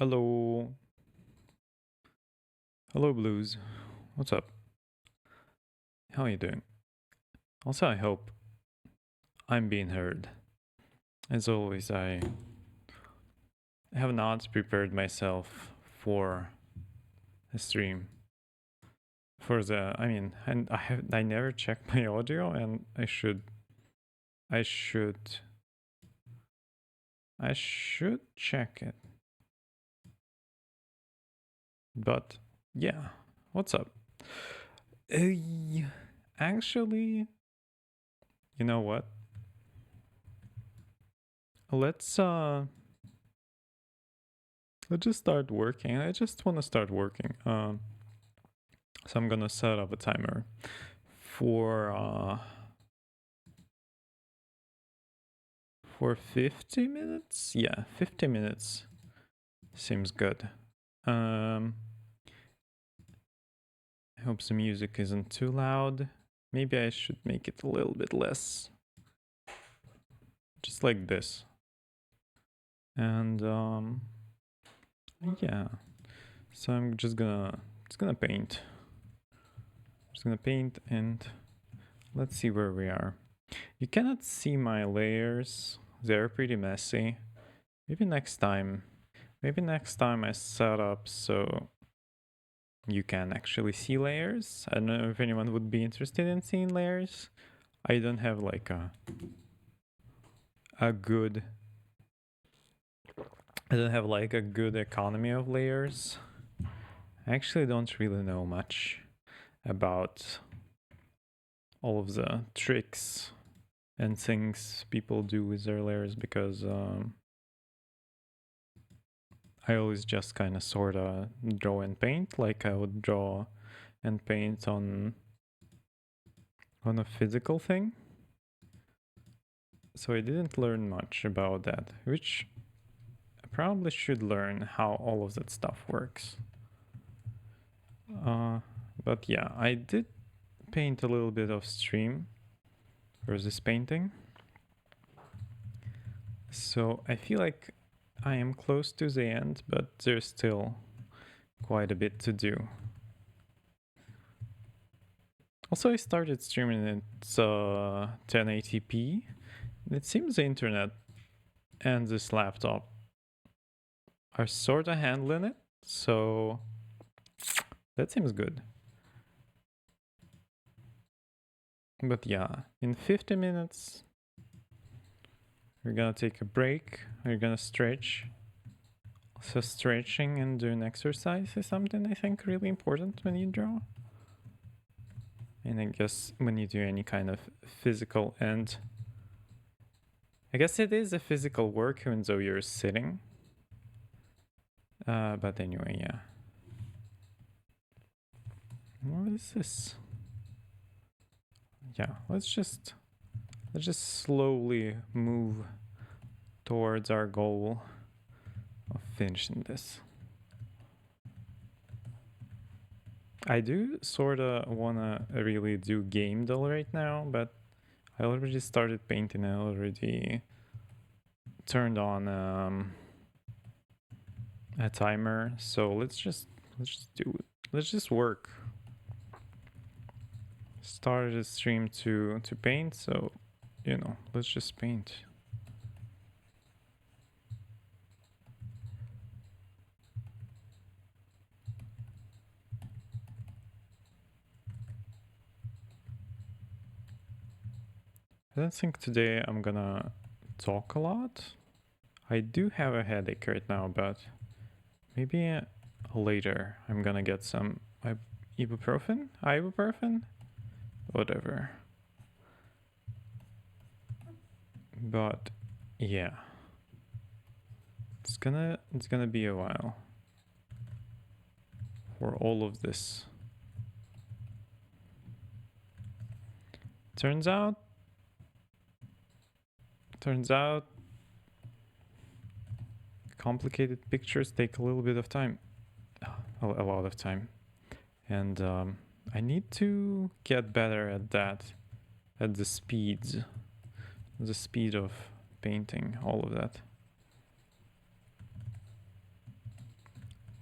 Hello. Hello, Blues. What's up? How are you doing? Also, I hope I'm being heard. As always, I have not prepared myself for a stream. I never checked my audio, and I should check it. But yeah, what's up? Actually, you know what? Let's let's just start working. I just want to start working. So I'm gonna set up a timer for 50 minutes. Yeah, 50 minutes seems good. I hope the music isn't too loud. Maybe I should make it a little bit less, just like this. And yeah. So I'm just gonna paint. Just gonna paint and let's see where we are. You cannot see my layers. They're pretty messy. Maybe next time I set up so you can actually see layers. I don't know if anyone would be interested in seeing layers. I don't have like a good I don't have like a good economy of layers. I actually don't really know much about all of the tricks and things people do with their layers because I always just kind of sort of draw and paint like I would draw and paint on a physical thing. So I didn't learn much about that, which I probably should learn how all of that stuff works. But yeah, I did paint a little bit of stream for this painting. So I feel like I am close to the end, but there's still quite a bit to do. Also, I started streaming at 1080p. It seems the internet and this laptop are sort of handling it, so that seems good. But yeah, in 50 minutes, we're gonna take a break. We're gonna stretch. So stretching and doing exercise is something I think really important when you draw. And I guess when you do any kind of physical and I guess it is a physical work even though you're sitting. But anyway, yeah. What is this? Yeah, let's just slowly move towards our goal of finishing this. I do sorta wanna really do game doll right now, but I already started painting. I already turned on a timer, so let's just do it. Let's just work. Started a stream to paint, so you know, let's just paint. I don't think today I'm gonna talk a lot. I do have a headache right now, but maybe later I'm gonna get some ibuprofen, whatever. But yeah, it's gonna be a while for all of this. Turns out complicated pictures take a little bit of time, a lot of time, and I need to get better at that, at the speed of painting, all of that.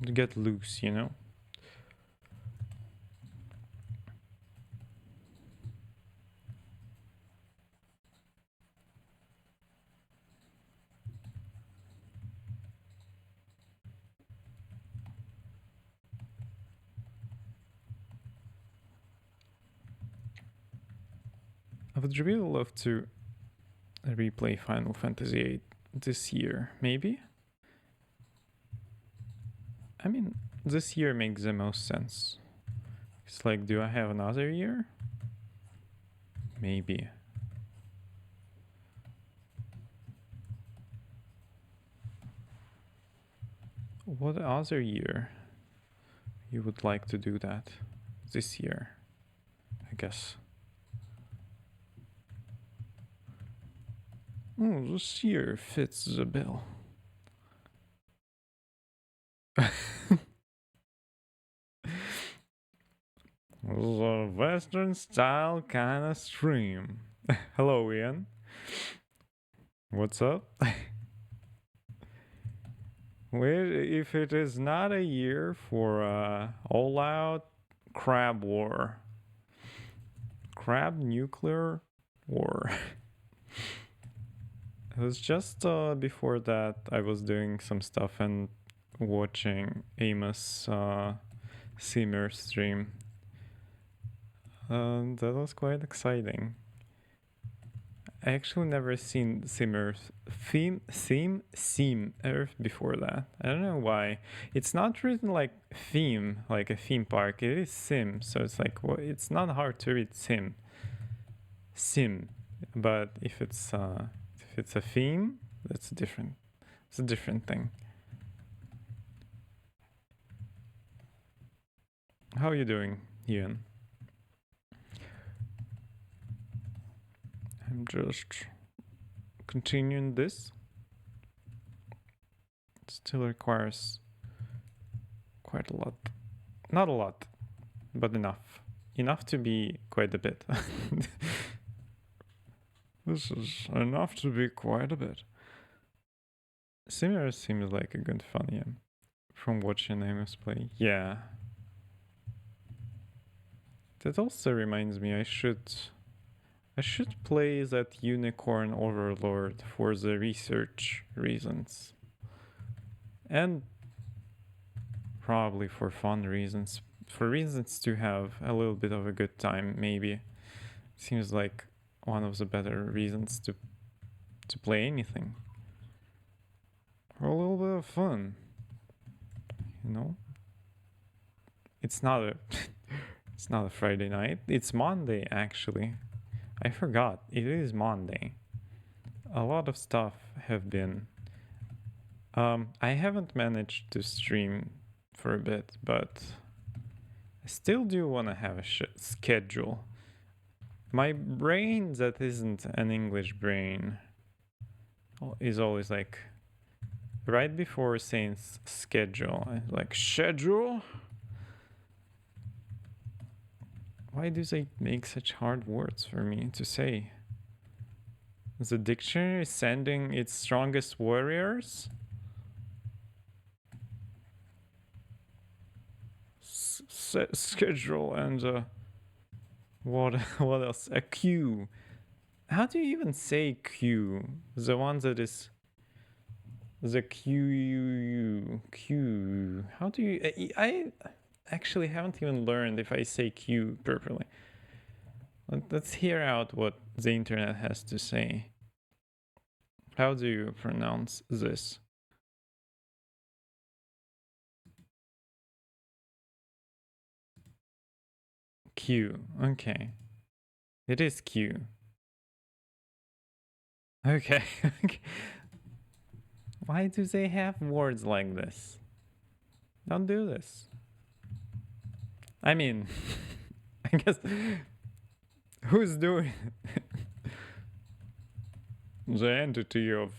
to get loose, you know? I would really love to replay Final Fantasy VIII this year, maybe? I mean, this year makes the most sense. It's like, do I have another year? Maybe. What other year you would like to do that? This year, I guess. Oh, this year fits the bill. The Western style kind of stream. Hello, Ian. What's up? If it is not a year for all out crab war, crab nuclear war. It was just before that I was doing some stuff and watching Amos Simmer stream. That was quite exciting. I actually never seen Simmer's theme before that. I don't know why. It's not written like theme, like a theme park. It is sim, so it's like it's not hard to read sim. But if it's a theme, that's different. It's a different thing. How are you doing, Ian? I'm just continuing this. It still requires quite a lot. Not a lot, but enough. Enough to be quite a bit. This is enough to be quite a bit. Simmer seems like a good fun, yeah. From watching Amos play. Yeah. That also reminds me I should play that Unicorn Overlord for the research reasons. And probably for fun reasons. For reasons to have a little bit of a good time, maybe. Seems like one of the better reasons to play anything. For a little bit of fun. You know? It's not a it's not a Friday night. It's Monday actually. I forgot. It is Monday. A lot of stuff have been I haven't managed to stream for a bit, but I still do want to have a schedule. My brain that isn't an English brain is always like right before saying schedule, like schedule. Why do they make such hard words for me to say? The dictionary is sending its strongest warriors? Schedule and what else? A queue. How do you even say queue? The one that is the queue. How do you? I actually haven't even learned if I say queue properly. Let's hear out what the internet has to say. How do you pronounce this? Q. Okay. It is Q. Okay. Why do they have words like this? Don't do this. I mean, I guess who's doing it? The entity of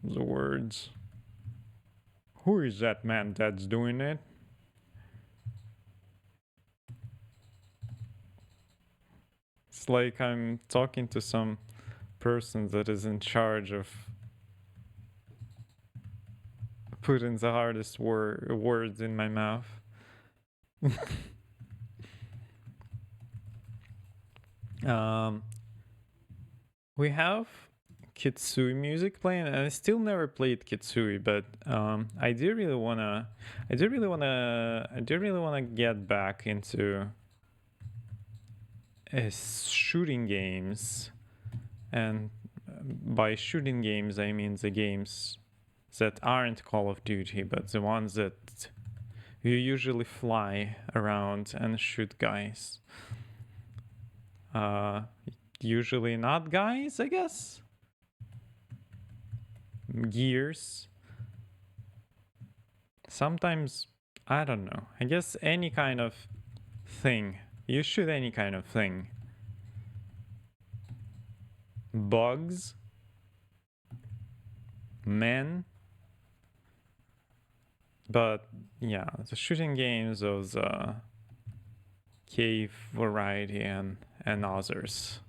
the words. Who is that man that's doing it? It's like I'm talking to some person that is in charge of putting the hardest words in my mouth. We have Kitsui music playing, and I still never played Kitsui, but I do really wanna get back into shooting games, and by shooting games I mean the games that aren't Call of Duty, but the ones that you usually fly around and shoot guys. Usually not guys, I guess. Gears. Sometimes, I don't know. I guess any kind of thing. You shoot any kind of thing. Bugs. Men. But yeah, the shooting games of the cave variety and others.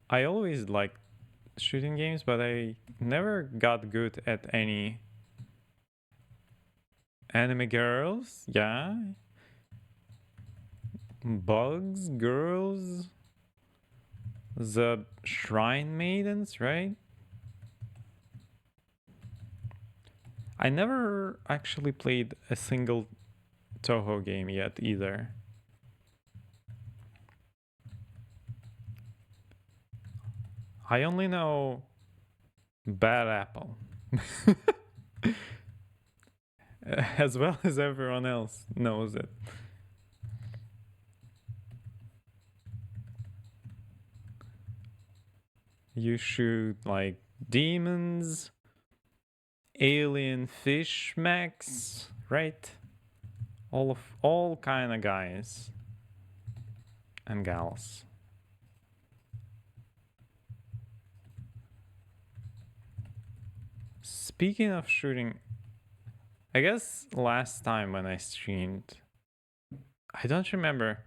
I always liked shooting games, but I never got good at any anime girls. Yeah. Bugs, girls, the shrine maidens, right? I never actually played a single Toho game yet either. I only know Bad Apple. As well as everyone else knows it. You shoot like demons, alien fish mechs, right? All kind of guys and gals. Speaking of shooting, I guess last time when I streamed, I don't remember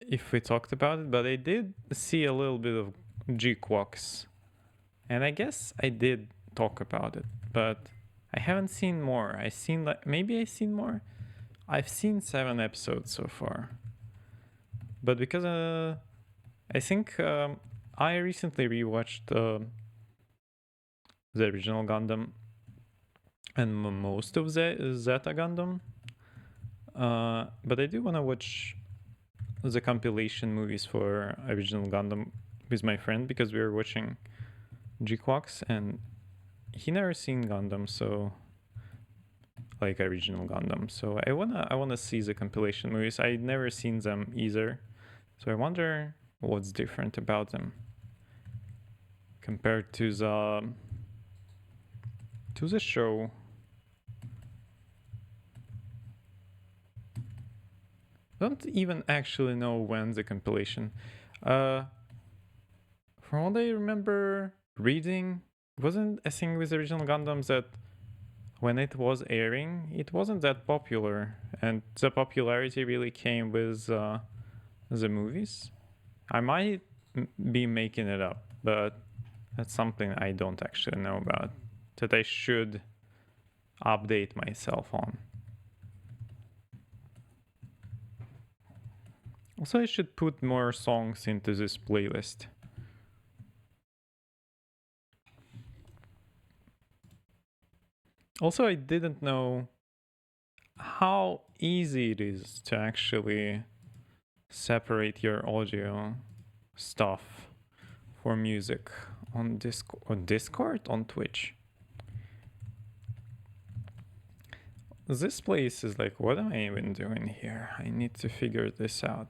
if we talked about it, but I did see a little bit of G-Quox. And I guess I did talk about it, but I haven't seen more. I seen like maybe I seen more. I've seen 7 episodes so far. But because I think I recently rewatched the original Gundam and most of the Zeta Gundam. But I do want to watch the compilation movies for original Gundam with my friend because we were watching G-Quox and he never seen Gundam, so like original Gundam. So I wanna see the compilation movies. I never seen them either, so I wonder what's different about them compared to the show. Don't even actually know when the compilation. From what I remember reading, wasn't a thing with original Gundams that when it was airing, it wasn't that popular, and the popularity really came with the movies. I might be making it up, but that's something I don't actually know about that I should update myself on. Also, I should put more songs into this playlist. Also, I didn't know how easy it is to actually separate your audio stuff for music on Discord, on Twitch. This place is like, what am I even doing here? I need to figure this out.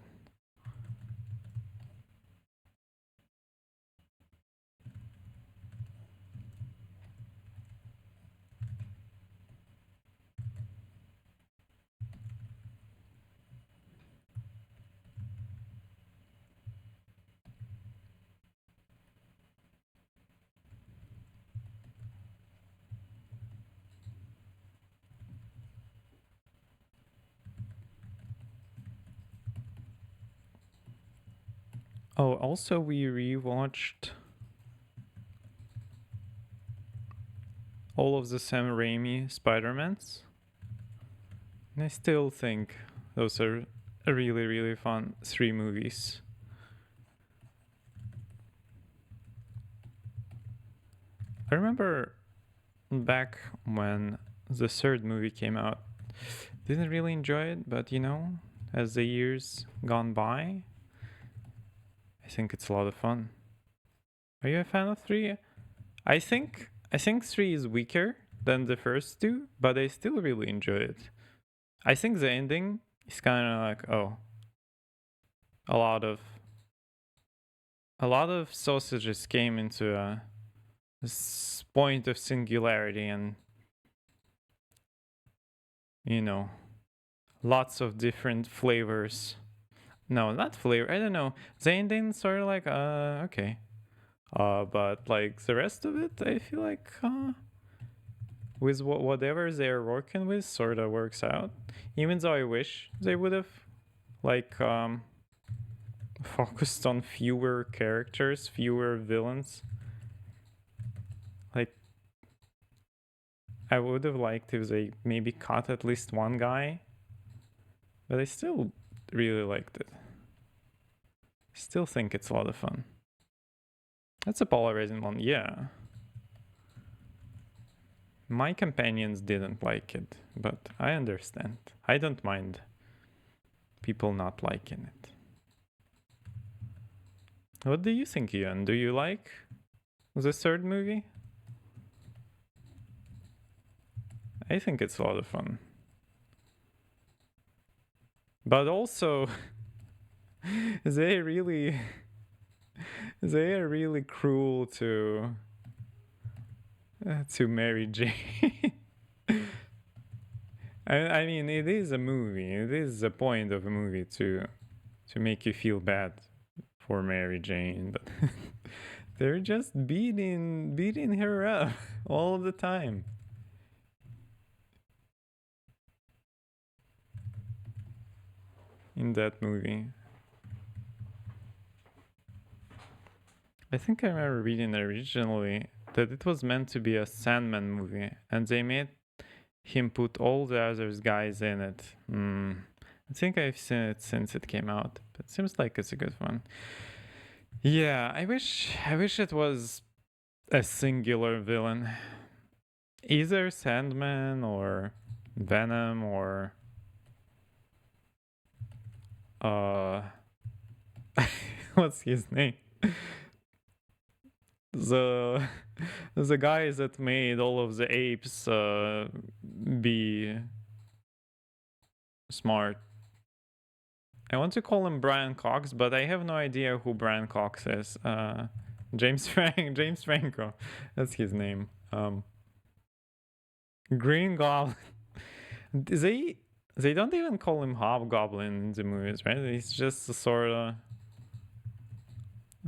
Oh, also we rewatched all of the Sam Raimi Spider-Mans. And I still think those are really, really fun 3 movies. I remember back when the 3rd movie came out, didn't really enjoy it, but you know, as the years gone by, I think it's a lot of fun. Are you a fan of 3? I think 3 is weaker than the first 2, but I still really enjoy it. I think the ending is kind of like, oh, a lot of sausages came into this point of singularity, and you know, lots of different flavors. No, not flavor. I don't know. The ending sort of like, okay. But like the rest of it, I feel like with whatever they're working with, sort of works out. Even though I wish they would have like focused on fewer characters, fewer villains. Like I would have liked if they maybe caught at least one guy, but I still really liked it. Still think it's a lot of fun. That's a polarizing one, yeah. My companions didn't like it, but I understand. I don't mind people not liking it. What do you think, Ian? Do you like the 3rd movie? I think it's a lot of fun. But also, they are really cruel to Mary Jane. I mean, it is a movie. It is the point of a movie to make you feel bad for Mary Jane, but they're just beating her up all the time. In that movie. I think I remember reading originally that it was meant to be a Sandman movie, and they made him put all the other guys in it. I think I've seen it since it came out, but it seems like it's a good one. Yeah, I wish it was a singular villain. Either Sandman or Venom or what's his name? The guys that made all of the apes be smart. I want to call him Brian Cox, but I have no idea who Brian Cox is. James Franco, that's his name. Green Goblin. They don't even call him Hobgoblin in the movies, right? He's just a sort of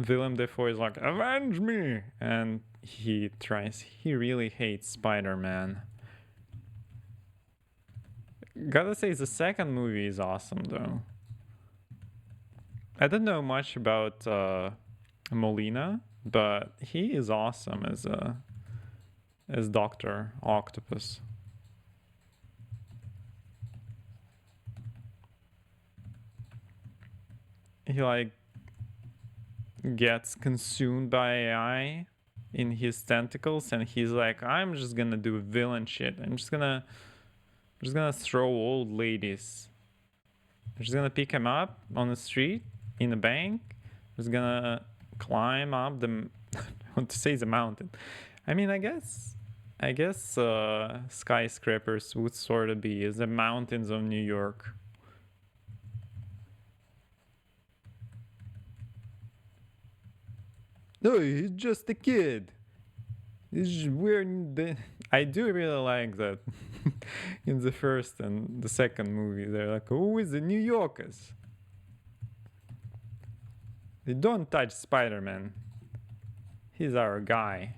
Willem Dafoe is like, avenge me, and he really hates Spider-Man. Gotta say, the 2nd movie is awesome though. I don't know much about Molina, but he is awesome as Dr. Octopus. He like gets consumed by AI in his tentacles, and he's like, I'm just gonna do villain shit. I'm just gonna throw old ladies. I'm just gonna pick him up on the street in a bank. I'm just gonna climb up the I want to say the mountain. I mean, I guess skyscrapers would sort of be the mountains of New York. No, he's just a kid. He's weird. I do really like that in the 1st and the 2nd movie. They're like, who is the New Yorkers? They don't touch Spider-Man. He's our guy.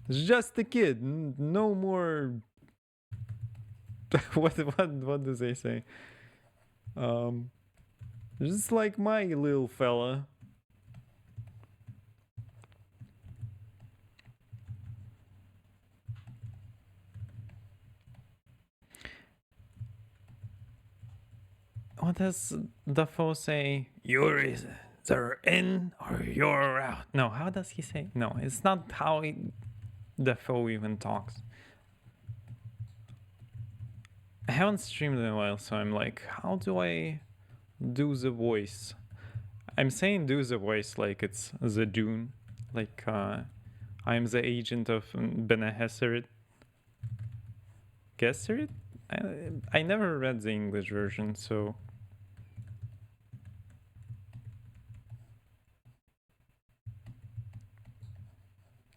It's just a kid. No more. what do they say? Just like my little fella. what does Dafoe say? You're either in or you're out. No, how does he say? No, it's not how Dafoe even talks. I haven't streamed in a while, so I'm like, how do I do the voice? I'm saying do the voice like it's the Dune, like I'm the agent of Bene Gesserit. Gesserit? I never read the English version, so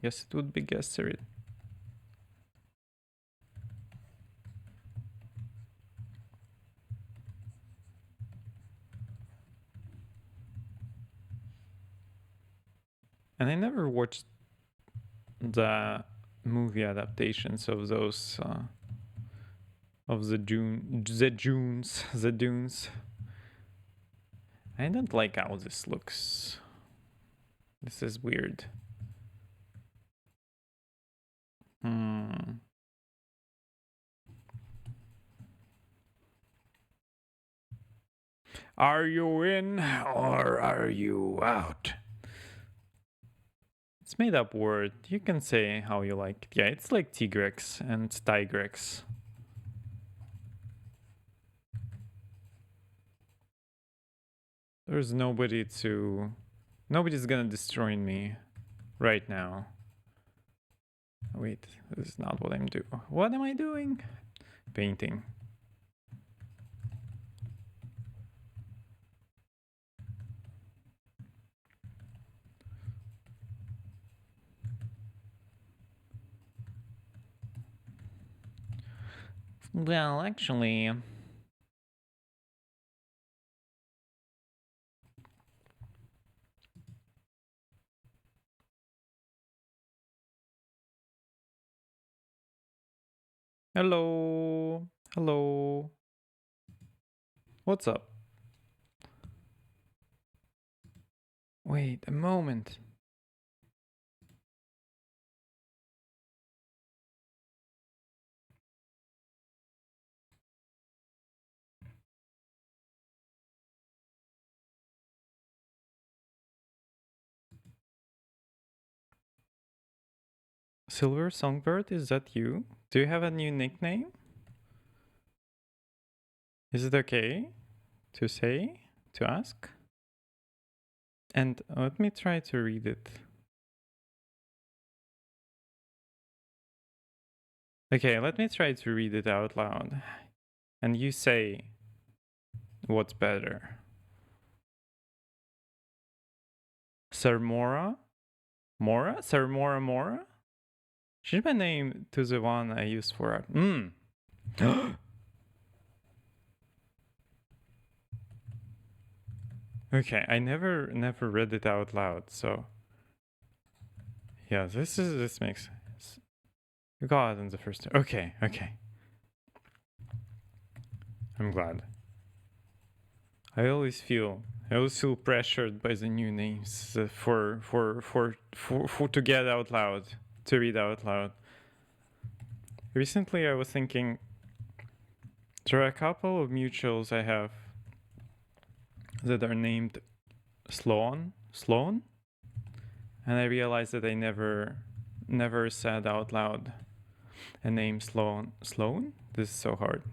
guess it would be Gesserit. And I never watched the movie adaptations of those of the Dunes. I don't like how this looks. This is weird. Are you in or are you out? It's made up word. You can say how you like it. Yeah, it's like Tigrex and Tigrex. There's nobody's gonna destroy me right now. Wait, this is not what I'm doing. What am I doing? Painting. Well, actually, hello. Hello. What's up? Wait a moment. Silver Songbird, is that you? Do you have a new nickname? Is it okay to say, to ask? And let me try to read it. Okay, let me try to read it out loud. And you say what's better. Sermora? Mora? Sermora Mora? Change my name to the one I used for art. Okay, I never read it out loud, so yeah, this makes sense. You got it in the first. Okay. I'm glad. I always feel pressured by the new names for to get out loud, to read out loud. Recently, I was thinking there are a couple of mutuals I have that are named Sloan, and I realized that I never said out loud a name Sloan. This is so hard.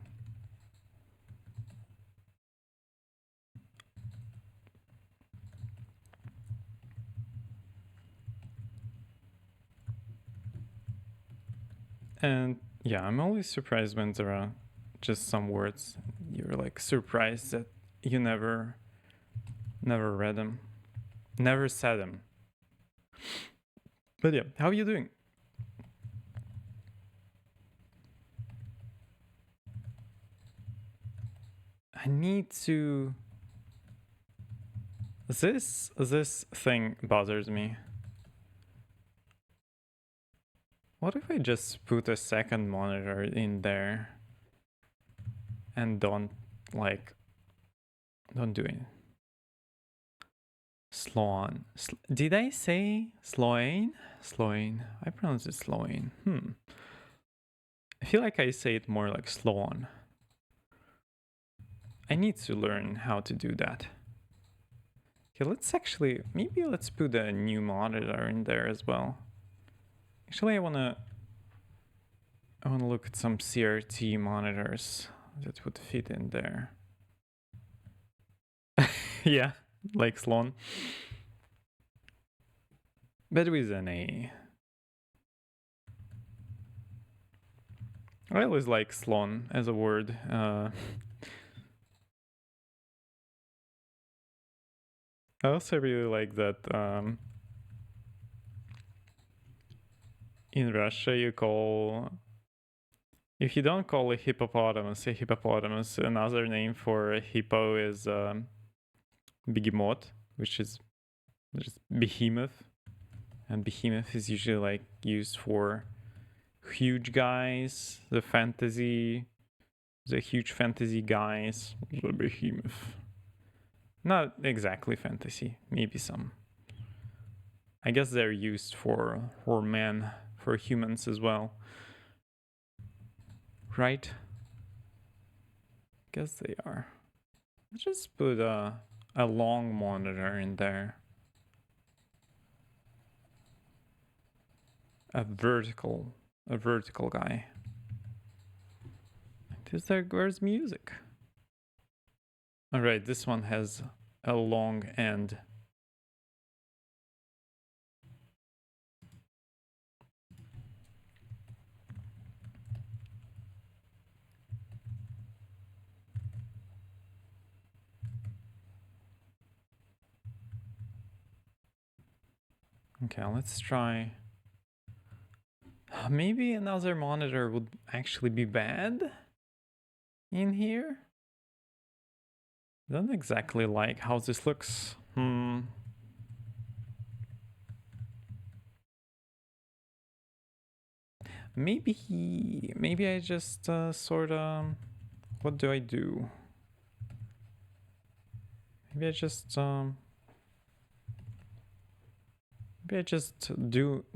And yeah, I'm always surprised when there are just some words you're like surprised that you never read them, never said them. But yeah, how are you doing? I need to. This thing bothers me. What if I just put a second monitor in there and don't do it? Sloan. Did I say Sloane? Sloane. I pronounce it Sloane. I feel like I say it more like Sloan. I need to learn how to do that. Okay, maybe let's put a new monitor in there as well. Actually, I wanna look at some CRT monitors that would fit in there. Yeah, like Sloan. But with an A. I always like Sloan as a word. I also really like that in Russia you call, if you don't call a hippopotamus, another name for a hippo is behemoth, which is just behemoth. And behemoth is usually like used for huge guys, the huge fantasy guys, the behemoth. Not exactly fantasy, maybe some. I guess they're used for men, for humans as well. Right? Guess they are. Let's just put a long monitor in there. A vertical guy. Where's music? Alright, this one has a long end. Okay, let's try. Maybe another monitor would actually be bad in here. I don't exactly like how this looks. Maybe I just sort of, what do I do? Maybe I just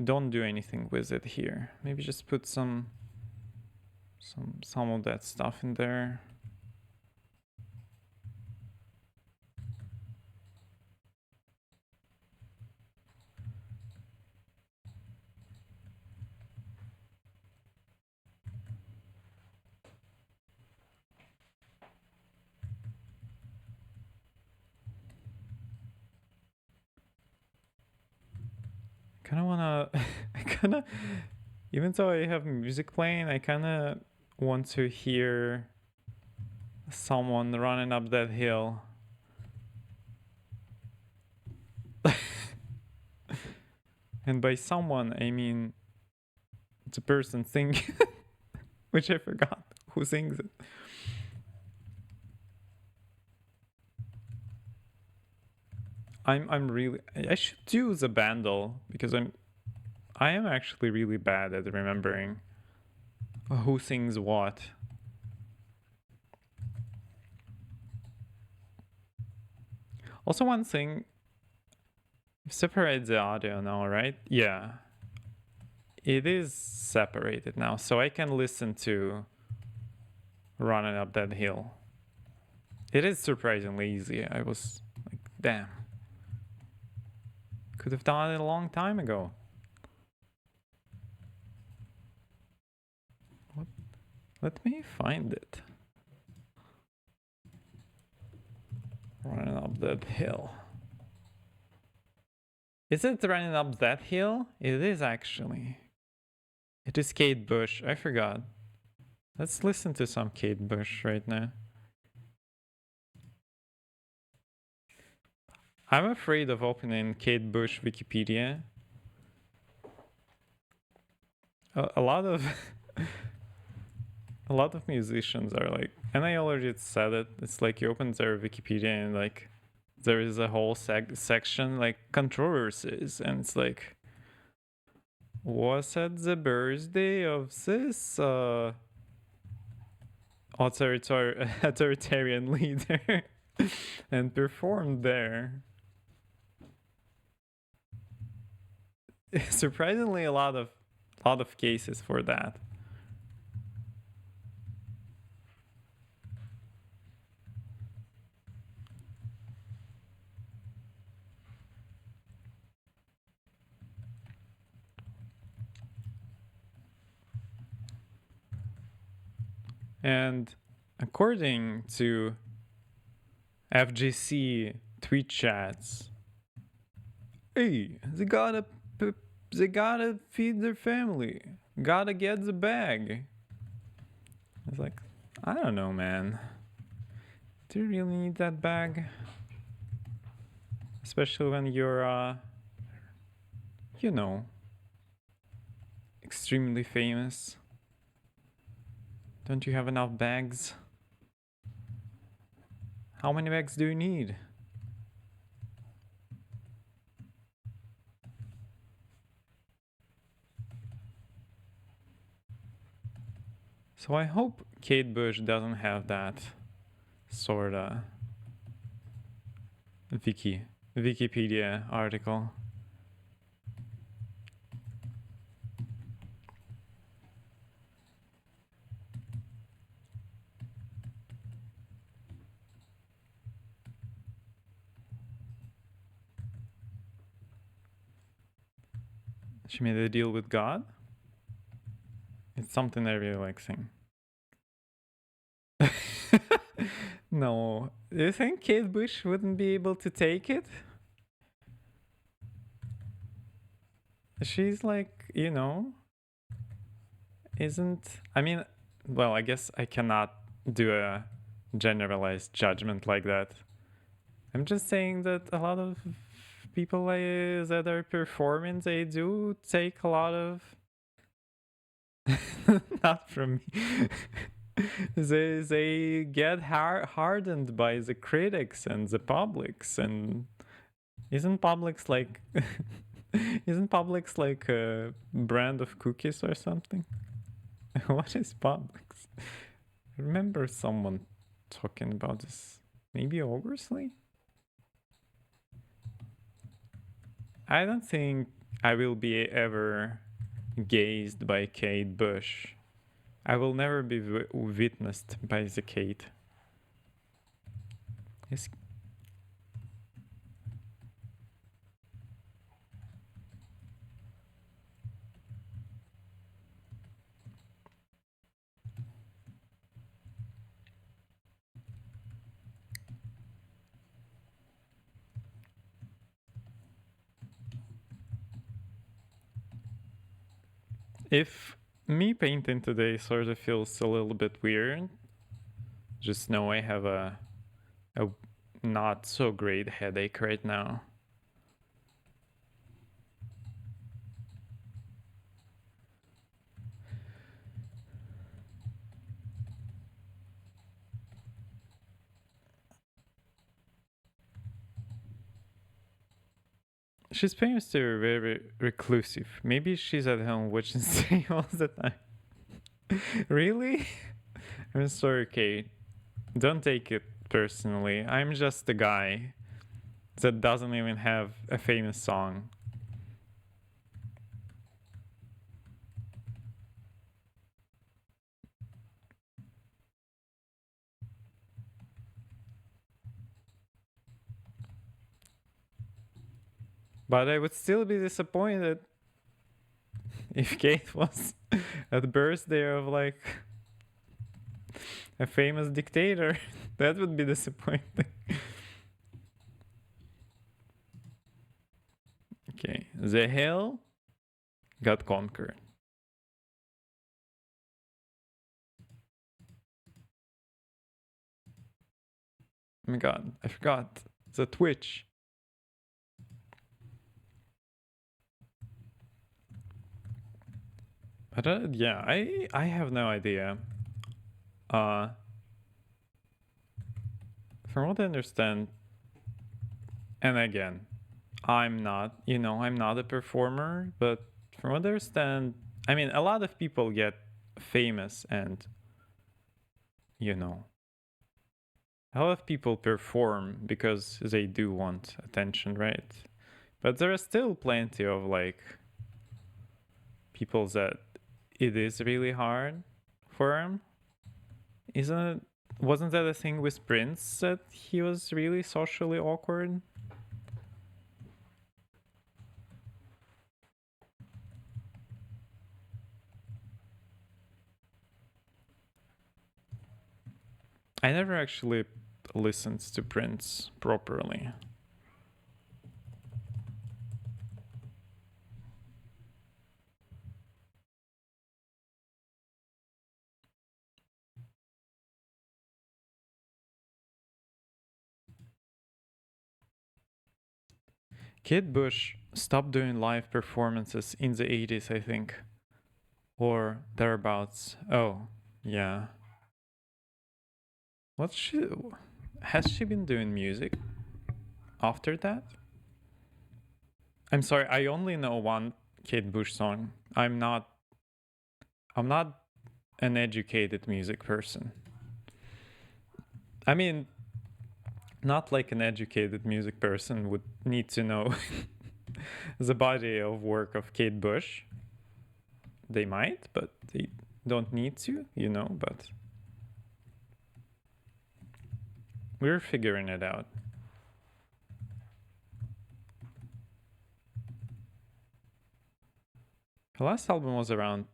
don't do anything with it here. Maybe just put some of that stuff in there. Even though I have music playing, I kind of want to hear someone running up that hill. And by someone, I mean it's a person singing, which I forgot who sings it. I should do the bandle because I am actually really bad at remembering who sings what. Also, one thing, separate the audio now, right? Yeah. It is separated now, so I can listen to running up that hill. It is surprisingly easy. I was like, damn. Could have done it a long time ago. What? Let me find it. Running up that hill. Is it running up that hill? It is actually. It is Kate Bush. I forgot. Let's listen to some Kate Bush right now. I'm afraid of opening Kate Bush Wikipedia. A lot of a lot of musicians are like, and I already said it. It's like you open their Wikipedia and like there is a whole section like controversies, and it's like, was at the birthday of this authoritarian leader and performed there. Surprisingly, a lot of cases for that. And according to FGC tweet chats, hey, they gotta feed their family, gotta get the bag. It's like, I don't know, man. Do you really need that bag? Especially when you're, you know, extremely famous. Don't you have enough bags? How many bags do you need? So I hope Kate Bush doesn't have that sorta Wikipedia article. She made a deal with God? It's something I really like saying. No. Do you think Kate Bush wouldn't be able to take it? She's like, you know, isn't... I mean, well, I guess I cannot do a generalized judgment like that. I'm just saying that a lot of people that are performing, they do take a lot of... Not from me. they get hardened by the critics and the publics, and isn't Publix like isn't Publix like a brand of cookies or something? What is Publix? I remember someone talking about this. Maybe Augursly? I don't think I will be ever gazed by Kate Bush. I will never be witnessed by the Kate. Is... If me painting today sort of feels a little bit weird, just know I have a not so great headache right now. She's famous to be very reclusive. Maybe she's at home watching stay all the time. Really? I'm sorry, Kate. Don't take it personally. I'm just a guy that doesn't even have a famous song. But I would still be disappointed if Kate was at the birthday of like a famous dictator. That would be disappointing. Okay, the hill got conquered. Oh my god, I forgot the Twitch. But yeah, I have no idea. From what I understand, and again, I'm not, I'm not a performer, but from what I understand, I mean, a lot of people get famous and, a lot of people perform because they do want attention, right? But there are still plenty of like people that it is really hard for them. Wasn't that a thing with Prince that he was really socially awkward? I never actually listened to Prince properly. Kate Bush stopped doing live performances in the 80s, I think. Or thereabouts. Oh, yeah. What's she. Has she been doing music after that? I'm sorry, I only know one Kate Bush song. I'm not an educated music person. I mean, not like an educated music person would need to know the body of work of Kate Bush. They might, but they don't need to, but we're figuring it out. Her last album was around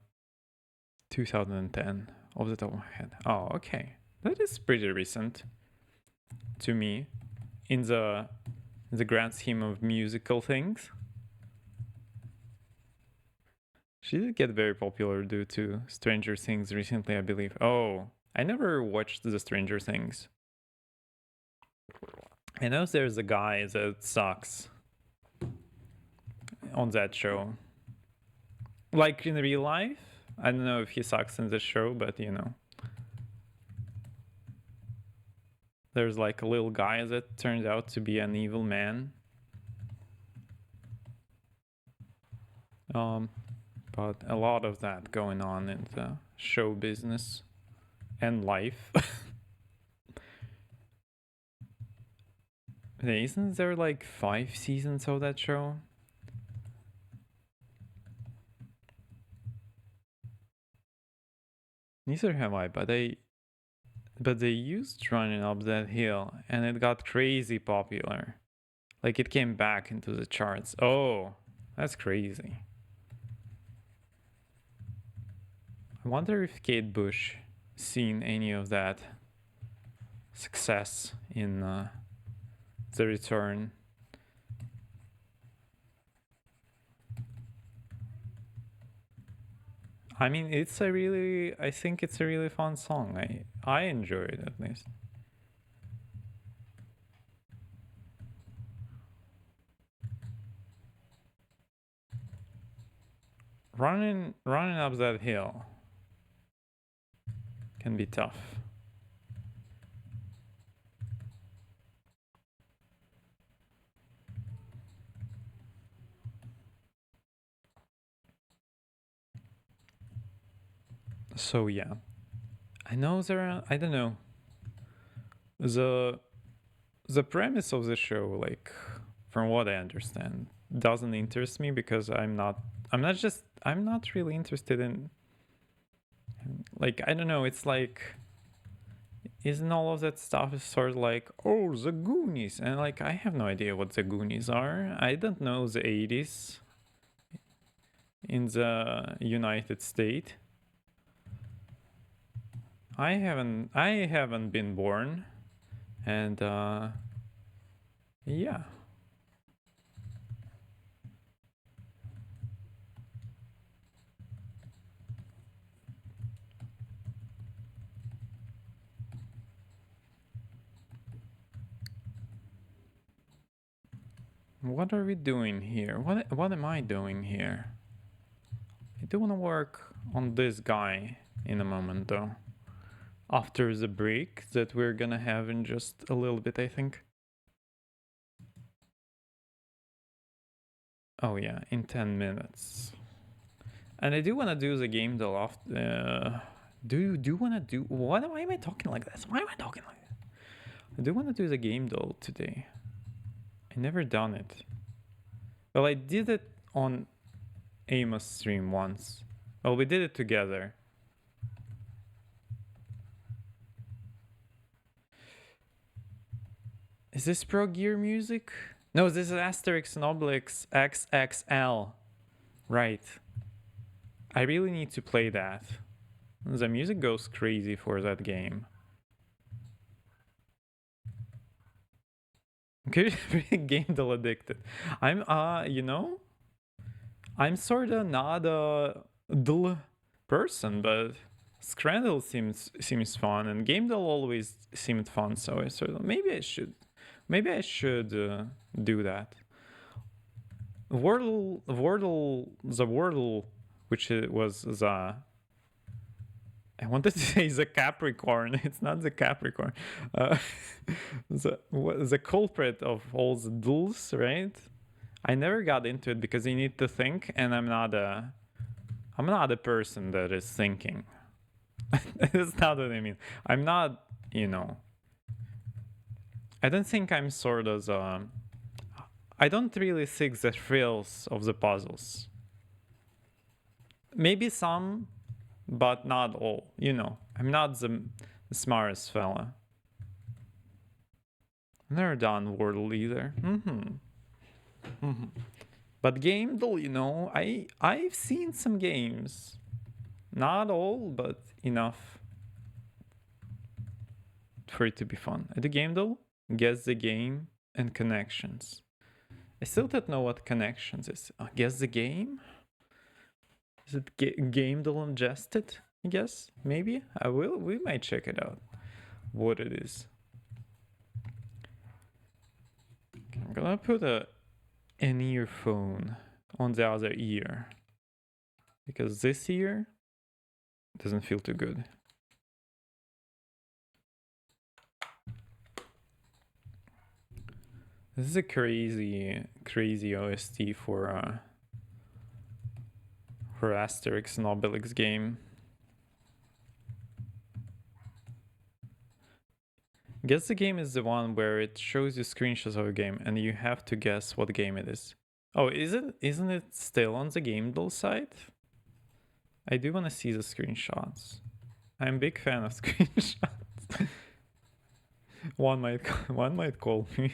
2010, off the top of my head. Oh, okay. That is pretty recent to me in the grand scheme of musical things. She did get very popular due to Stranger Things recently, I believe. Oh, I never watched the Stranger Things. I know there's a guy that sucks on that show. Like in real life, I don't know if he sucks in the show, but there's like a little guy that turns out to be an evil man. But a lot of that going on in the show business and life. Isn't there like 5 seasons of that show? Neither have I, but they used Running Up That Hill and it got crazy popular. Like it came back into the charts. Oh, that's crazy. I wonder if Kate Bush seen any of that success in The Return. I mean, I think it's a really fun song. I enjoy it at least. Running up that hill can be tough. So yeah, I know I don't know. The premise of the show, like from what I understand, doesn't interest me because I'm not really interested in, like, I don't know, it's like, isn't all of that stuff is sort of like, oh, the Goonies, and like I have no idea what the Goonies are. I don't know the 80s in the United States. I haven't been born, and yeah. What are we doing here? What am I doing here? I do want to work on this guy in a moment though. After the break that we're gonna have in just a little bit, I think. Oh yeah, in 10 minutes. And I do want to do the game though after. Do want to do. Why am I talking like this? Why am I talking like that? I do want to do the game though today. I never done it. Well, I did it on Amos stream once. Well, we did it together. Is this Pro Gear music? No, this is Asterix and Obelix XXL. Right. I really need to play that. The music goes crazy for that game. Game Dull addicted. I'm you know, I'm sort of not a dull person, but Scrandle seems fun, and Game Dull always seemed fun. So I sort of maybe I should do that. The Wordle, which was the. I wanted to say the Capricorn. It's not the Capricorn. Uh, the culprit of all the dulls, right? I never got into it because you need to think, and I'm not a person that is thinking. That's not what I mean. I'm not, I don't think I'm sort of I don't really seek the thrills of the puzzles. Maybe some, but not all. I'm not the smartest fella. Never done Wordle either. But Game Dull, I've seen some games. Not all, but enough for it to be fun. The Game Dull, guess the game, and connections. I still don't know what connections is. Guess the game? Is it Game Dull ingested? I guess maybe we might check it out. What it is. Okay, I'm gonna put an earphone on the other ear because this ear doesn't feel too good. This is a crazy OST for Asterix and Obelix game. Guess the game is the one where it shows you screenshots of a game and you have to guess what game it is. Oh, isn't it still on the Game Dull site? I do want to see the screenshots. I'm a big fan of screenshots. one might call me.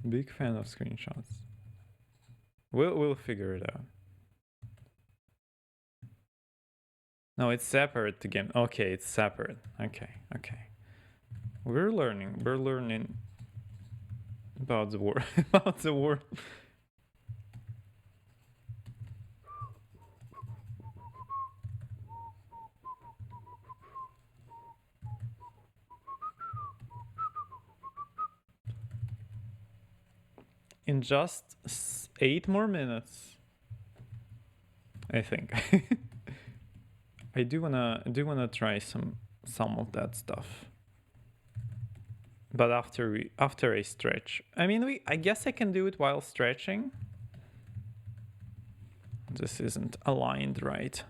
Big fan of screenshots. We'll figure it out. No, it's separate to game. Okay, it's separate. Okay. We're learning about the world. About the world. In just 8 more minutes, I think. I do wanna try some of that stuff. But after a stretch. I mean, I guess I can do it while stretching. This isn't aligned right.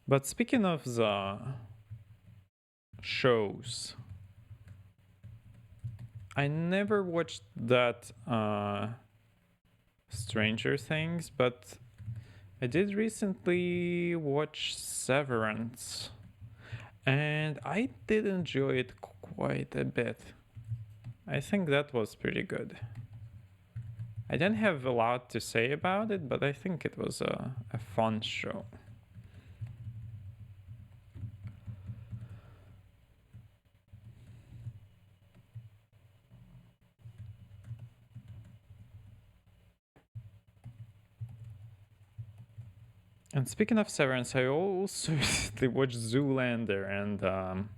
But speaking of the shows, I never watched that Stranger Things, but I did recently watch Severance, and I did enjoy it quite a bit. I think that was pretty good. I didn't have a lot to say about it, but I think it was a fun show. And speaking of Severance, I also recently watched Zoolander, and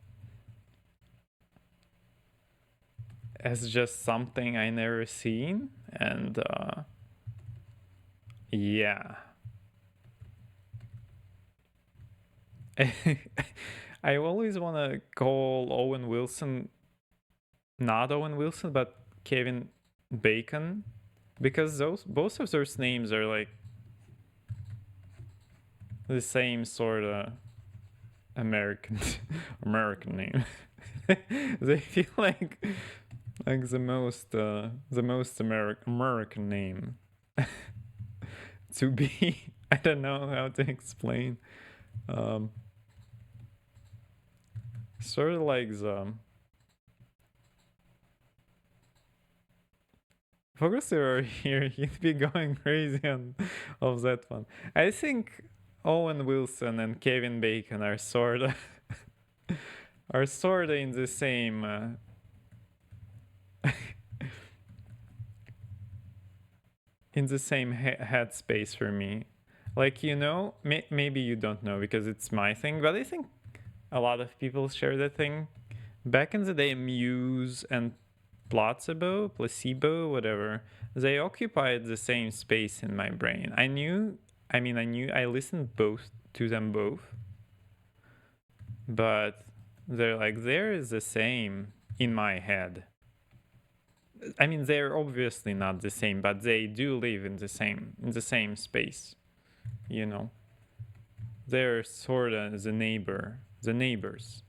it's just something I never seen, and yeah. I always want to call Owen Wilson not Owen Wilson, but Kevin Bacon, because both of those names are like the same sort of American name. They feel like the most American name to be. I don't know how to explain. Sort of like Focuser here, he'd be going crazy on of that one. I think Owen Wilson and Kevin Bacon are sorta in the same in the same headspace for me. Like, you know, maybe you don't know because it's my thing, but I think a lot of people share that thing. Back in the day, Muse and placebo, whatever, they occupied the same space in my brain. I listened both to them both, but there is the same in my head. I mean, they're obviously not the same, but they do live in the same space, you know. They're sorta the neighbors.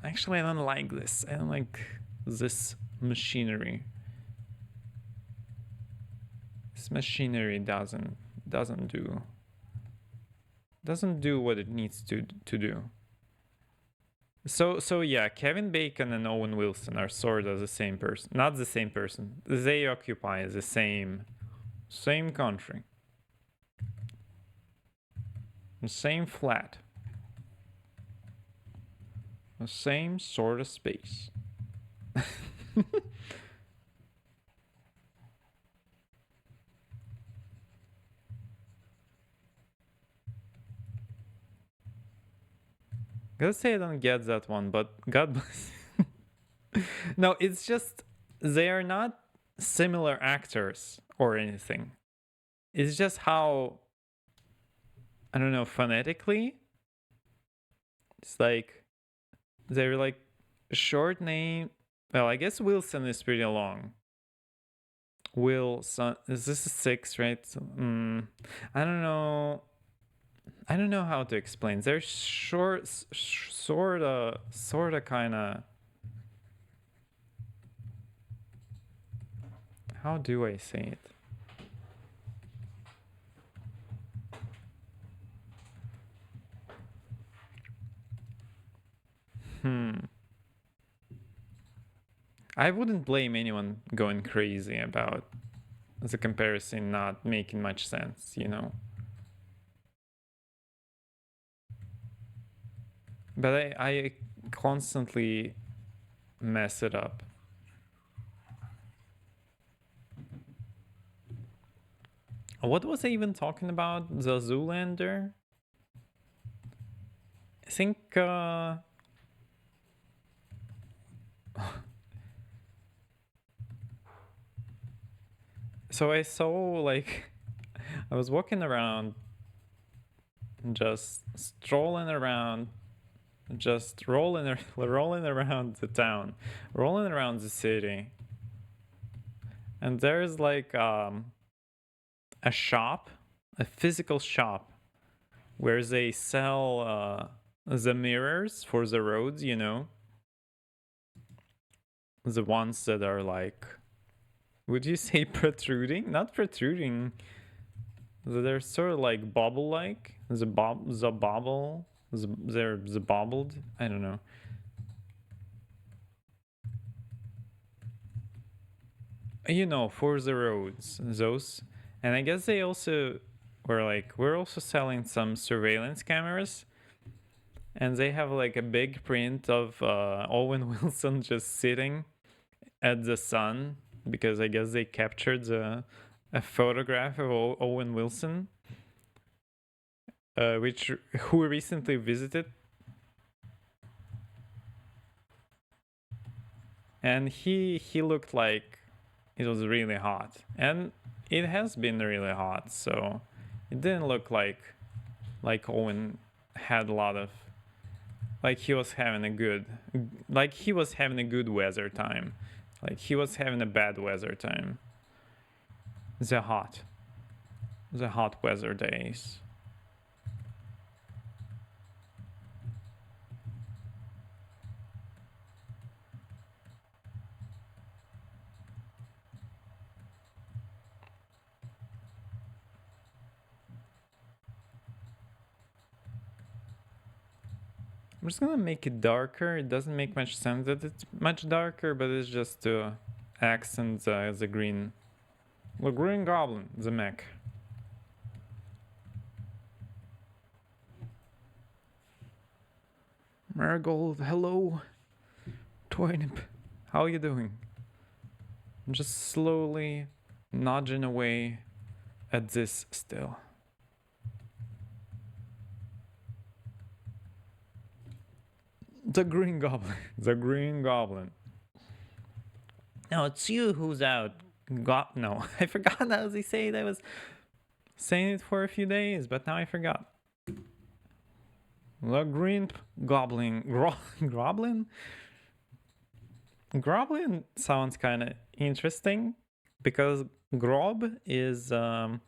Actually, I don't like this. I don't like this machinery. This machinery doesn't do what it needs to do. So yeah, Kevin Bacon and Owen Wilson are sort of the same person. Not the same person. They occupy the same country. The same flat. The same sort of space. Gotta say I don't get that one, but God bless. No, it's just they are not similar actors or anything. It's just how, I don't know, phonetically, it's like they're like short name. Well, I guess Wilson is pretty long. Wilson, is this a 6, right? I don't know. I don't know how to explain. They're short, sorta, kinda. How do I say it? I wouldn't blame anyone going crazy about the comparison not making much sense, you know? But I constantly mess it up. What was I even talking about? The Zoolander? I think, so I saw, like, I was walking around, just strolling around, just rolling around the town, rolling around the city. And there's like a shop, a physical shop, where they sell the mirrors for the roads, you know? The ones that are like, would you say protruding? Not protruding. They're sort of like bobble-like. The bobbled. I don't know. You know, for the roads, those. And I guess they also were like, we're also selling some surveillance cameras. And they have like a big print of Owen Wilson just sitting at the sun, because I guess they captured a photograph of Owen Wilson, who recently visited, and he looked like it was really hot, and it has been really hot, so it didn't look like Owen had a lot of, like he was having a good weather time. Like he was having a bad weather time. The hot weather days. I'm just gonna make it darker. It doesn't make much sense that it's much darker, but it's just to accent the green. The Green Goblin, the mech. Marigold, hello. Toynip, how are you doing? I'm just slowly nudging away at this still. The Green Goblin. The Green Goblin. No, it's you who's out. No, I forgot how they say it. I was saying it for a few days, but now I forgot. The Green Goblin. Groblin? Groblin sounds kind of interesting because grob is a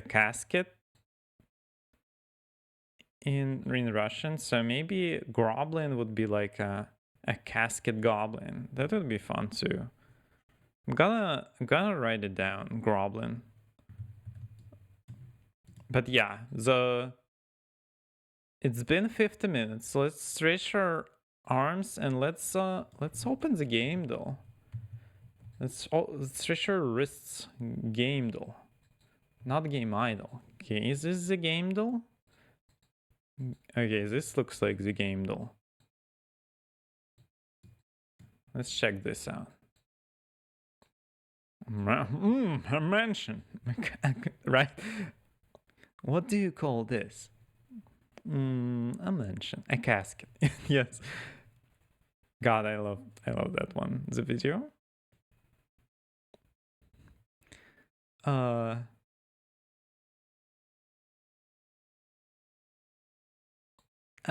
casket in Russian, so maybe Groblin would be like a casket goblin. That would be fun too. I'm gonna write it down, Groblin. But yeah, it's been 50 minutes. Let's stretch our arms and let's open the game though. Let's stretch our wrists. Game though, not game idle. Okay, is this the game though? Okay, this looks like the game doll. Let's check this out. A mansion. Right? What do you call this? A mansion. A casket. Yes. God, I love that one. The video. A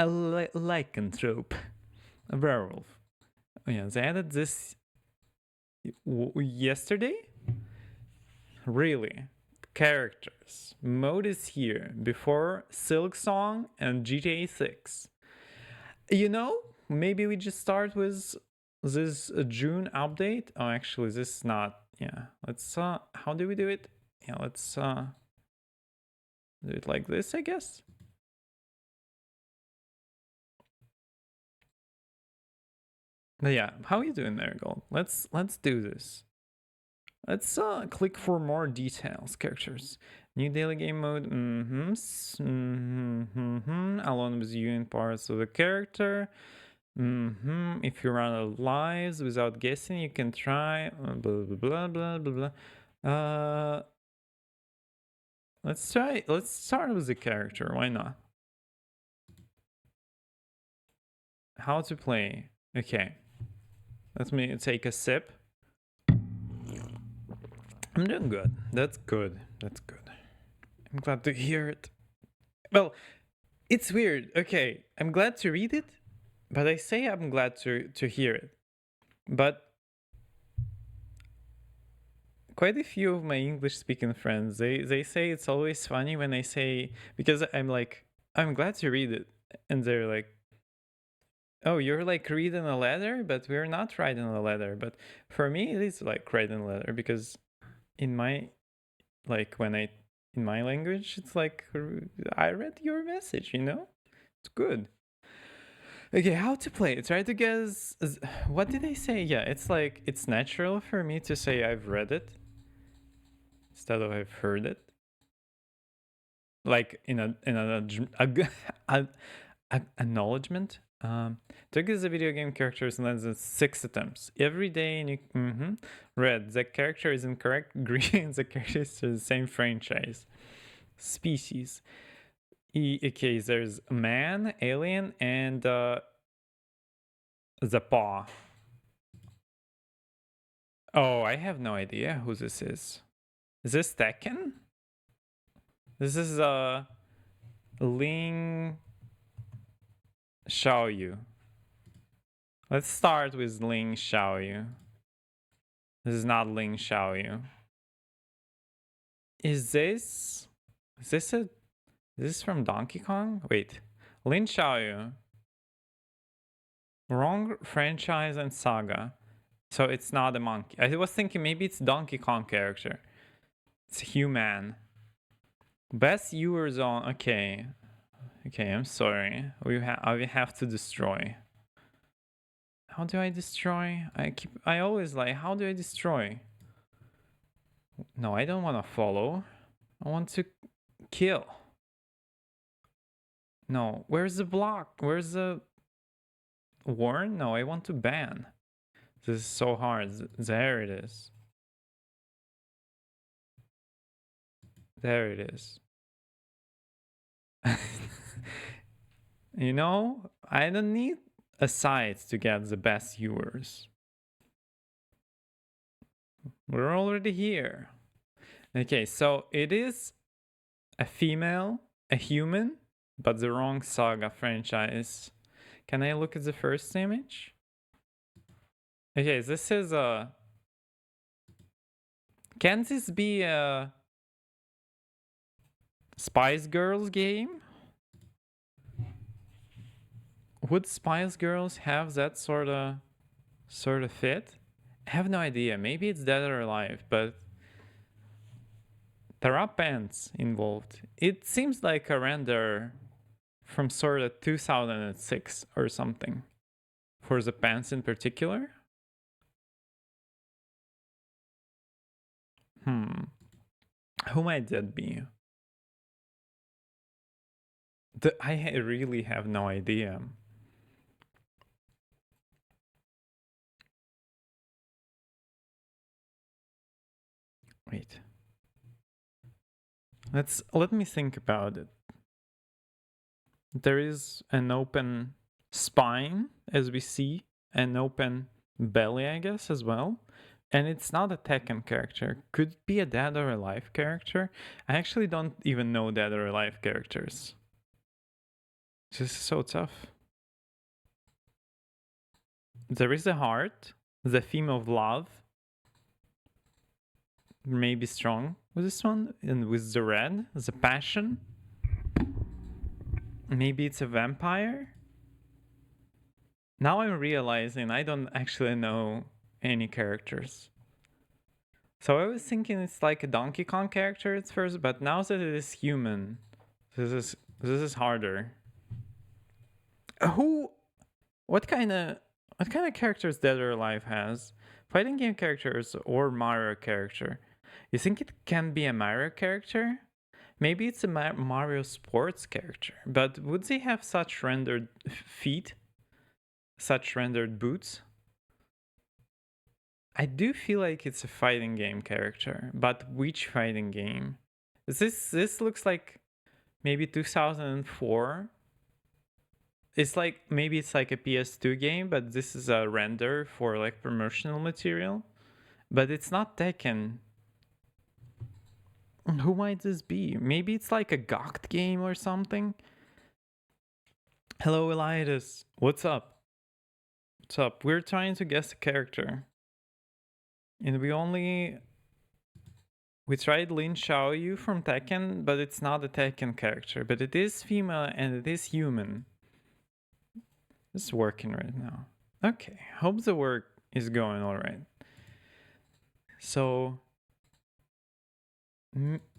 lycanthrope, a werewolf. Oh yeah, they added this yesterday? Really? Characters. Mode is here before Silksong and GTA 6. You know, maybe we just start with this June update. Oh, actually, this is not. Yeah, let's. How do we do it? Yeah, let's do it like this, I guess. But yeah, how are you doing, Marigold? Let's do this. Let's click for more details. Characters. New daily game mode. Along with you in parts of the character. If you run out of lives without guessing, you can try. Blah blah blah blah blah. Let's try. Let's start with the character. Why not? How to play. Okay. Let me take a sip. I'm doing good. That's good. That's good. I'm glad to hear it. Well, it's weird. Okay, I'm glad to read it, but I say I'm glad to hear it. But quite a few of my English-speaking friends, they say it's always funny when I say, because I'm like, I'm glad to read it, and they're like, oh, you're like reading a letter, but we're not writing a letter. But for me, it is like writing a letter because in my in my language, it's like I read your message, you know? It's good. Okay, how to play it? Try to guess. What did I say? Yeah, it's like it's natural for me to say I've read it instead of I've heard it. Like in an acknowledgement. Took as a video game characters and then 6 attempts. Every day and you red, the character is incorrect. Green, the character is the same franchise. Species. Okay, there's man, alien, and the paw. Oh, I have no idea who this is. Is this Tekken? This is Ling Xiaoyu. Let's start with Ling Xiaoyu. This is not Ling Xiaoyu. Is this from Donkey Kong? Wait, Lin Xiaoyu. Wrong franchise and saga. So it's not a monkey. I was thinking maybe it's Donkey Kong character. It's human. Best viewers on. Okay. Okay, I'm sorry. I have to destroy. How do I destroy? I always like, how do I destroy? No, I don't want to follow. I want to kill. No, where's the block? Where's the warn? No, I want to ban. This is so hard. There it is. There it is. You know, I don't need a site to get the best viewers. We're already here. Okay, so it is a female, a human, but the wrong Saga franchise. Can I look at the first image? Okay, this is a... Can this be a Spice Girls game? Would Spice Girls have that sort of fit? I have no idea. Maybe it's Dead or Alive, but there are pants involved. It seems like a render from sort of 2006 or something for the pants in particular. Who might that be? I really have no idea. Wait. Let me think about it. There is an open spine, as we see, an open belly, I guess, as well. And it's not a Tekken character. Could it be a Dead or Alive character? I actually don't even know Dead or Alive characters. This is so tough. There is a heart, the theme of love. Maybe strong with this one, and with the red, the passion. Maybe it's a vampire. Now I'm realizing I don't actually know any characters. So I was thinking it's like a Donkey Kong character at first, but now that it is human, this is harder. What kind of characters Dead or Alive has? Fighting game characters or Mario character? You think it can be a Mario character? Maybe it's a Mario Sports character, but would they have such rendered feet? Such rendered boots? I do feel like it's a fighting game character, but which fighting game? This looks like maybe 2004. It's like maybe it's like a PS2 game, but this is a render for like promotional material. But it's not Tekken. Who might this be? Maybe it's like a Gokt game or something. Hello, Elias. What's up? What's up? We're trying to guess a character. And we tried Lin Xiaoyu from Tekken, but it's not a Tekken character. But it is female and it is human. It's working right now. Okay, hope the work is going alright. So,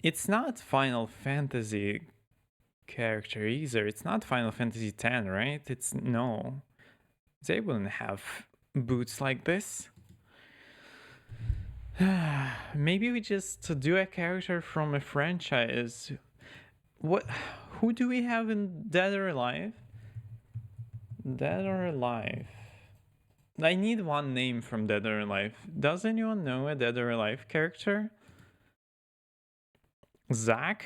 it's not Final Fantasy character either. It's not Final Fantasy X, right? No. They wouldn't have boots like this. Maybe we just do a character from a franchise. Who do we have in Dead or Alive? Dead or Alive. I need one name from Dead or Alive. Does anyone know a Dead or Alive character? Zack?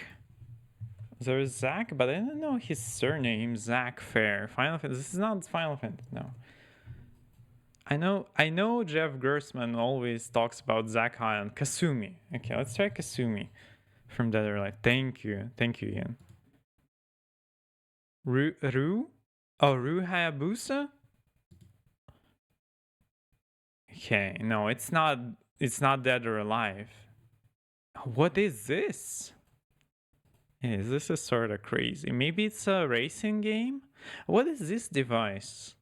There's Zack, but I don't know his surname. Zack Fair. Final Fantasy. This is not Final Fantasy. No. I know Jeff Gersman always talks about Zack Hine. Kasumi. Okay, let's try Kasumi from Dead or Alive. Thank you, Ian. Ru? Oh, Ru Hayabusa? Okay, no, it's not Dead or Alive. What is this? Yeah, this is sort of crazy. Maybe it's a racing game? What is this device?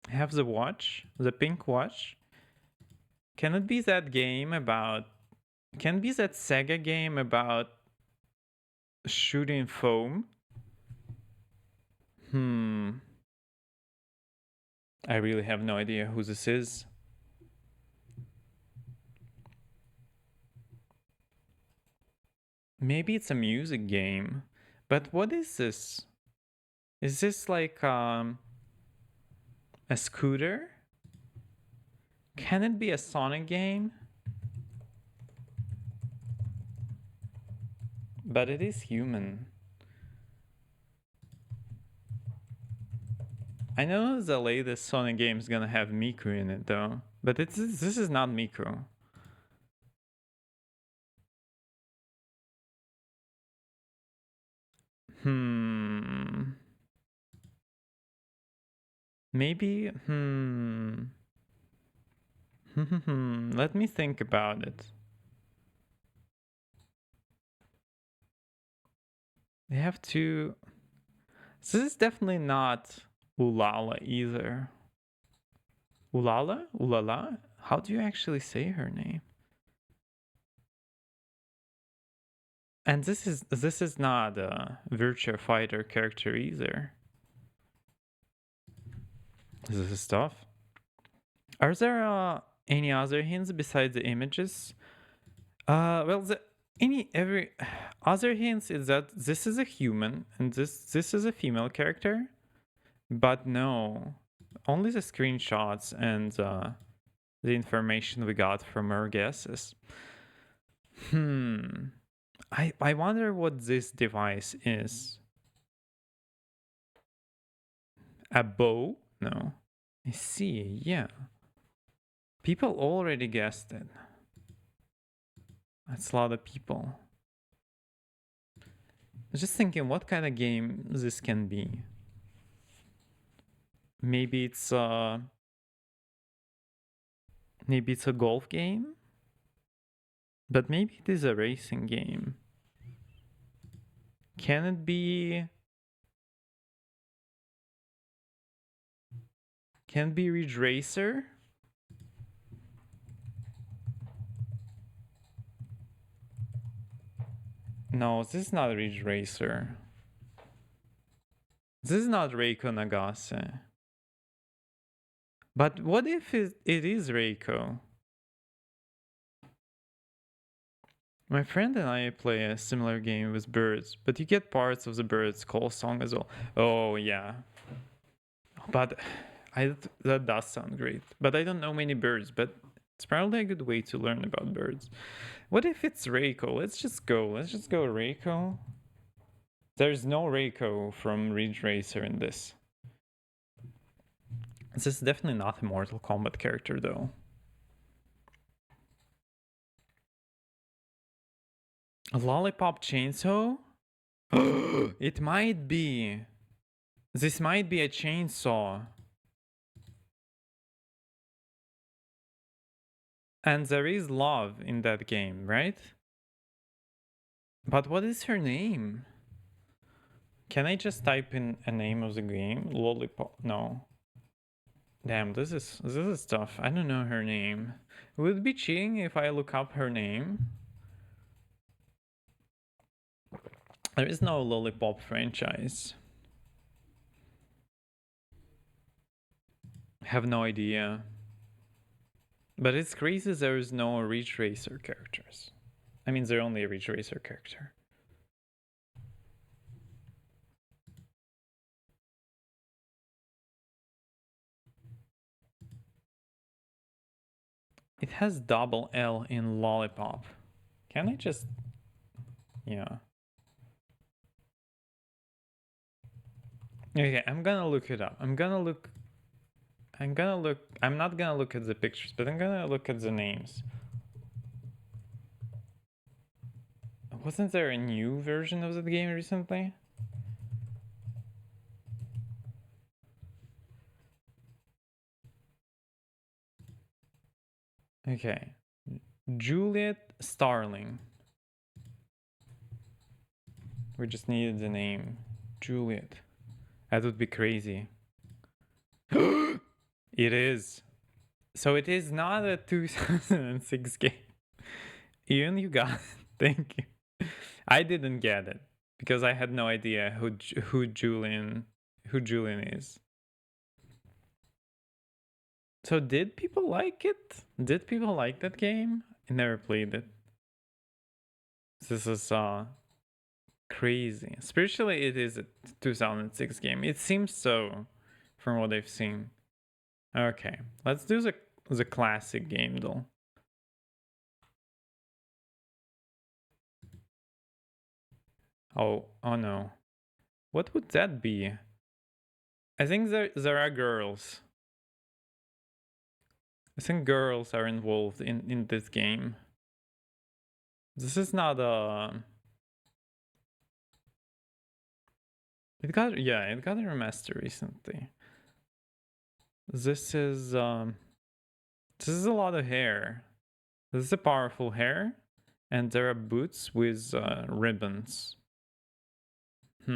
I have the watch, the pink watch. Can it be that game about Can be that Sega game about shooting foam? I really have no idea who this is. Maybe it's a music game. But what is this? Is this like a scooter? Can it be a Sonic game? But it is human. I know the latest Sonic game is gonna have Miku in it though. But this is not Miku. Maybe, let me think about it. They have to... This is definitely not Ulala either. Ulala? Ulala? How do you actually say her name? And this is not a Virtua Fighter character either. This is tough. Are there any other hints besides the images? Well, every other hints is that this is a human and this is a female character, but no, only the screenshots and the information we got from our guesses. I wonder what this device is. A bow? No. I see, yeah. People already guessed it. That's a lot of people. I was just thinking what kind of game this can be. Maybe it's a golf game? But maybe it is a racing game. Can it be... Can it be Ridge Racer? No, this is not Ridge Racer. This is not Reiko Nagase. But what if it is Reiko? My friend and I play a similar game with birds, but you get parts of the bird's call song as well. Oh, yeah. But that does sound great. But I don't know many birds, but it's probably a good way to learn about birds. What if it's Reiko? Let's just go Reiko. There's no Reiko from Ridge Racer in this. This is definitely not a Mortal Kombat character though. A lollipop chainsaw? It might be. This might be a chainsaw. And there is love in that game, right? But what is her name? Can I just type in a name of the game? Lollipop? No. Damn, this is tough. I don't know her name. Would it be cheating if I look up her name? There is no Lollipop franchise. I have no idea. But it's crazy there is no Ridge Racer characters. I mean, they're only a Ridge Racer character. It has double L in Lollipop. Can I just... Yeah. Okay, I'm gonna look it up. I'm not gonna look at the pictures, but I'm gonna look at the names. Wasn't there a new version of the game recently? Okay. Juliet Starling. We just needed the name. Juliet. That would be crazy. It is. So it is not a 2006 game. Ian, you got it. Thank you. I didn't get it because I had no idea who Julian is. So did people like it? Did people like that game? I never played it. This is crazy. Spiritually, it is a 2006 game. It seems so, from what I've seen. Okay, let's do the classic game though. Oh no. What would that be? I think there are girls. I think girls are involved in this game. This is not a. It got a remaster recently. This is a lot of hair. This is a powerful hair, and there are boots with ribbons. I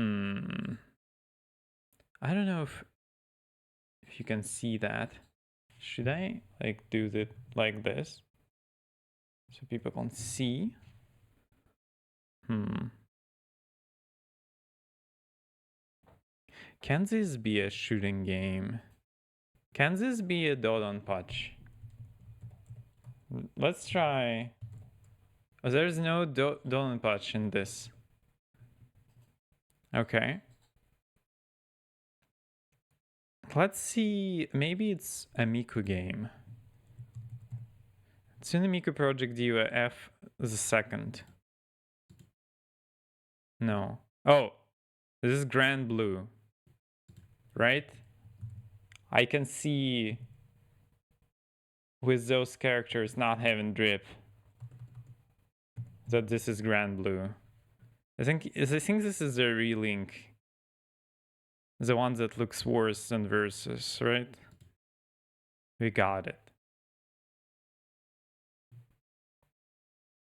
don't know if you can see that. Should I like do it like this so people can see? Can this be a shooting game? Can this be a Dodonpachi? Let's try. Oh, there's no Dodonpachi in this. Okay. Let's see. Maybe it's a Miku game. Tsunemiku Project Diva F the second. No. Oh, this is Grand Blue. Right? I can see with those characters not having drip that this is Grand Blue. I think this is the relink. The one that looks worse than Versus, right? We got it.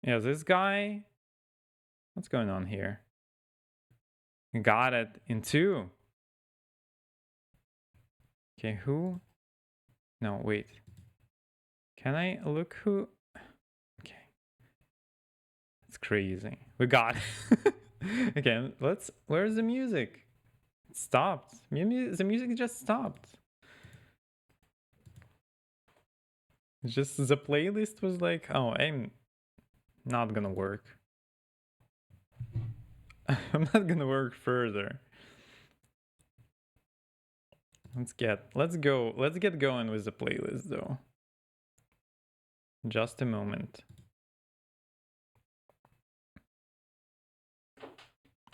Yeah, this guy. What's going on here? Got it in 2. Okay, who? No, wait. Can I look who? Okay. That's crazy. We got it. Okay, where's the music? It stopped. The music just stopped. Just the playlist was like, oh, I'm not gonna work. I'm not gonna work further. Let's get going with the playlist though. Just a moment.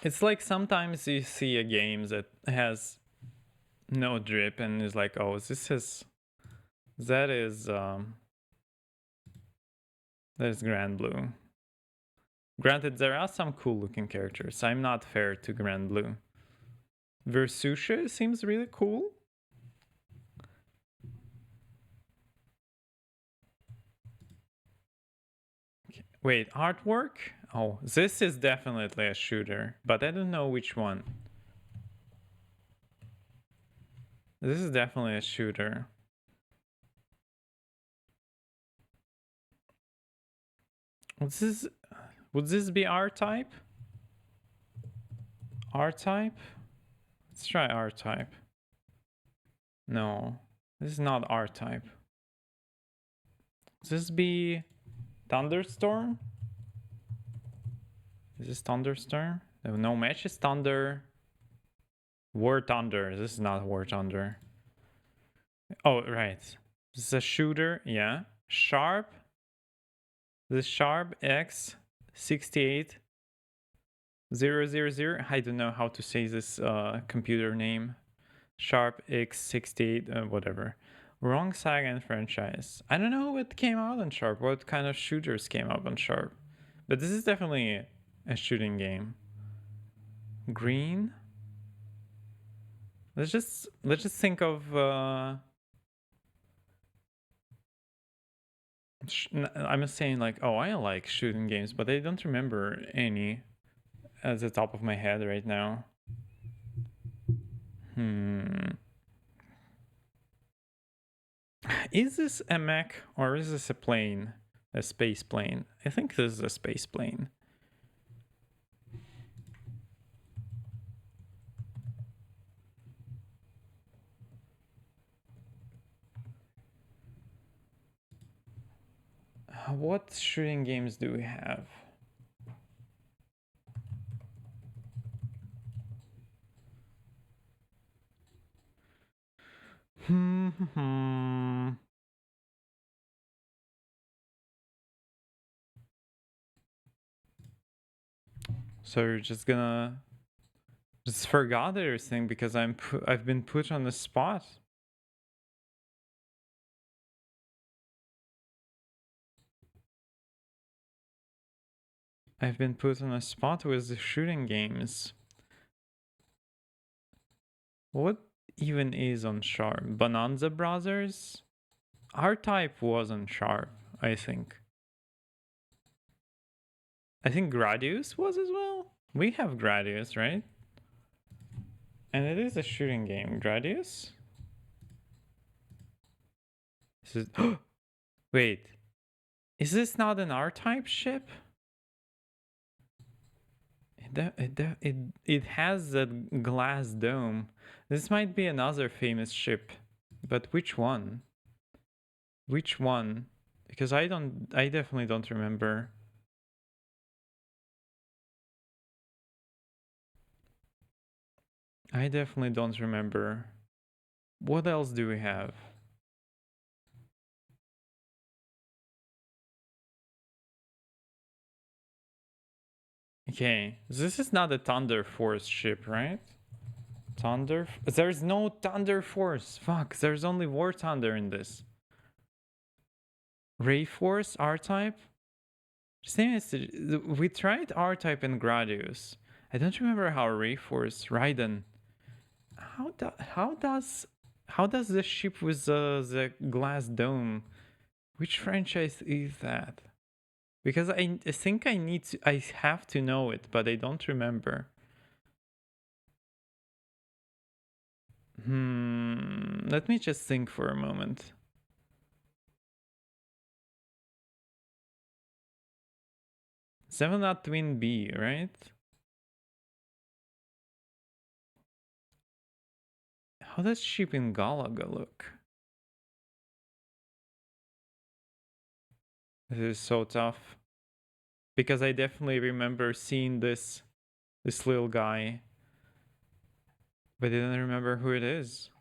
It's like sometimes you see a game that has no drip and is like, oh, that is Grand Blue. Granted, there are some cool looking characters. I'm not fair to Grand Blue. Versusha seems really cool. Okay. Wait, artwork? Oh, this is definitely a shooter, but I don't know which one. This is definitely a shooter. Would this be R-Type? R-Type? Let's try R-Type. No, this is not R-Type. Would this be Thunderstorm? Is this Thunderstorm? No match is Thunder. War Thunder. This is not War Thunder. Oh, right. This is a shooter. Yeah. Sharp. This Sharp X68 000. I don't know how to say this computer name. Sharp X68, whatever. Wrong saga and franchise. I don't know what came out on Sharp. What kind of shooters came out on Sharp? But this is definitely a shooting game. Green. Let's just think of. I'm saying like, oh, I like shooting games, but I don't remember any at the top of my head right now. Is this a mech or is this a plane? A space plane. I think this is a space plane. What shooting games do we have? So you're just gonna just forgot everything because I've been put on the spot. I've been put on a spot with the shooting games. What even is on Sharp? Bonanza Brothers? R-Type was on Sharp, I think. I think Gradius was as well. We have Gradius, right? And it is a shooting game. Gradius? This is wait. Is this not an R-Type ship? It has that glass dome. This might be another famous ship, but which one? Which one? Because I definitely don't remember. I definitely don't remember. What else do we have? Okay, this is not a Thunder Force ship, right? There's no Thunder Force. Fuck, there's only War Thunder in this. Ray Force, R-Type? We tried R-Type and Gradius. I don't remember how Ray Force, Raiden. How does the ship with the glass dome? Which franchise is that? Because I think I have to know it, but I don't remember. Let me just think for a moment. Seven Up Twin B, right? How does Ship in Galaga look? This is so tough. Because I definitely remember seeing this little guy. But I didn't remember who it is.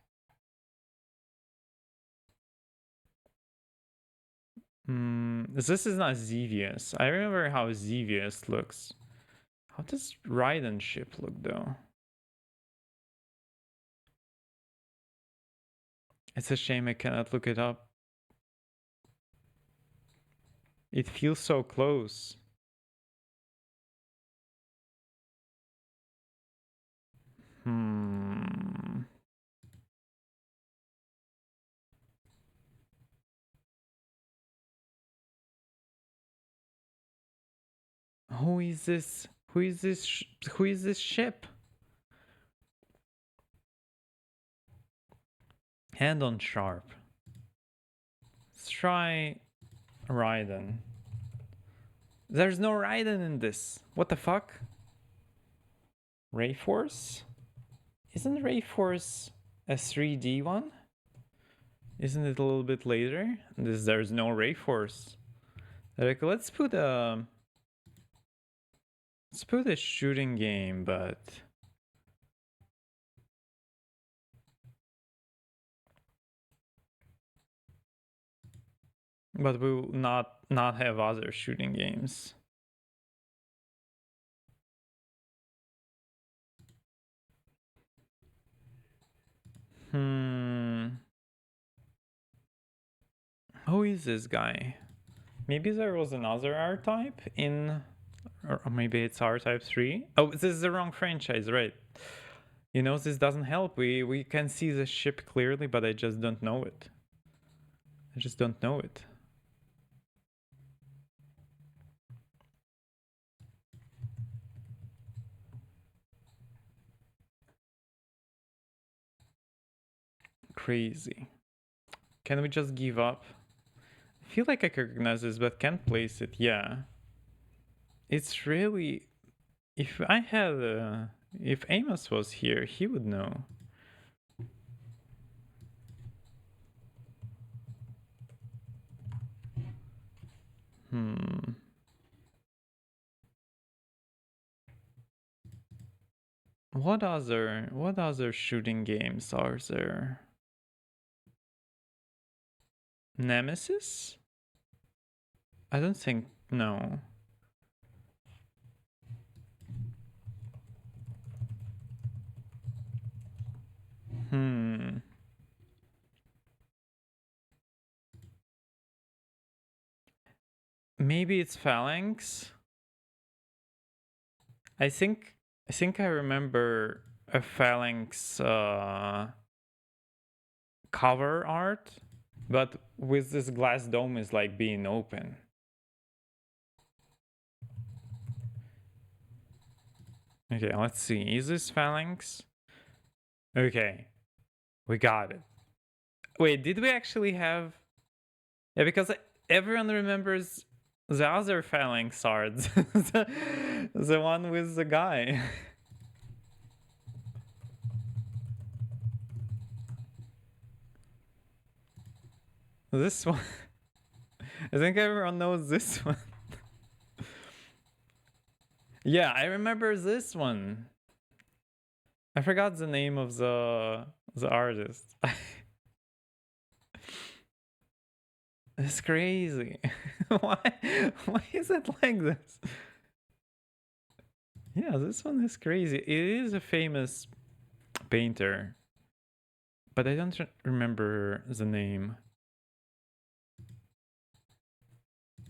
This is not Xevious. I remember how Xevious looks. How does Raiden ship look though? It's a shame I cannot look it up. It feels so close. Who is this? Who is this? Who is this ship? Hand on Sharp. Let's try Raiden. There's no Raiden in this. What the fuck? Rayforce? Isn't Rayforce a 3D one? Isn't it a little bit later? There's no Rayforce. Like, let's put a shooting game, but we will not have other shooting games. Who is this guy? Maybe there was another R-Type in, or maybe it's R-Type 3. Oh, this is the wrong franchise, right? You know, this doesn't help. We can see the ship clearly, but I just don't know it. I just don't know it. Crazy. Can we just give up? feel like I recognize this, but can't place it. Yeah. It's really... If I had... if Amos was here, he would know. What other shooting games are there? Nemesis? I don't think... No. Maybe it's Phalanx? I think I remember a Phalanx cover art, but with this glass dome is like being open. Okay, let's see. Is this Phalanx? Okay, we got it. Wait, did we actually have... Yeah, because everyone remembers the other Phalanx art. the one with the guy. This one. I think everyone knows this one. Yeah, I remember this one. I forgot the name of the artist. It's crazy. Why is it like this? Yeah, this one is crazy. It is a famous painter, but I don't remember the name.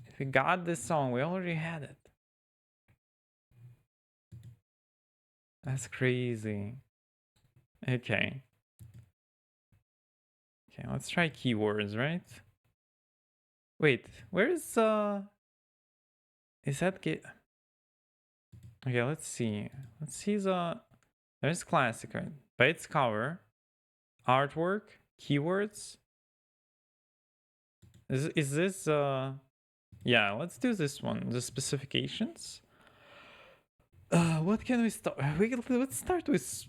If we got this song, we already had it. That's crazy. Okay. Okay, let's try keywords, right? Wait, where's is that okay, let's see. Let's see there's classic, right? By its cover, artwork, keywords. Is this yeah, let's do this one. The specifications. What can we start? Let's start with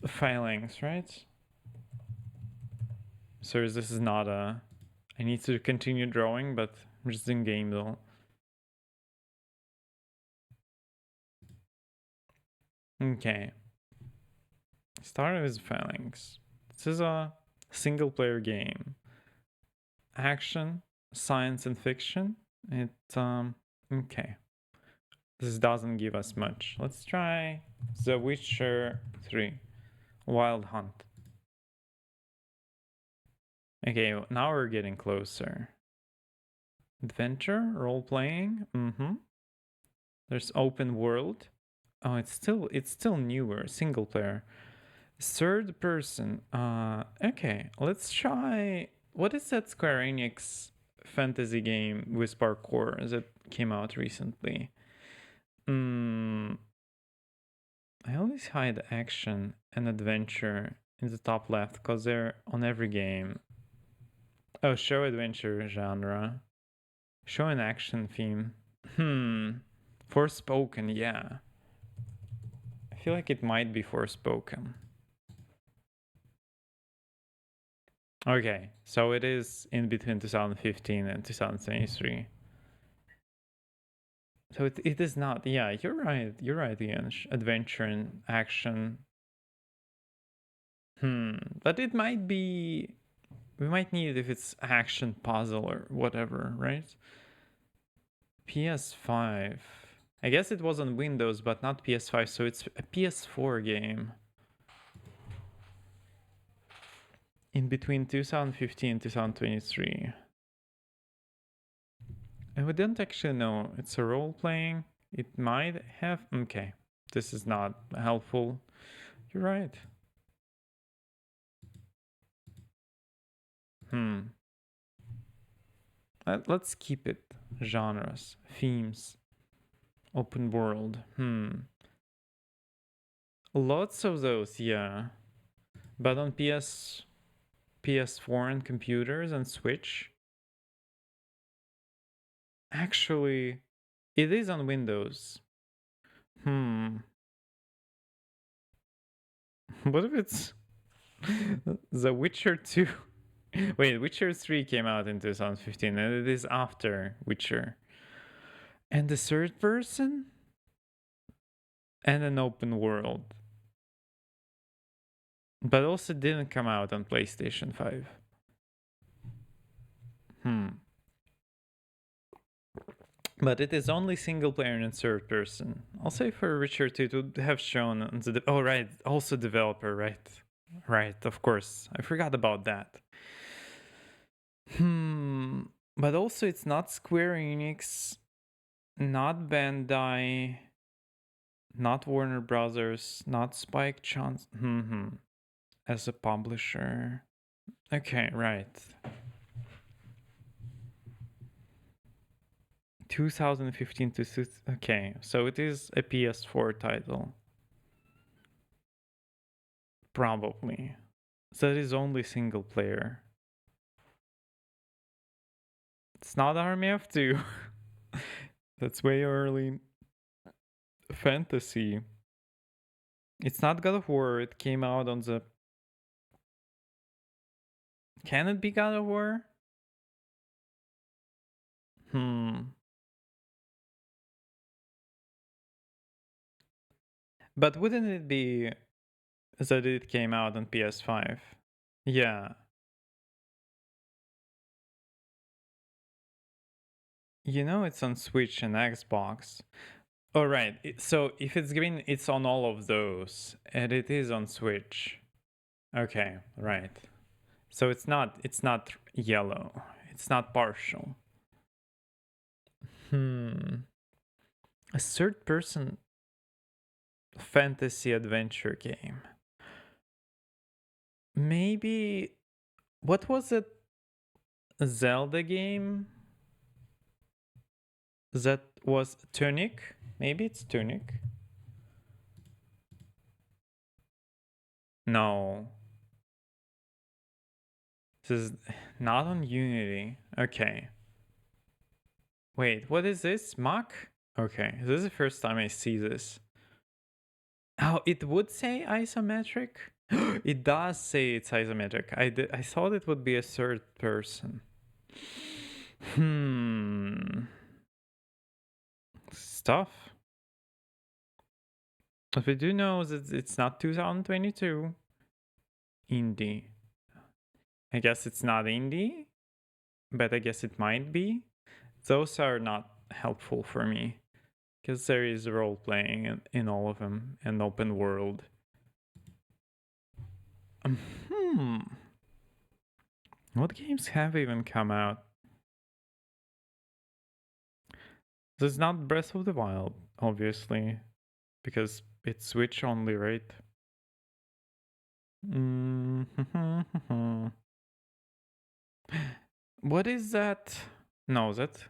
Phalanx, right? So this is not a... I need to continue drawing, but I'm just in game though. Okay. Started with Phalanx. This is a single player game. Action, science and fiction. It okay. This doesn't give us much. Let's try The Witcher 3 Wild Hunt. Okay, now we're getting closer. Adventure, role playing. There's open world. Oh, it's still newer, single player. Third person. Okay, let's try... What is that Square Enix fantasy game with parkour that came out recently? I always hide action and adventure in the top left because they're on every game. Oh, show adventure genre. Show an action theme. Forspoken, yeah. I feel like it might be Forspoken. Okay, so it is in between 2015 and 2023. So it is not. Yeah, you're right, Ian. Adventure and action. But it might be... We might need it if it's action puzzle or whatever, right? PS5. I guess it was on Windows, but not PS5, so it's a PS4 game. In between 2015 and 2023. And we don't actually know. It's a role playing. It might have... Okay, this is not helpful. You're right. Let's keep it. Genres, themes, open world. Lots of those, yeah. But on PS4 and computers and Switch, Actually, it is on Windows. What if it's The Witcher 2? Wait, Witcher 3 came out in 2015 and it is after Witcher. And the third person? And an open world. But also didn't come out on PlayStation 5. But it is only single player and third person. I'll say for Witcher 2 it would have shown the oh right, also developer, right. Right, of course. I forgot about that. But also it's not Square Enix, not Bandai, not Warner Brothers, not Spike Jonze. As a publisher. Okay, right. 2015 to okay, so it is a PS4 title. Probably. So it is only single player. It's not Army of Two. That's way early. Fantasy. It's not God of War. It came out on the. Can it be God of War? But wouldn't it be that it came out on PS5? Yeah. You know it's on Switch and Xbox. Oh right. So if it's green, it's on all of those, and it is on Switch. Okay, right. So it's not yellow. It's not partial. A third person fantasy adventure game. Maybe what was it? A Zelda game? That was Tunic? Maybe it's Tunic. No. This is not on Unity. Okay. Wait, what is this? Mach? Okay, this is the first time I see this. Oh, it would say isometric? It does say it's isometric. I thought it would be a third person. Stuff. But we do know that it's not 2022. Indie. I guess it's not indie, but I guess it might be. Those are not helpful for me because there is role playing in all of them and open world. What games have even come out? This is not Breath of the Wild, obviously, because it's Switch only, right? What is that? No, that.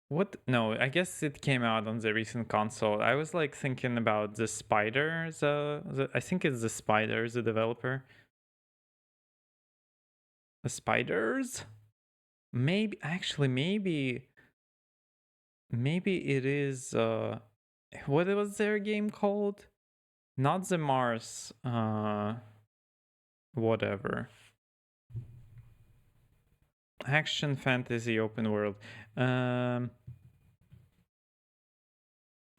What? No, I guess it came out on the recent console. I was like thinking about the Spider. I think it's the Spider, the developer. The Spiders? Maybe actually maybe it is what was their game called? Not the Mars whatever. Action fantasy open world.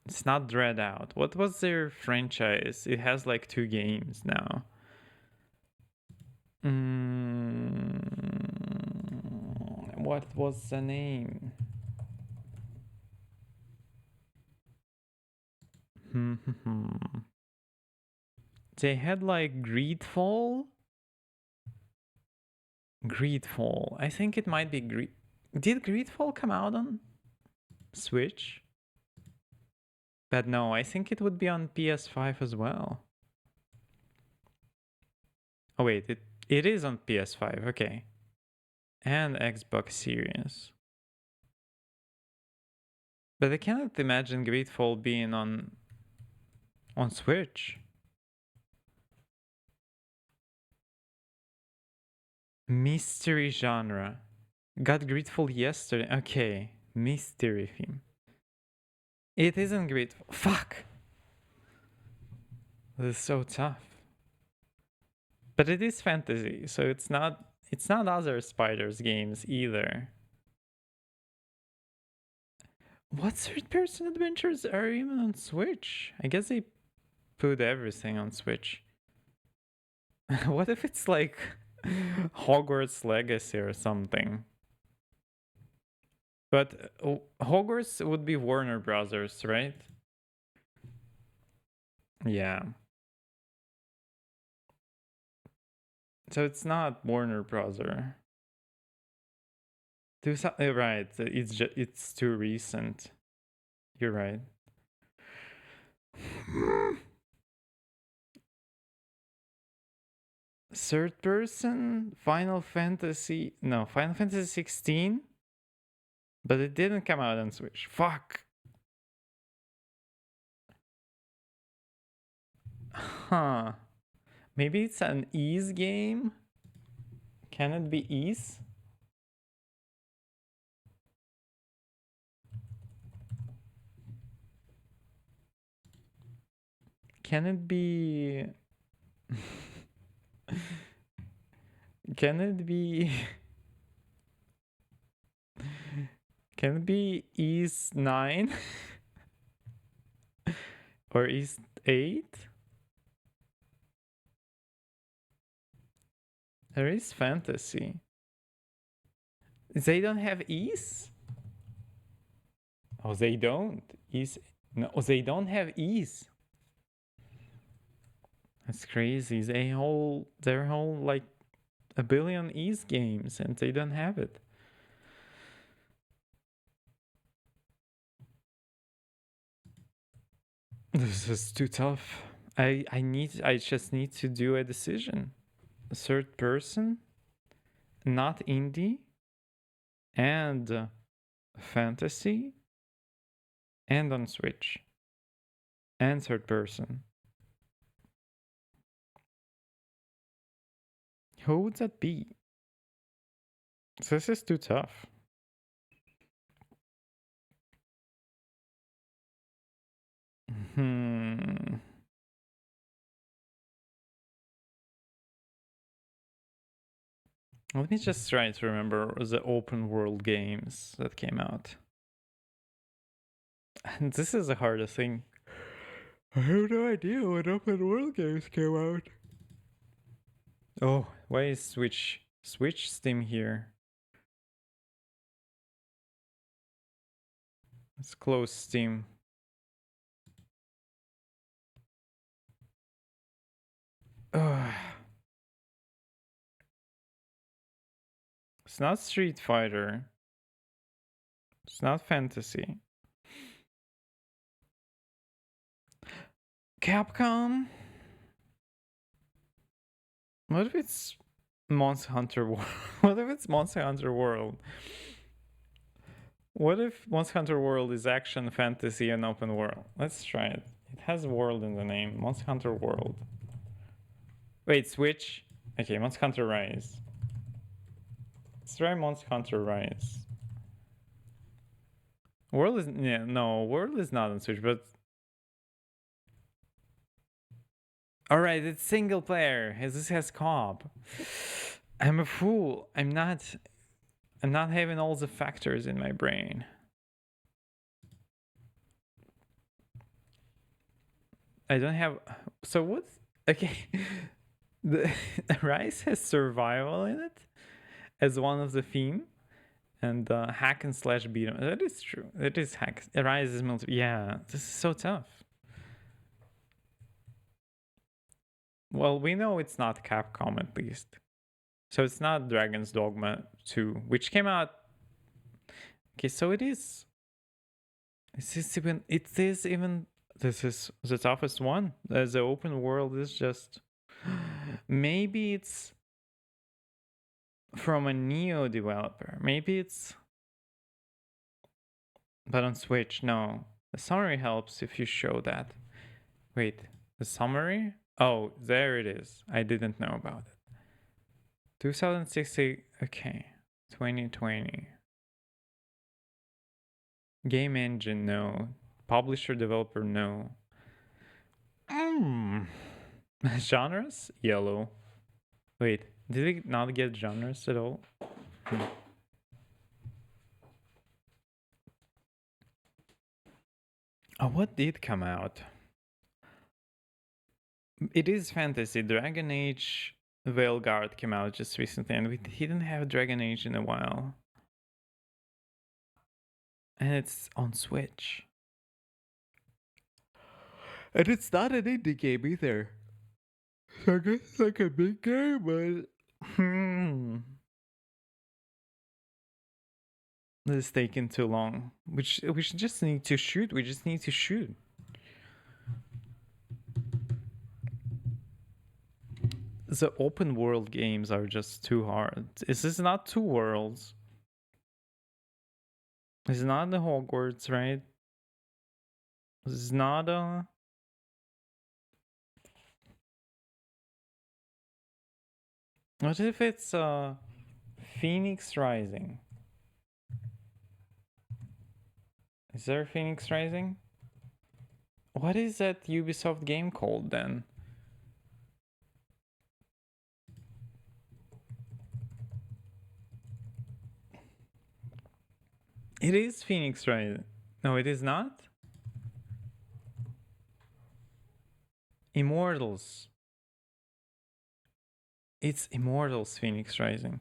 It's not Dread Out. What was their franchise? It has like 2 games now. What was the name? They had like Greedfall. Greedfall. I think it might be Did Greedfall come out on Switch? But no, I think it would be on PS5 as well. Oh wait, it is on PS5, okay. And Xbox Series. But I cannot imagine Greedfall being on Switch. Mystery genre. Got grateful yesterday. Okay, mystery theme. It isn't grateful. Fuck. This is so tough. But it is fantasy, so it's not other spiders games either. What third person adventures are even on Switch? I guess they put everything on Switch. What if it's like Hogwarts Legacy or something? But Hogwarts would be Warner Brothers, right? Yeah. So it's not Warner Brother. Right, it's too recent. You're right. Third person, Final Fantasy 16, but it didn't come out on Switch. Fuck. Huh. Maybe it's an Ys game? Can it be Ys? Can it be... Can it be... Can it be Ys 9? Or Ys 8? There is fantasy. They don't have Ys? Oh, they don't. Ys... No, they don't have Ys. That's crazy. They're whole like a billion Ys games and they don't have it. This is too tough. I just need to do a decision. Third person, not indie, and fantasy, and on Switch, and third person. Who would that be? This is too tough. Let me just try to remember the open world games that came out. And this is the hardest thing. I have no idea what open world games came out. Oh, why is Switch Steam here? Let's close Steam. It's not Street Fighter. It's not fantasy. Capcom? What if it's Monster Hunter World? What if it's Monster Hunter World? What if Monster Hunter World is action, fantasy, and open world? Let's try it. It has world in the name. Monster Hunter World. Wait, Switch? Okay, Monster Hunter Rise. Let's try Monster Hunter Rise. World is... Yeah, no, World is not on Switch, but... Alright, it's single player. This has co-op. I'm a fool. I'm not having all the factors in my brain. I don't have... So what? Okay. The Rise has survival in it as one of the theme. And hack and slash beat 'em. That is true. It is hack. Rise is multi... Yeah, this is so tough. Well, we know it's not Capcom at least. So it's not Dragon's Dogma 2, which came out... Okay, so it is... This is the toughest one. The open world is just... Maybe it's from a Neo developer. Maybe it's... But on Switch, no. The summary helps if you show that. Wait, the summary? Oh, there it is. I didn't know about it. 2060. Okay. 2020. Game engine, no. Publisher, developer, no. Genres? Yellow. Wait, did we not get genres at all? Oh, what did come out? It is fantasy. Dragon Age Veilguard came out just recently, and we didn't have Dragon Age in a while. And it's on Switch. And it's not an indie game either. So I guess it's like a big game, but this is taking too long. We just need to shoot. We just need to shoot. The open world games are just too hard. This is not two worlds. It's not the Hogwarts, right? This is not a... What if it's Phoenix Rising? Is there Phoenix Rising? What is that Ubisoft game called then? It is Phoenix Rising. No, it is not. Immortals. It's Immortals Phoenix Rising.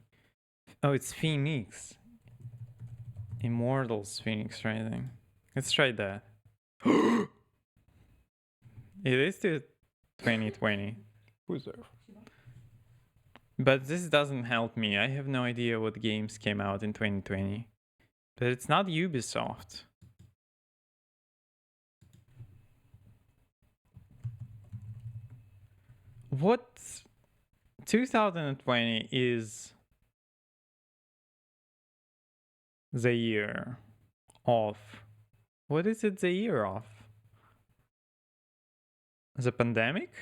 Oh, it's Phoenix. Immortals Phoenix Rising. Let's try that. It is to 2020. But this doesn't help me. I have no idea what games came out in 2020. But it's not Ubisoft. What 2020 is the year of? What is it the year of? The pandemic?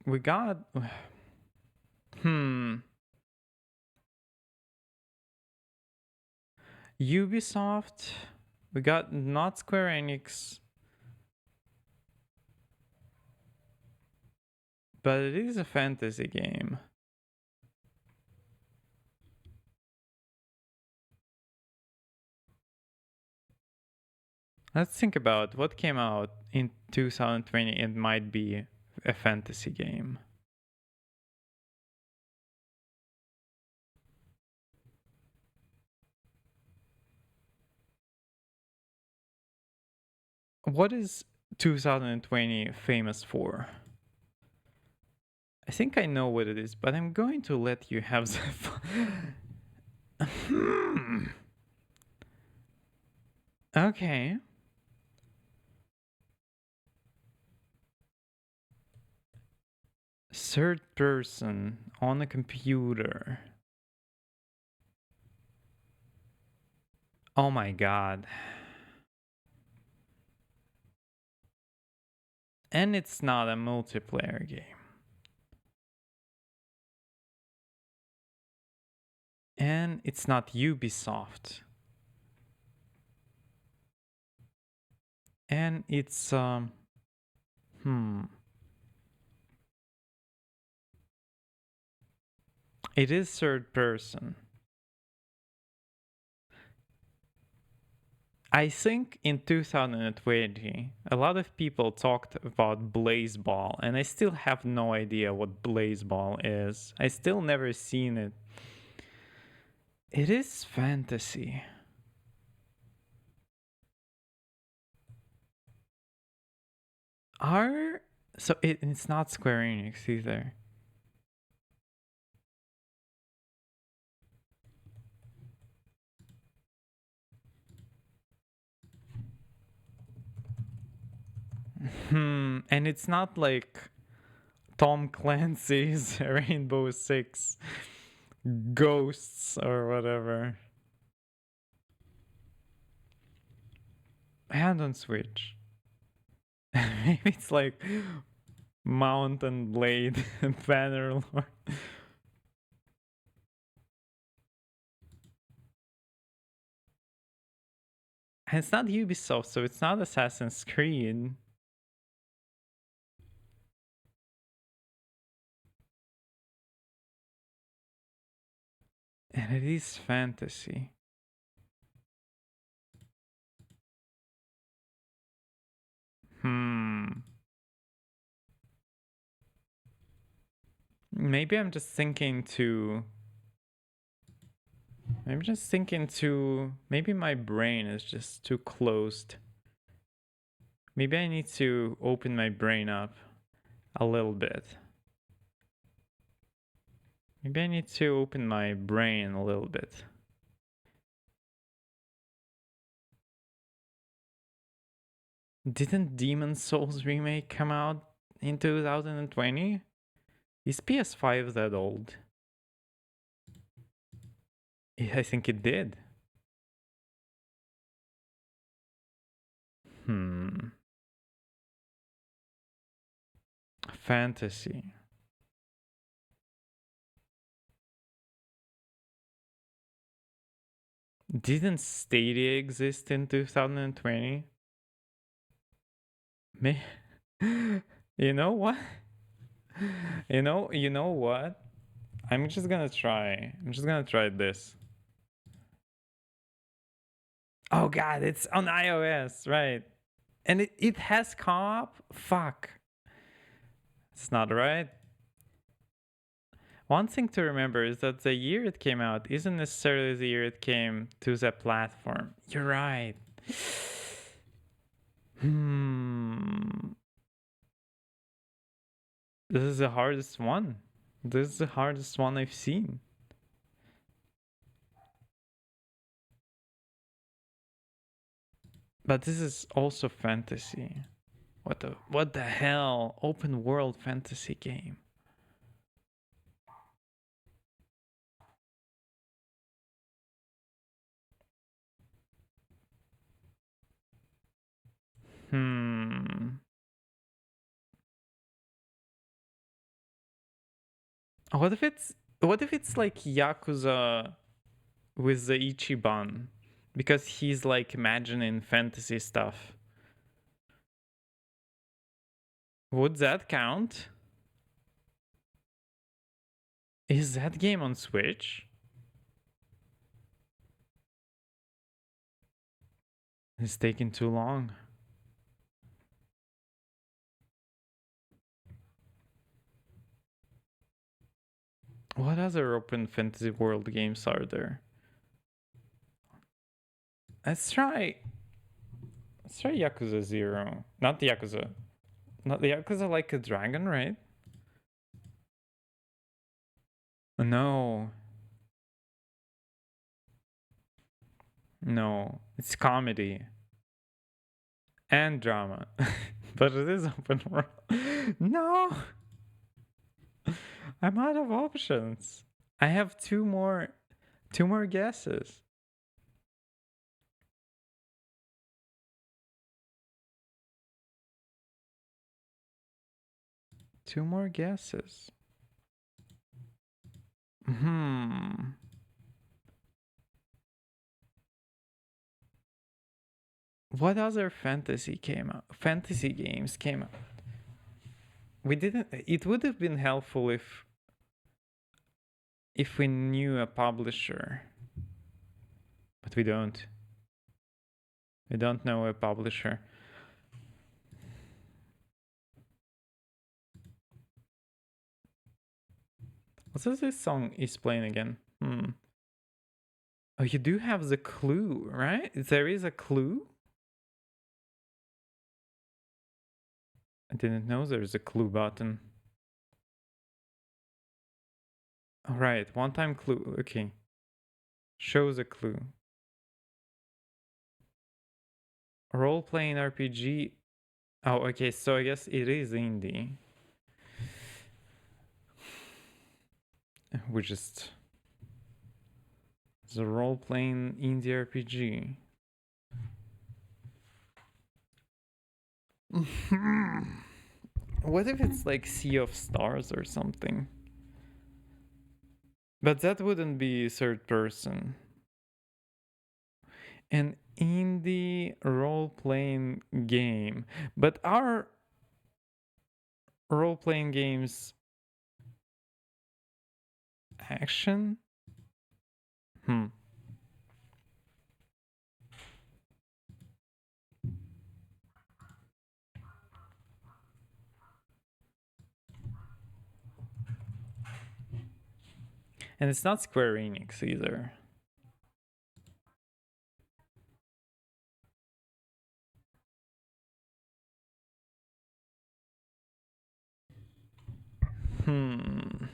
We got Ubisoft. We got not Square Enix. But it is a fantasy game. Let's think about what came out in 2020. It might be a fantasy game. What is 2020 famous for? I think I know what it is, but I'm going to let you have the Okay. Third person on a computer. Oh my god. And it's not a multiplayer game. And it's not Ubisoft. And it's it is third person. I think in 2020, a lot of people talked about Blazeball, and I still have no idea what Blazeball is. I still never seen it. It is fantasy. So it's not Square Enix either. And it's not like Tom Clancy's Rainbow Six Ghosts or whatever. And on Switch. Maybe it's like Mountain Blade Bannerlord. And it's not Ubisoft, so it's not Assassin's Creed. And it is fantasy. Maybe I'm just thinking to. Maybe my brain is just too closed. Maybe I need to open my brain up a little bit. Maybe I need to open my brain a little bit. Didn't Demon Souls remake come out in 2020? Is PS5 that old? Yeah, I think it did. Fantasy. Didn't Stadia exist in 2020? You know what? You know what? I'm just gonna try this. Oh god, it's on iOS, right? And it has co-op? Fuck. It's not right. One thing to remember is that the year it came out isn't necessarily the year it came to the platform. You're right. This is the hardest one. This is the hardest one I've seen. But this is also fantasy. What the hell? Open world fantasy game. What if it's like Yakuza with the Ichiban? Because he's like imagining fantasy stuff. Would that count? Is that game on Switch? It's taking too long. What other open fantasy world games are there? Let's try Yakuza 0. Not the Yakuza. Not the Yakuza like a dragon, right? No. No. It's comedy. And drama. But it is open world. No! I'm out of options. I have two more guesses. Two more guesses. What other fantasy games came out? We didn't. It would have been helpful if we knew a publisher, but we don't. We don't know a publisher. What does this song is playing again? Oh, you do have the clue, right? There is a clue? I didn't know there's a clue button. Alright, one-time clue. Okay. Shows a clue. Role-playing RPG. Oh, okay, so I guess it is indie. We just... The role-playing indie RPG. What if it's like Sea of Stars or something? But that wouldn't be third person. An indie role-playing game. But are role-playing games action? Hmm. And it's not Square Enix either. Hmm.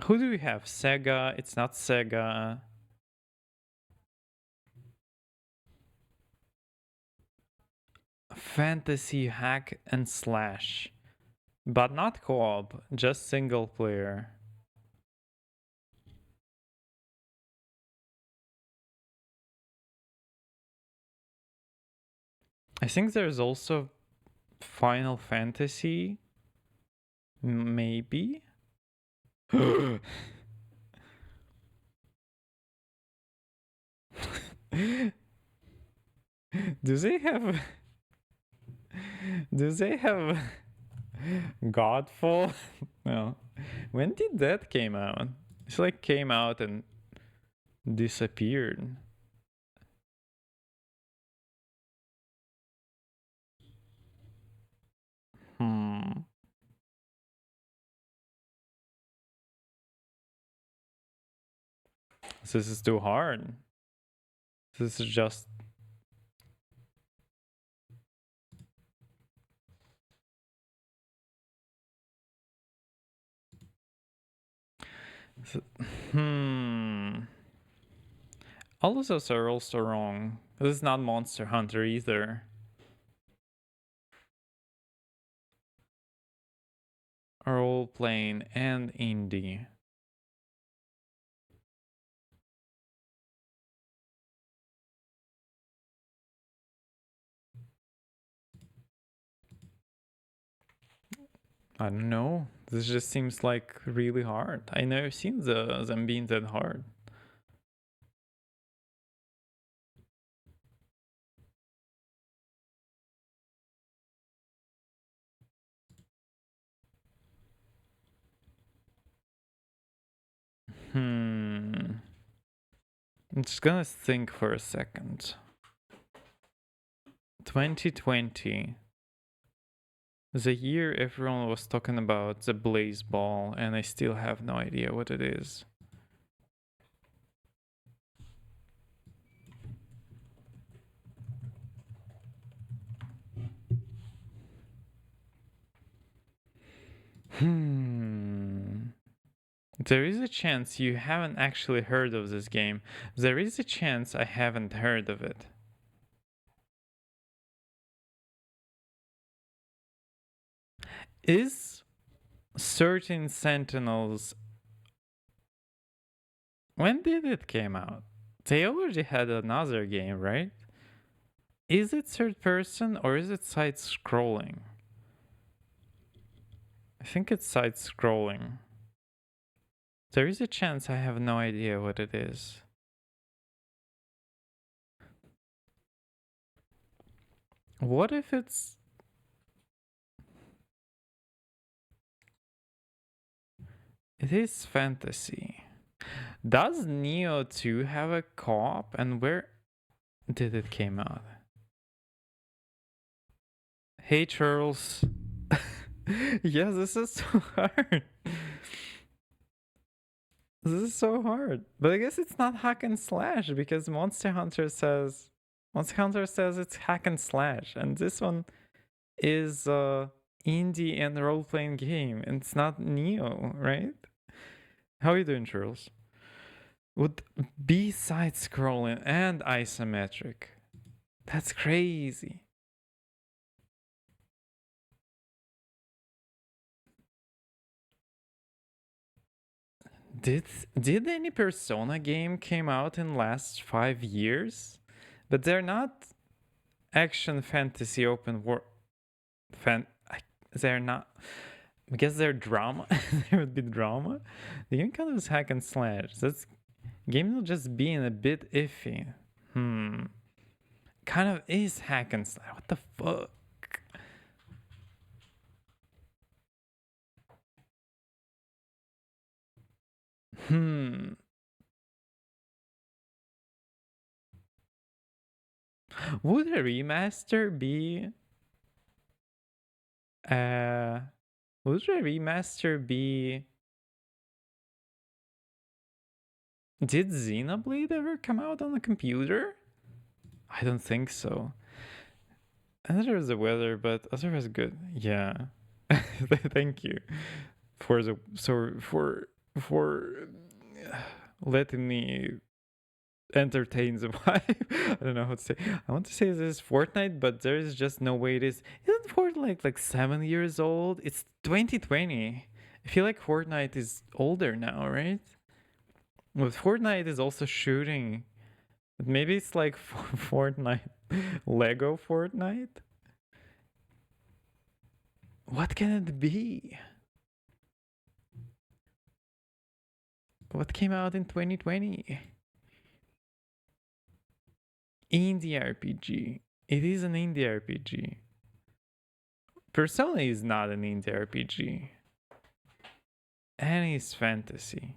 Who do we have? Sega. It's not Sega. Fantasy hack and slash. But not co-op, just single player. I think there's also Final Fantasy. Maybe? Do they have... Do they have Godfall? No. When did that came out? It's like came out and disappeared. Hmm. This is too hard. This is just... Hmm. All of those are also wrong. This is not Monster Hunter either. Role playing and indie. I don't know. This just seems like really hard. I never seen them being that hard. I'm just gonna think for a second. 2020. The year everyone was talking about the Blaze Ball, and I still have no idea what it is. There is a chance you haven't actually heard of this game. There is a chance I haven't heard of it. Is Certain Sentinels... When did it came out? They already had another game, right? Is it third person or is it side scrolling? I think it's side scrolling. There is a chance I have no idea what it is. What if it's... It is fantasy. Does Neo 2 have a co-op, and where did it came out? Hey Charles. Yeah, this is so hard. This is so hard. But I guess it's not hack and slash because Monster Hunter says it's hack and slash, and this one is indie and role-playing game, and it's not Neo, right? How are you doing, Charles? Would be side scrolling and isometric. That's crazy. Did any Persona game came out in last 5 years? But they're not action fantasy open world. They're not. I guess they're drama. There would be drama. The game kind of is hack and slash. That's game will just being a bit iffy. Kind of is hack and slash. What the fuck? Would a remaster be would a remaster be Did Xenoblade ever come out on a computer? I don't think so. Another was the weather, but other was good. Yeah. Thank you for the for letting me entertain the vibe. I don't know how to say. I want to say this is Fortnite, but there is just no way it is. Isn't Fortnite like 7 years old? It's 2020. I feel like Fortnite is older now, right? But Fortnite is also shooting. Maybe it's like Fortnite, Lego Fortnite. What can it be? What came out in 2020? Indie RPG. It is an indie RPG. Persona is not an indie RPG. And it's fantasy.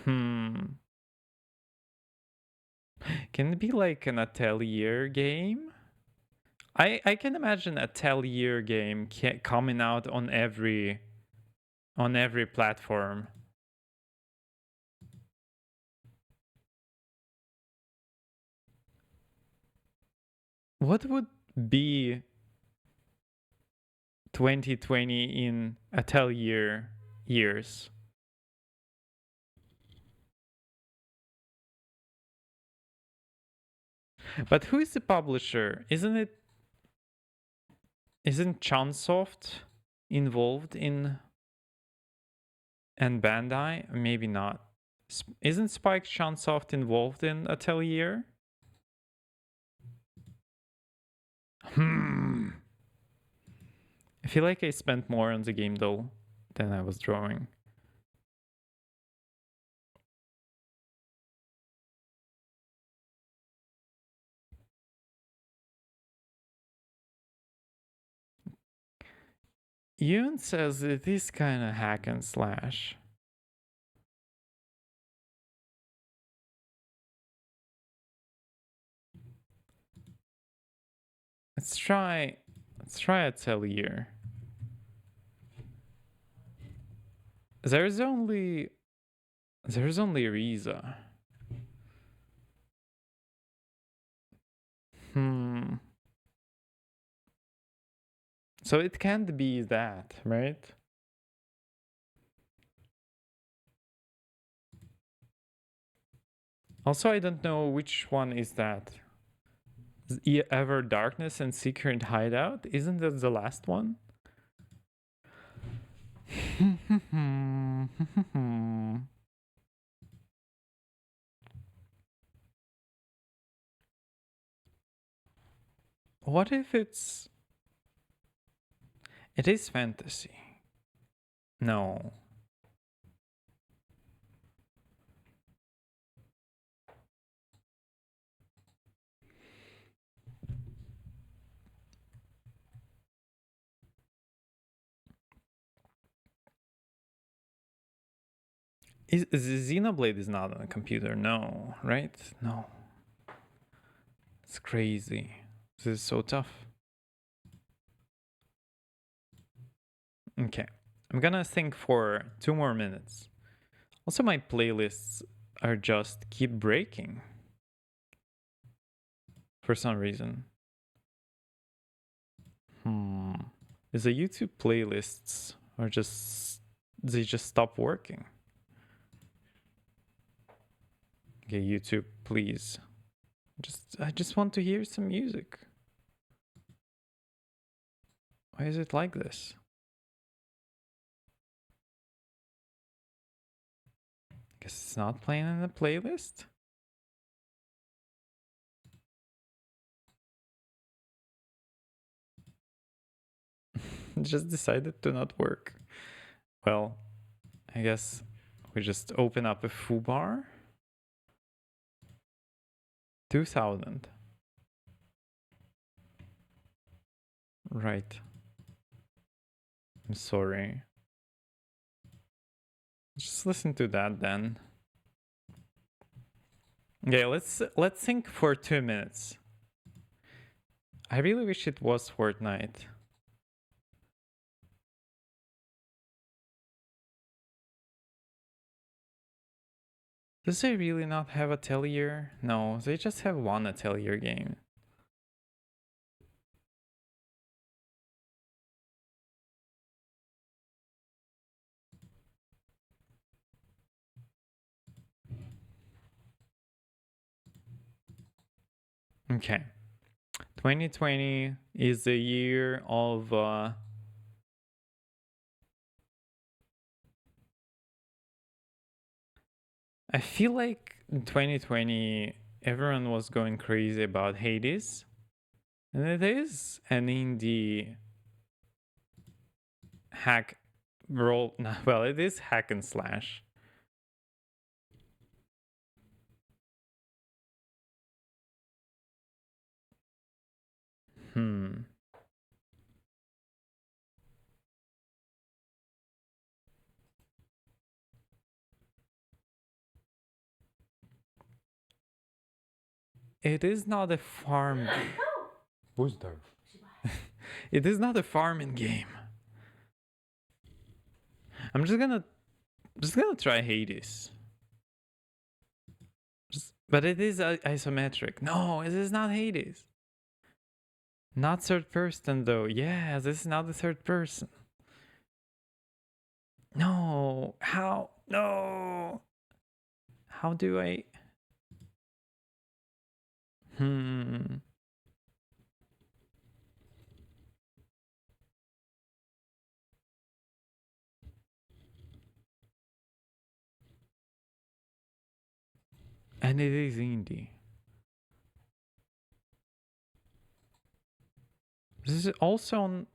Can it be like an Atelier game? I can imagine Atelier game coming out on every platform. What would be 2020 in Atelier years? But who is the publisher? Isn't Chunsoft involved in and Bandai? Maybe not. Isn't Spike Chunsoft involved in Atelier? I feel like I spent more on the game though than I was drawing. Yoon says it is kind of hack and slash. Let's try Atelier. There's only Riza. So it can't be that, right? Also, I don't know which one is that. Ever Darkness and Secret Hideout? Isn't that the last one? What if it is fantasy? No. Xenoblade is not on a computer, no, right? No. It's crazy. This is so tough. Okay. I'm gonna think for 2 more minutes. Also, my playlists are just keep breaking. For some reason. Is the YouTube playlists are they just stop working. Okay, YouTube, please. I just want to hear some music. Why is it like this? It's not playing in the playlist? It just decided to not work. Well, I guess we just open up a foobar. 2000. Right. I'm sorry. Just listen to that then. Okay, let's think for 2 minutes. I really wish it was Fortnite. Does they really not have Atelier? No, they just have one Atelier game. Okay. 2020 is the year of I feel like in 2020 everyone was going crazy about Hades. And it is an indie hack roll. Well, it is hack and slash. It is not a farm. It is not a farming game. I'm just gonna try Hades. But it is isometric. No, it is not Hades. Not third person though. Yeah, this is not the third person. No. How? No. How do I? And it is indie. This is also on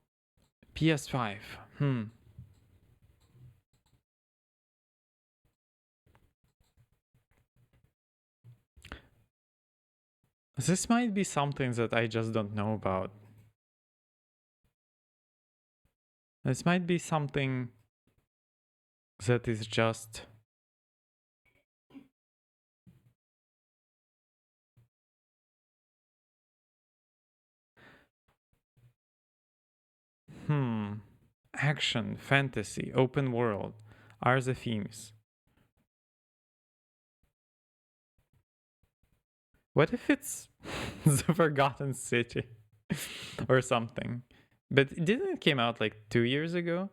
PS5. This might be something that I just don't know about. This might be something that is just... Action, fantasy, open world are the themes. What if it's the Forgotten City or something? But didn't it came out like 2 years ago?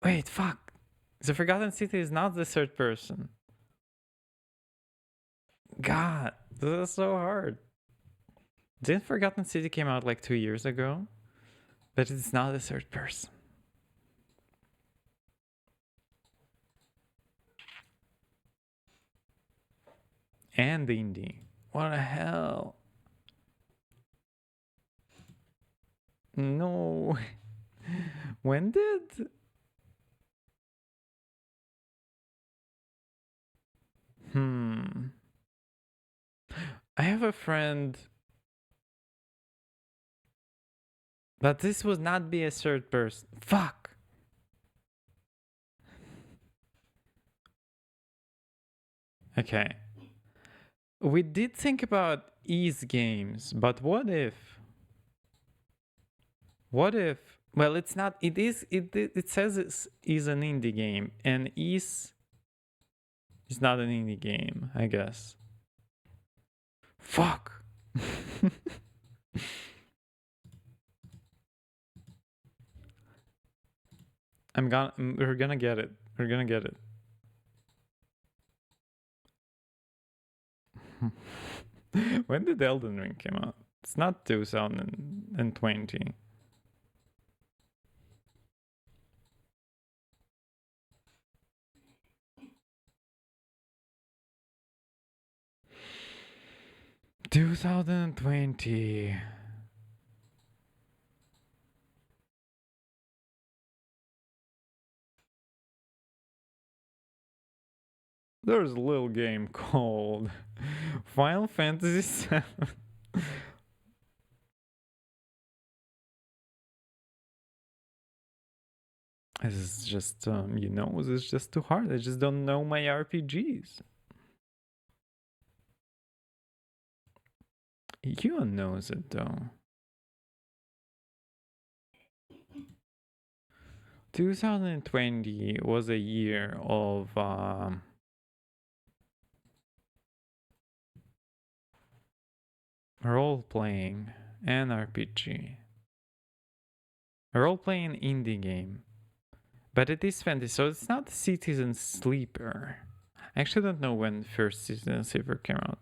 Wait, fuck. The Forgotten City is not the third person. God, this is so hard. Didn't Forgotten City came out like 2 years ago? But it's not the third person. And indie. What the hell? No. When did... I have a friend... But this would not be a third person. Fuck. Okay. We did think about Ys games, but what if? What if? Well, it's not. It is. It says it is an indie game, and Ys is not an indie game, I guess. Fuck. We're gonna get it. We're gonna get it. When did Elden Ring come out? It's not 2020. 2020. There's a little game called Final Fantasy VII. This is just, this is just too hard. I just don't know my RPGs. You knows it though. 2020 was a year of role playing and RPG. Role playing indie game. But it is fantasy, so it's not Citizen Sleeper. I actually don't know when first Citizen Sleeper came out.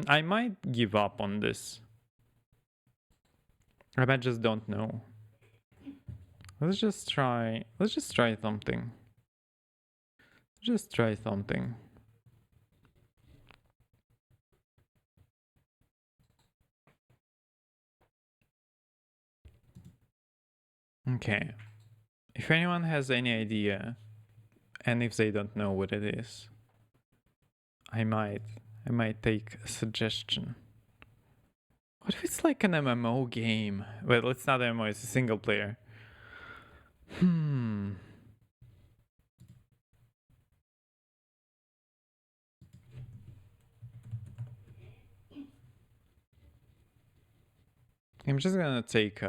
I might give up on this. I just don't know. Let's just try something. Just try something. Okay. If anyone has any idea, and if they don't know what it is, I might take a suggestion. What if it's like an MMO game? Well, it's not MMO, it's a single player. I'm just gonna take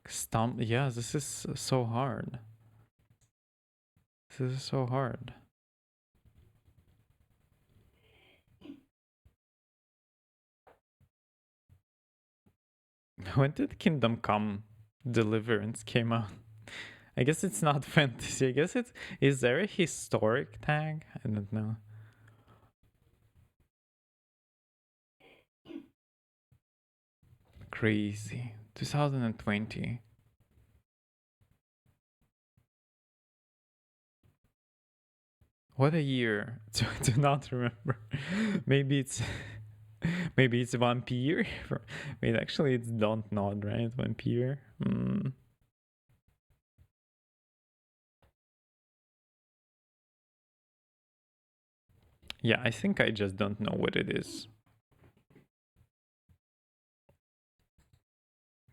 stomp. Yeah, this is so hard. This is so hard. When did Kingdom Come Deliverance came out? I guess it's not fantasy. I guess it's. Is there a historic tag? I don't know. Crazy. 2020. What a year to not remember. Maybe it's Vampire. Wait, actually, it's Don't Nod, right? Vampire. Yeah, I think I just don't know what it is.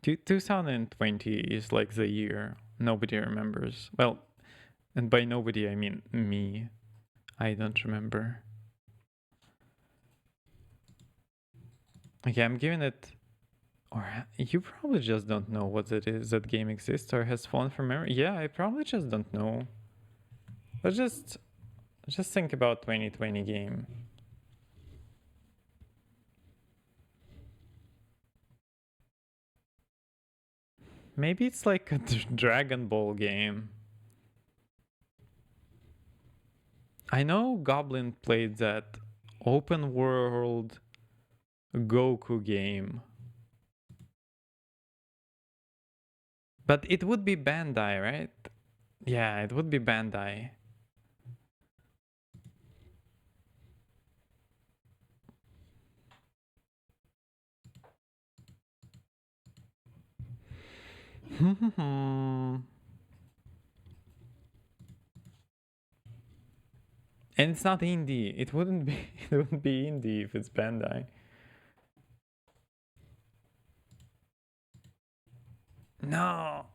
2020 is like the year nobody remembers. Well, and by nobody I mean me. I don't remember. Okay, I'm giving it. Or you probably just don't know what it is that game exists or has fallen from memory. Yeah, I probably just don't know. Let's just think about 2020 game. Maybe it's like a Dragon Ball game. I know Goblin played that open world Goku game. But it would be Bandai, right? Yeah, it would be Bandai. And it's not indie. It wouldn't be indie if it's Bandai. No.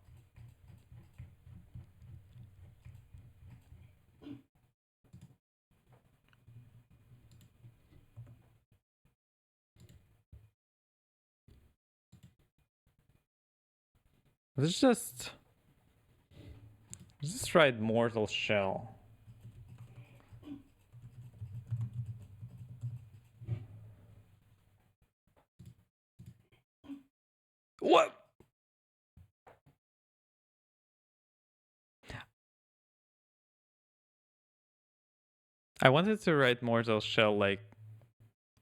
Let's just try Mortal Shell. What? I wanted to write Mortal Shell like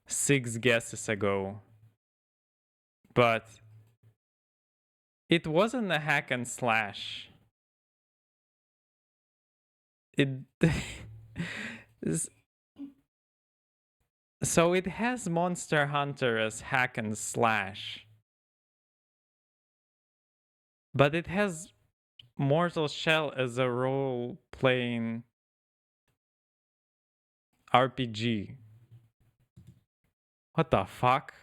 6 guesses ago. but it wasn't a hack and slash. It so it has Monster Hunter as hack and slash, but it has Mortal Shell as a role-playing RPG. What the fuck?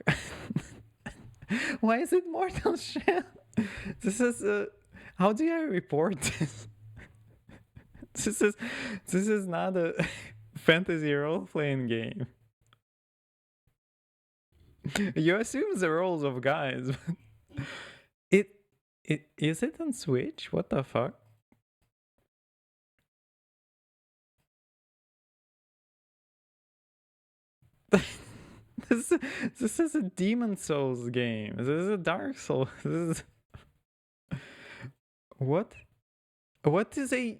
Why is it Mortal Shell? This is how do I report this? This is not a fantasy role-playing game. You assume the roles of guys. it is it on Switch? What the fuck? This is a Demon Souls game. This is a Dark Souls. This is what? What is a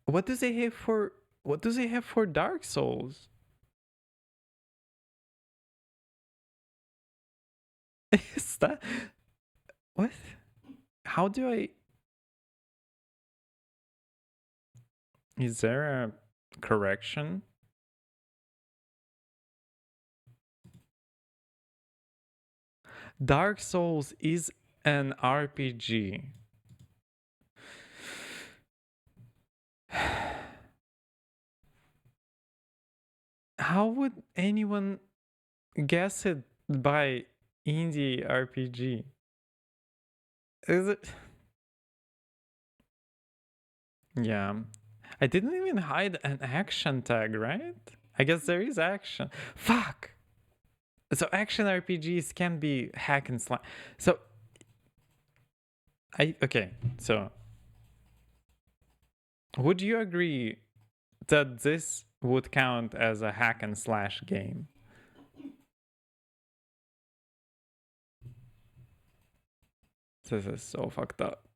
what do they have for what do they have for Dark Souls? Is that what? How do I? Is there a correction? Dark Souls is an RPG. How would anyone guess it by indie RPG? Is it? Yeah. I didn't even hide an action tag, right? I guess there is action. Fuck! So action RPGs can be hack and slash. So okay, so would you agree that this would count as a hack and slash game? This is so fucked up.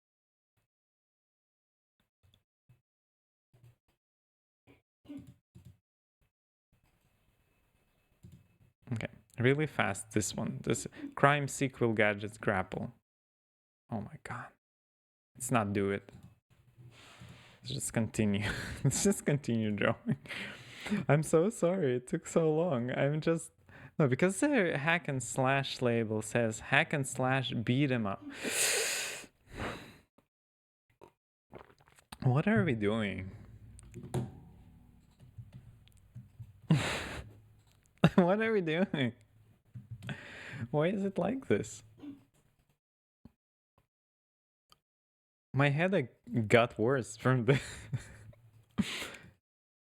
Okay, really fast. This one, this crime sequel gadgets grapple. Oh my god, let's not do it. Let's just continue. Let's just continue drawing. I'm so sorry it took so long. I'm just no, because the hack and slash label says hack and slash beat 'em up. What are we doing? What are we doing? Why is it like this? My head got worse from the.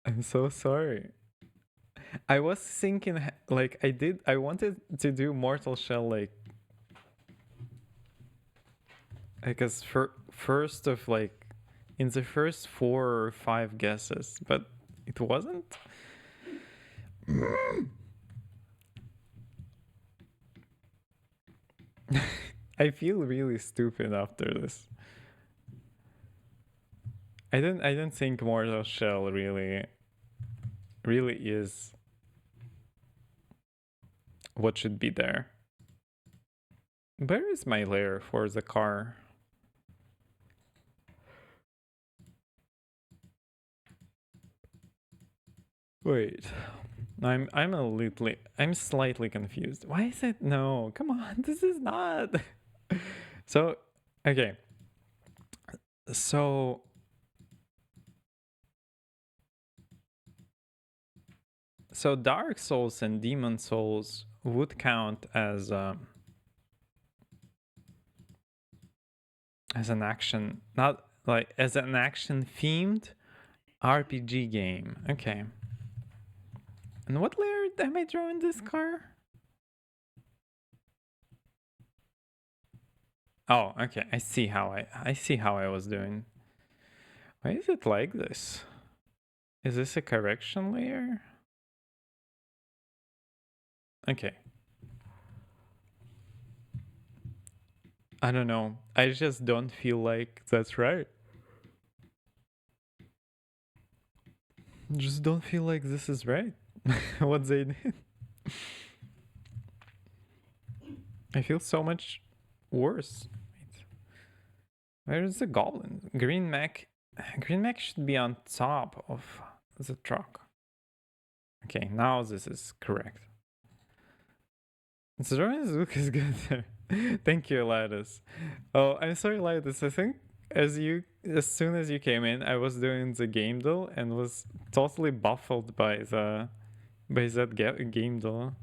I'm so sorry. I was thinking like I wanted to do Mortal Shell like as first of like in the first 4 or 5 guesses, but it wasn't. I feel really stupid after this. I don't think Mortal Shell really is what should be there. Where is my layer for the car? Wait. I'm slightly confused. Why is it no? Come on, this is not. So, okay. So Dark Souls and Demon Souls would count as an action, not like as an action themed RPG game. Okay. And what layer am I drawing this car? Oh, okay. I see how I was doing. Why is it like this? Is this a correction layer? Okay. I don't know. I just don't feel like that's right. Just don't feel like this is right. What they did. I feel so much worse. Where is the goblin? Green mech should be on top of the truck. Okay, now this is correct. Zorana's look is good there. Thank you, Lattice. Oh, I'm sorry, Lattice. I think as soon as you came in, I was doing the game duel and was totally baffled by that game duel.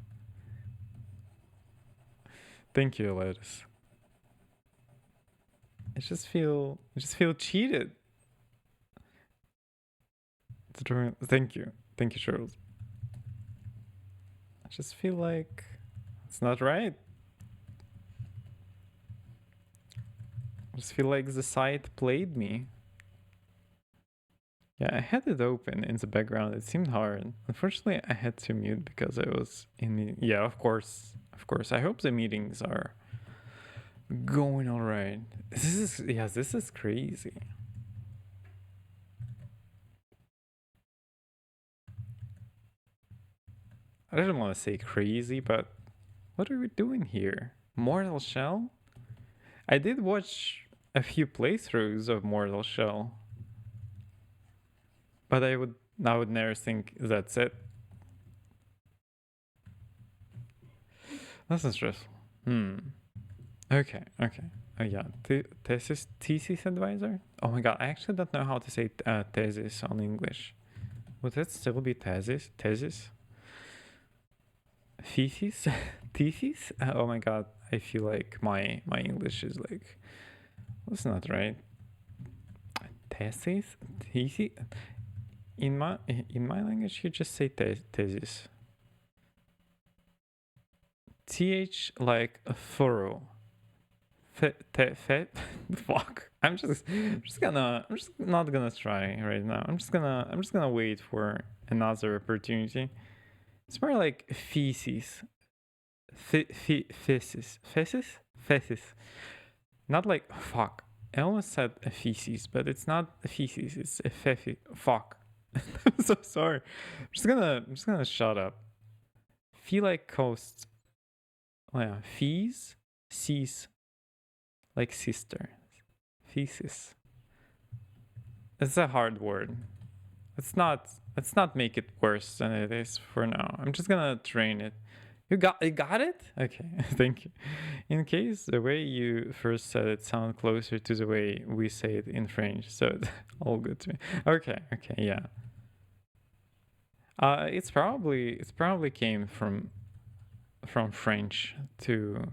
Thank you, Lattice. I just feel cheated. Thank you, Charles. I just feel like it's not right. I just feel like the site played me. Yeah, I had it open in the background. It seemed hard. Unfortunately, I had to mute because I was in the... Yeah, of course. Of course. I hope the meetings are going all right. This is crazy. I don't want to say crazy, but what are we doing here? Mortal Shell? I did watch a few playthroughs of Mortal Shell, but I would never think that's it. That's stressful. Okay. Oh yeah, thesis advisor. Oh my god, I actually don't know how to say thesis on English. Would that still be thesis? Thesis? Thesis? Thesis? Oh my god, I feel like my English is like, that's not right. Thesis? Thesis? In my language, you just say thesis. Th like a furrow. Fuck. I'm just not gonna try right now. I'm just gonna wait for another opportunity. It's more like feces. Feces. Not like fuck. I almost said a feces, but it's not a feces. It's a fuck. I'm so sorry. I'm just gonna shut up. Feel like coast. Oh yeah, fees, sees, like sister. Thesis. It's a hard word. Let's not make it worse than it is for now. I'm just gonna train it. You got it? Okay, thank you. In case the way you first said it sounded closer to the way we say it in French, so it's all good to me. Okay, yeah. It's probably came from French to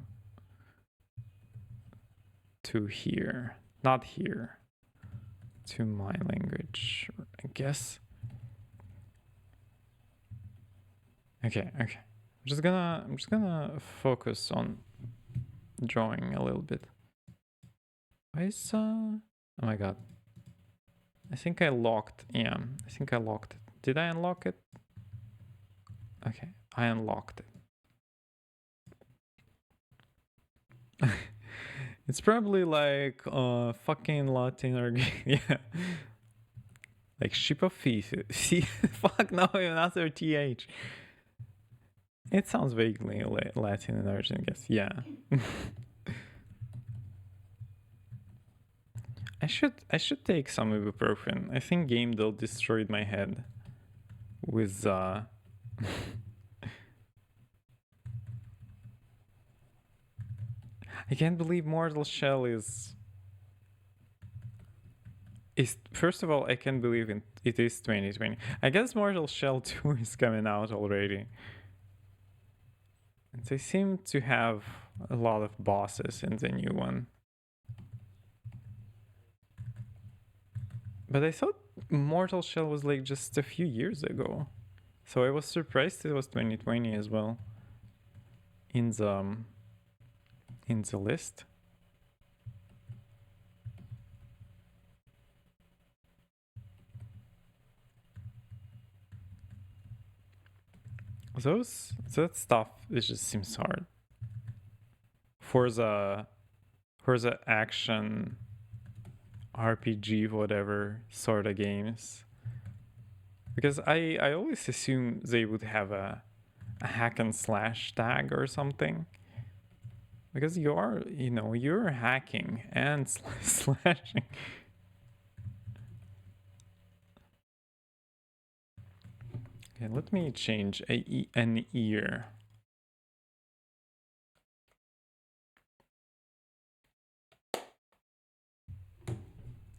here, not here, to my language, I guess. Okay. I'm just gonna focus on drawing a little bit. Why is oh my god. I think I locked. Yeah, I think I locked it. Did I unlock it? Okay, I unlocked it. It's probably like fucking Latin or yeah. Like ship of thief. See, fuck no, another th. It sounds vaguely Latin in origin, I guess. Yeah. I should take some ibuprofen. I think Game Duel destroyed my head with I can't believe Mortal Shell is first of all, I can't believe it is 2020. I guess Mortal Shell 2 is coming out already. And they seem to have a lot of bosses in the new one. But I thought Mortal Shell was like just a few years ago. So I was surprised it was 2020 as well. In the list. That stuff, it just seems hard. For the action RPG whatever sort of games. Because I always assume they would have a hack and slash tag or something. Because you're hacking and slashing. Okay, let me change an ear.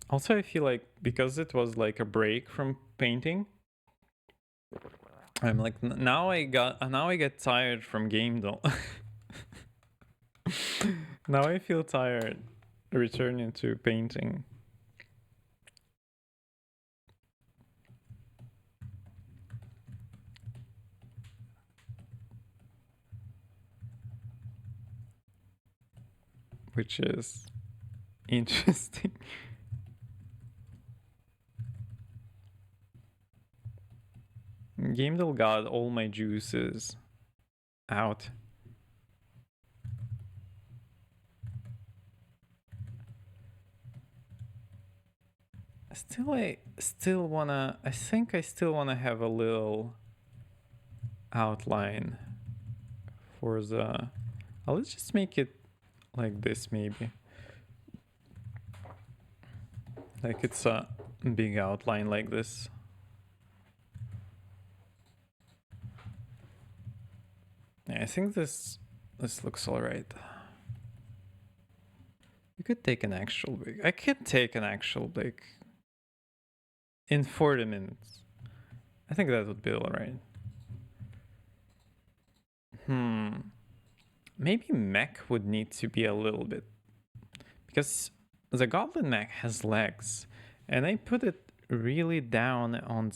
Also, I feel like because it was like a break from painting, I'm like now I get tired from game though. Now I feel tired returning to painting. Which is interesting. Gamedel got all my juices out. I think I still wanna have a little outline for the. Let's just make it like this, maybe. Like it's a big outline like this. Yeah, I think this looks alright. You could take an actual break. I could take an actual break in 40 minutes. I think that would be alright. Maybe mech would need to be a little bit, because the goblin mech has legs, and I put it really down on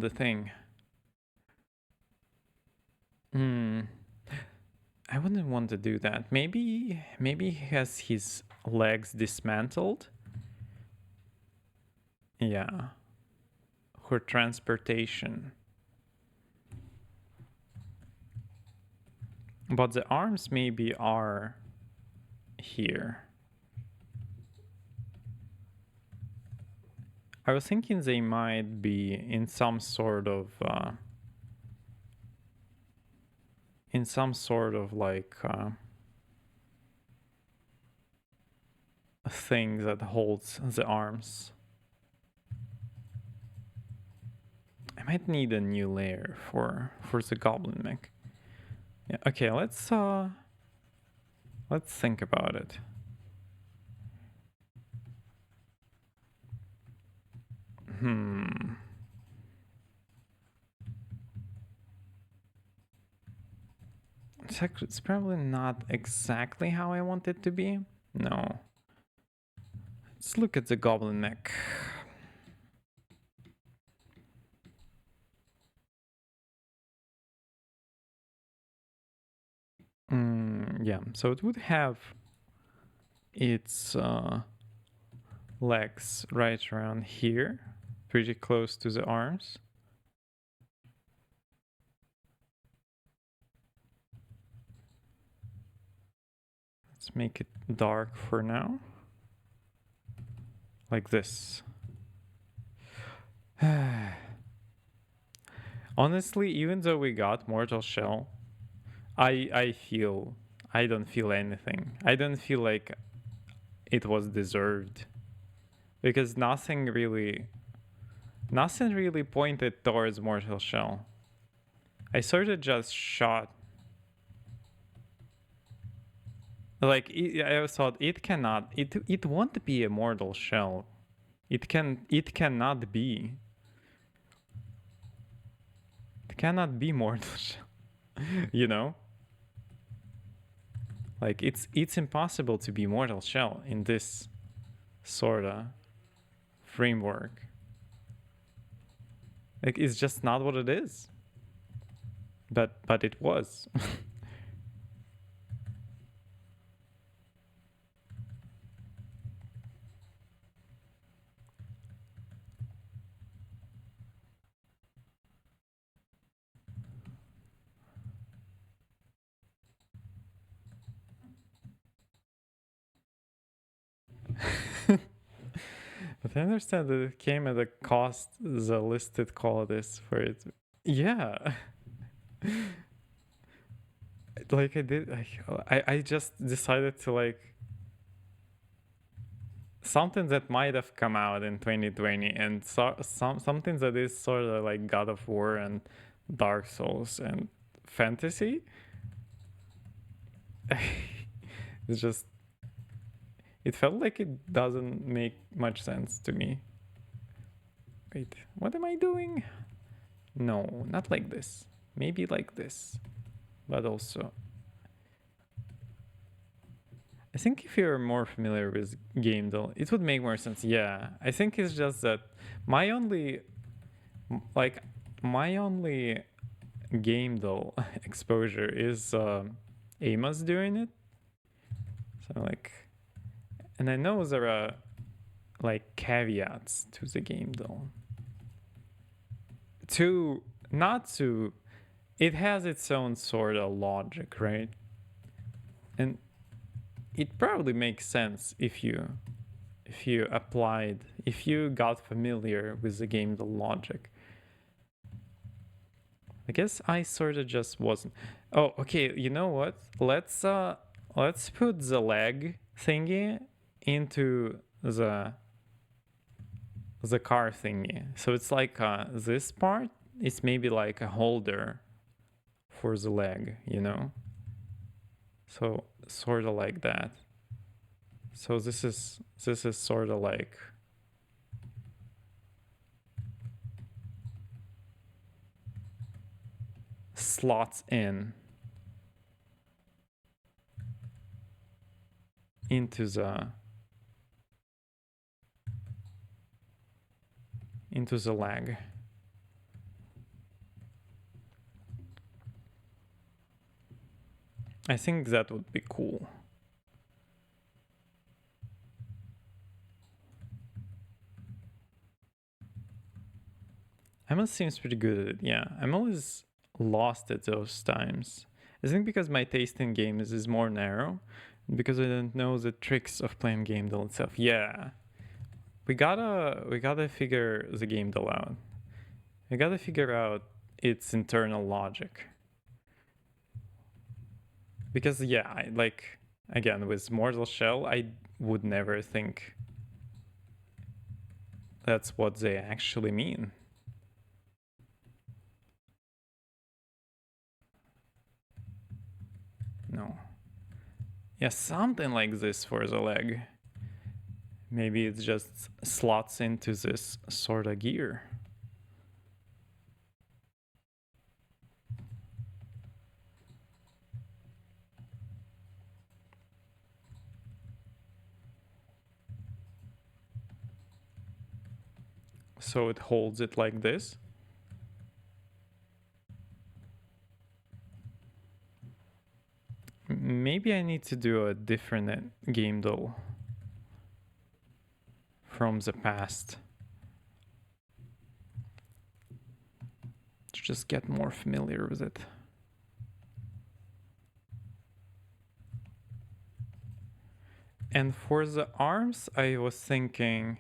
the thing. I wouldn't want to do that. Maybe he has his legs dismantled. Yeah. For transportation. But the arms maybe are here. I was thinking they might be in some sort of like a thing that holds the arms. I might need a new layer for the goblin mech. Yeah, okay, let's think about it. It's probably not exactly how I want it to be. No. Let's look at the goblin mech. Yeah, so it would have its legs right around here, pretty close to the arms. Let's make it dark for now. Like this. Honestly, even though we got Mortal Shell, I don't feel anything. I don't feel like it was deserved, because nothing really pointed towards Mortal Shell. I sort of just shot. Like I thought it cannot. It won't be a Mortal Shell. It cannot be. It cannot be Mortal Shell. You know? Like it's impossible to be Mortal Shell in this sorta framework. Like it's just not what it is. But it was. But I understand that it came at a cost, the listed qualities for it. Yeah. like I did. I just decided to like something that might have come out in 2020 and something that is sort of like God of War and Dark Souls and fantasy. It's just, it felt like it doesn't make much sense to me. Wait, what am I doing? No, not like this. Maybe like this, but also I think if you're more familiar with GameDull, it would make more sense. Yeah, I think it's just that my only, like, my only GameDull exposure is Amos doing it. So like, and I know there are like caveats to the GameDull. It has its own sort of logic, right? And it probably makes sense if you got familiar with the GameDull logic. I guess I sort of just wasn't. Oh, okay. You know what? Let's put the leg thingy into the car thingy. So it's like this part is maybe like a holder for the leg, you know? So sort of like that. So this is sort of like slots in into the leg. I think that would be cool. Emma seems pretty good at it. Yeah, I'm always lost at those times. I think because my taste in games is more narrow, because I don't know the tricks of playing GameDull itself. Yeah, we gotta figure the GameDull out. We gotta figure out its internal logic. Because yeah, like again with Mortal Shell, I would never think that's what they actually mean. No. Yeah, something like this for the leg. Maybe it just slots into this sort of gear. So it holds it like this. Maybe I need to do a different GameDull from the past to just get more familiar with it. And for the arms, I was thinking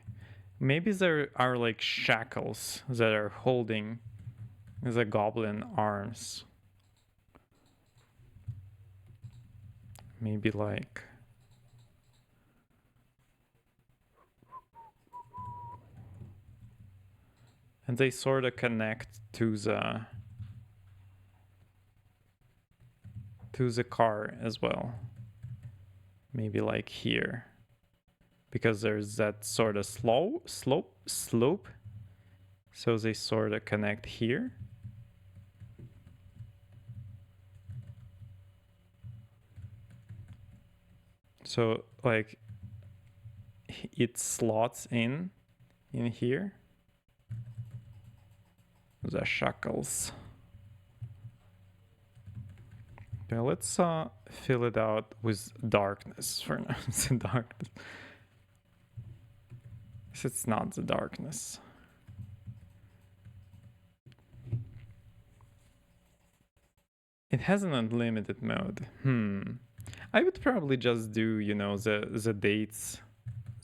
maybe there are like shackles that are holding the goblin arms. Maybe like and they sort of connect to the car as well. Maybe like here, because there's that sort of slope. So they sort of connect here. So like it slots in here. The shackles. Okay, let's fill it out with darkness for now. It's darkness. It's not the darkness. It has an unlimited mode. I would probably just do, you know, the dates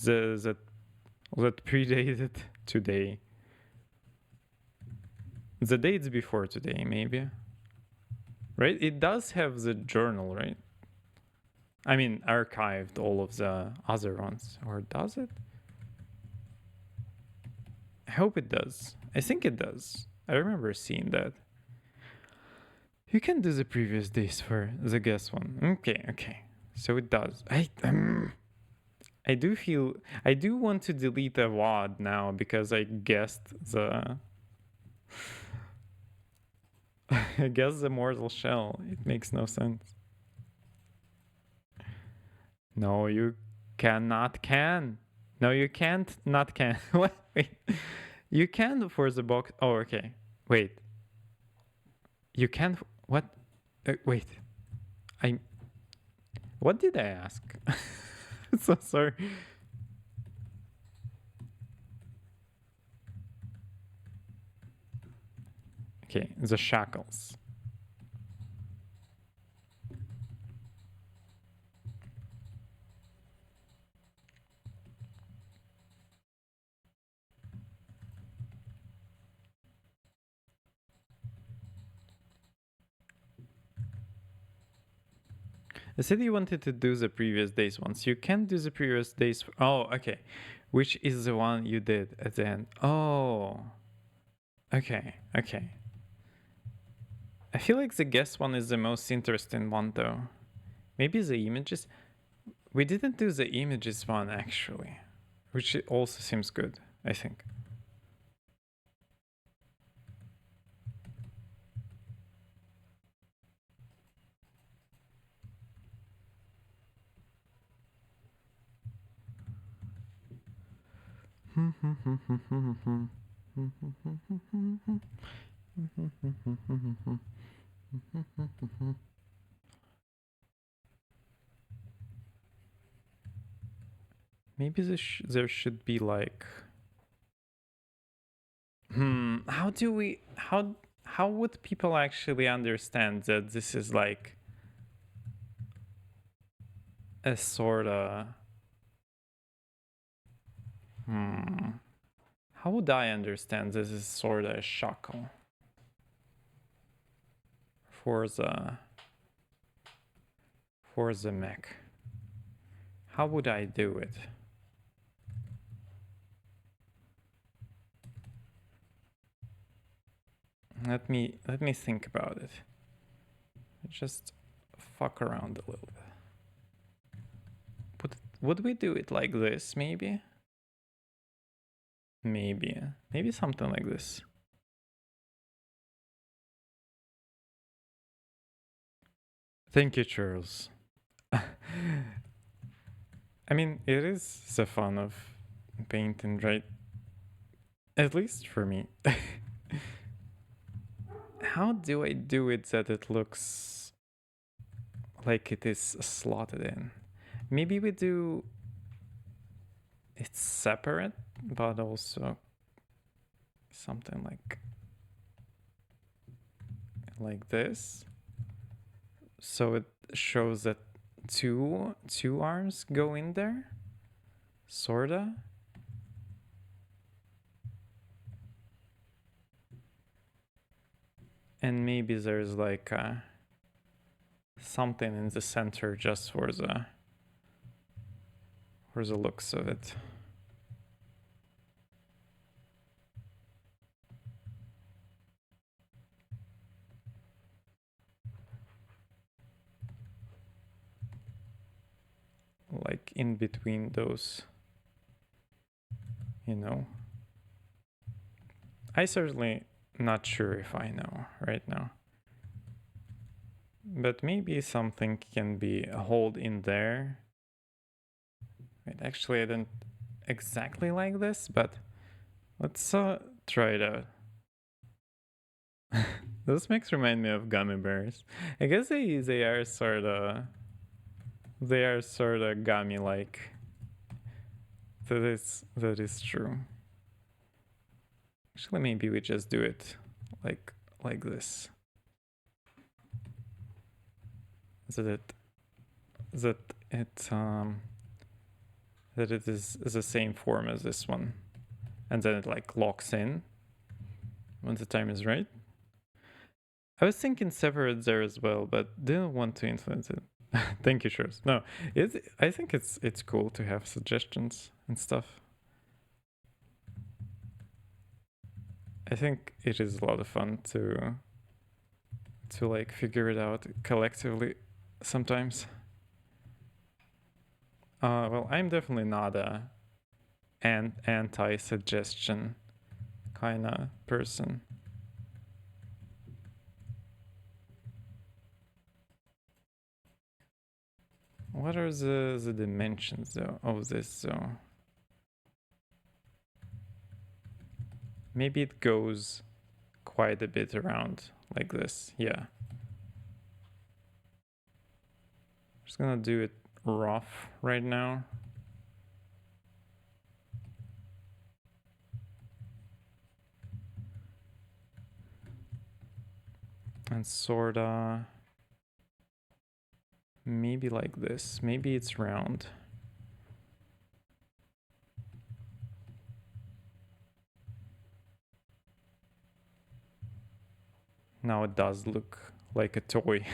that predated today. The dates before today, maybe. right? It does have the journal, right? I mean, archived all of the other ones, or does it? I hope it does. I think it does. I remember seeing that. You can do the previous days for the guest one. Okay, okay. So it does. I do want to delete a WAD now because I guessed the I guess the mortal shell. It makes no sense. No, you cannot can. No, you can't not can. What? Wait. You can for the box. Oh, okay. Wait. You can what? Wait. I What did I ask? So sorry. Okay, the shackles. I said you wanted to do the previous days ones. You can do the previous days. Oh, okay. Which is the one you did at the end? Oh, okay, okay. I feel like the guest one is the most interesting one though. Maybe the images. We didn't do the images one actually, which also seems good, I think. Maybe there should be like how do we how would people actually understand that this is like a sort of how would I understand this is sort of a shackle for the mech? How would I do it? Let me think about it. Just fuck around a little bit. Would we do it like this, maybe? Maybe something like this. Thank you, Charles. I mean, it is the fun of painting, right? At least for me. How do I do it that it looks like it is slotted in? Maybe we do it separate, but also something like this. So it shows that two arms go in there, sorta. And maybe there's like something in the center just for the looks of it. Like in between those, you know. I certainly not sure if I know right now. But maybe something can be hold in there. Wait, actually I didn't exactly like this, but let's try it out. Those mechs remind me of gummy bears. I guess they are sort of gummy like. That is true. Actually, maybe we just do it like this. That it is the same form as this one, and then it like locks in when the time is right. I was thinking separate there as well, but didn't want to influence it. Thank you, Shurs. No, I think it's cool to have suggestions and stuff. I think it is a lot of fun to like figure it out collectively sometimes. Well, I'm definitely not an anti-suggestion kind of person. What are the dimensions though of this though? Maybe it goes quite a bit around like this. Yeah. Just gonna do it rough right now. And sorta maybe like this. Maybe it's round. Now it does look like a toy.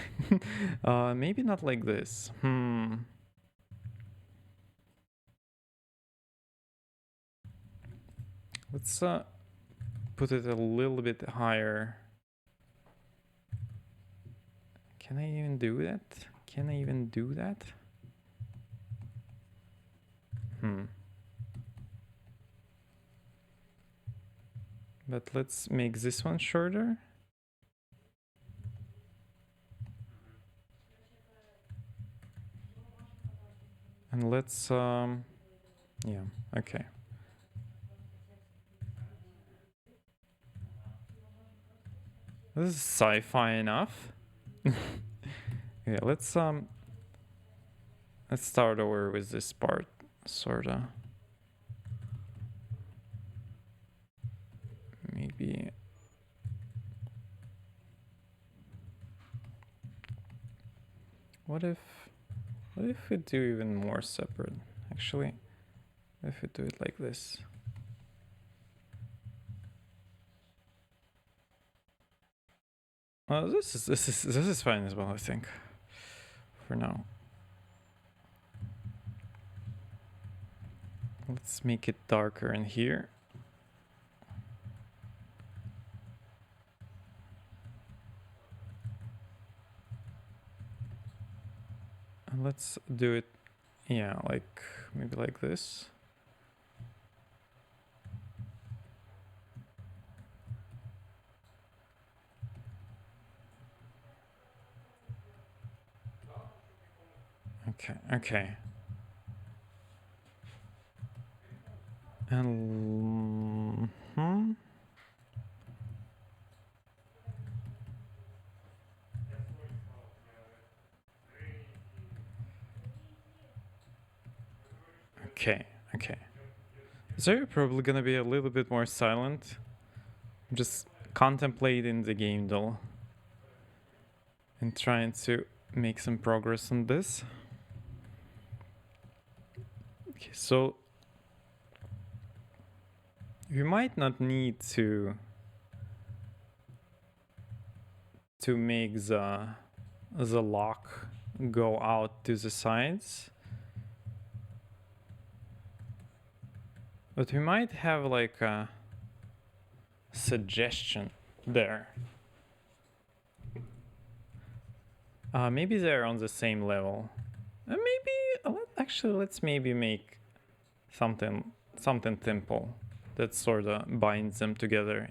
Maybe not like this. Let's put it a little bit higher. Can I even do that? Can I even do that? But let's make this one shorter. And let's yeah, okay. This is sci-fi enough. Yeah, let's start over with this part, sorta. Maybe. What if we do even more separate? Actually, if we do it like this. This is fine as well, I think. For now. Let's make it darker in here. And let's do it, yeah, like maybe like this. Okay. And Okay. So you're probably gonna be a little bit more silent. Just contemplating the game though. And trying to make some progress on this. Okay, so you might not need to make the lock go out to the sides. But we might have like a suggestion there. Maybe they're on the same level. Maybe actually let's maybe make something simple that sort of binds them together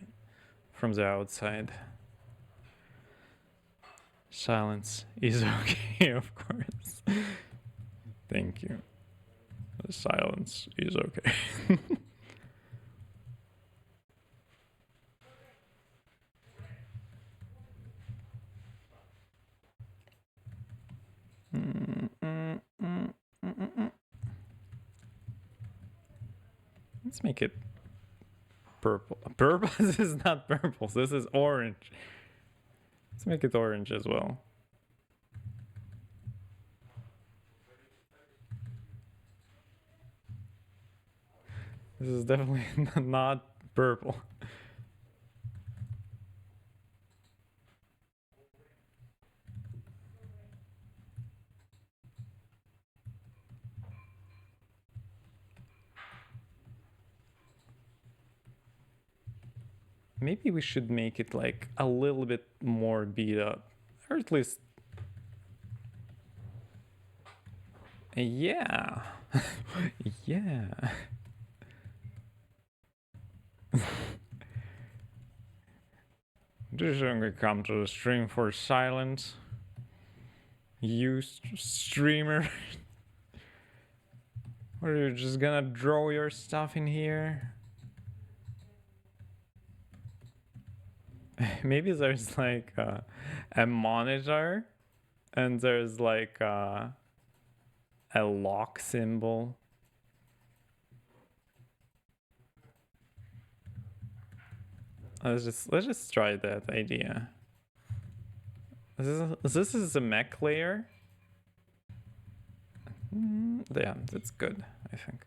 from the outside. Silence is okay, of course. Thank you. The silence is okay. Let's make it purple. Purple? This is not purple. This is orange. Let's make it orange as well. This is definitely not purple. maybe we should make it like a little bit more beat up, or at least, yeah. Yeah. Just gonna come to the stream for silence. You streamer. Or you're just gonna draw your stuff in here? Maybe there's like a monitor and there's like a lock symbol. Let's just try that idea. This is a mech layer. Yeah, that's good, I think.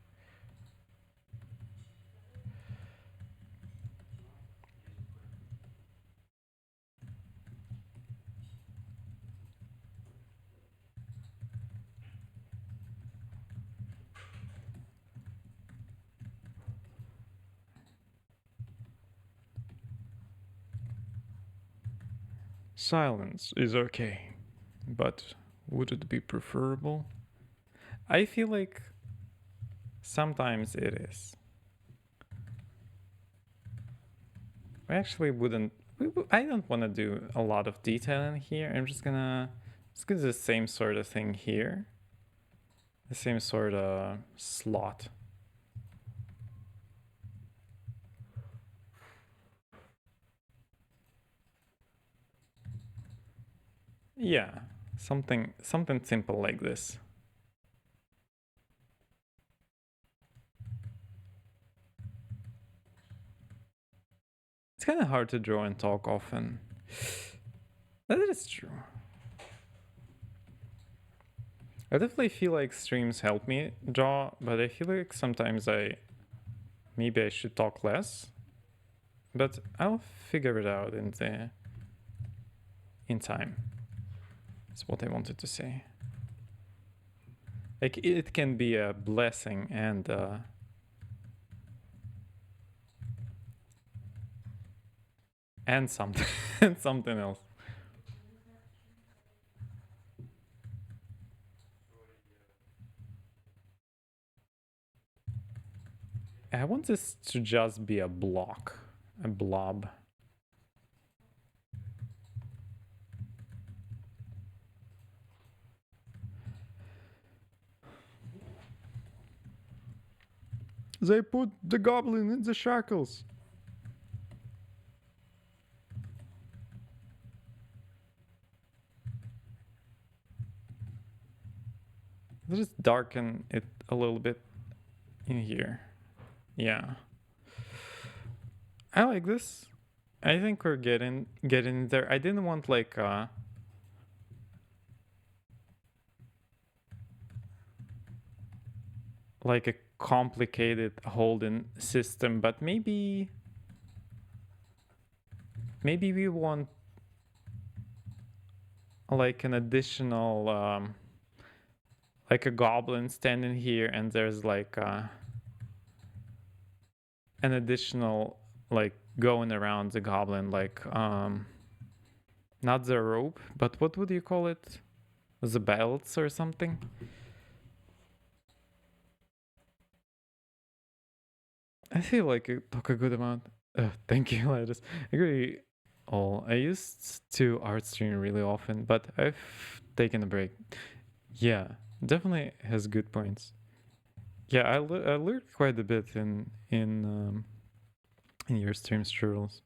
Silence is okay, but would it be preferable? I feel like sometimes it is. I actually wouldn't. I don't want to do a lot of detailing here. I'm just gonna do the same sort of thing here. The same sort of slot. Yeah, something simple like this. It's kind of hard to draw and talk often. That is true. I definitely feel like streams help me draw, but I feel like sometimes maybe I should talk less. But I'll figure it out in time. That's what I wanted to say. Like it can be a blessing and something and something else. I want this to just be a block, a blob. They put the goblin in the shackles. Let's just darken it a little bit in here. Yeah. I like this. I think we're getting there. I didn't want like a complicated holding system, but maybe we want like an additional like a goblin standing here, and there's like an additional like going around the goblin, like not the rope, but what would you call it? The belts or something? I feel like it took a good amount. Thank you, Lattice. I agree. I used to art stream really often, but I've taken a break. Yeah, definitely has good points. Yeah, I learned quite a bit in your streams, Trules.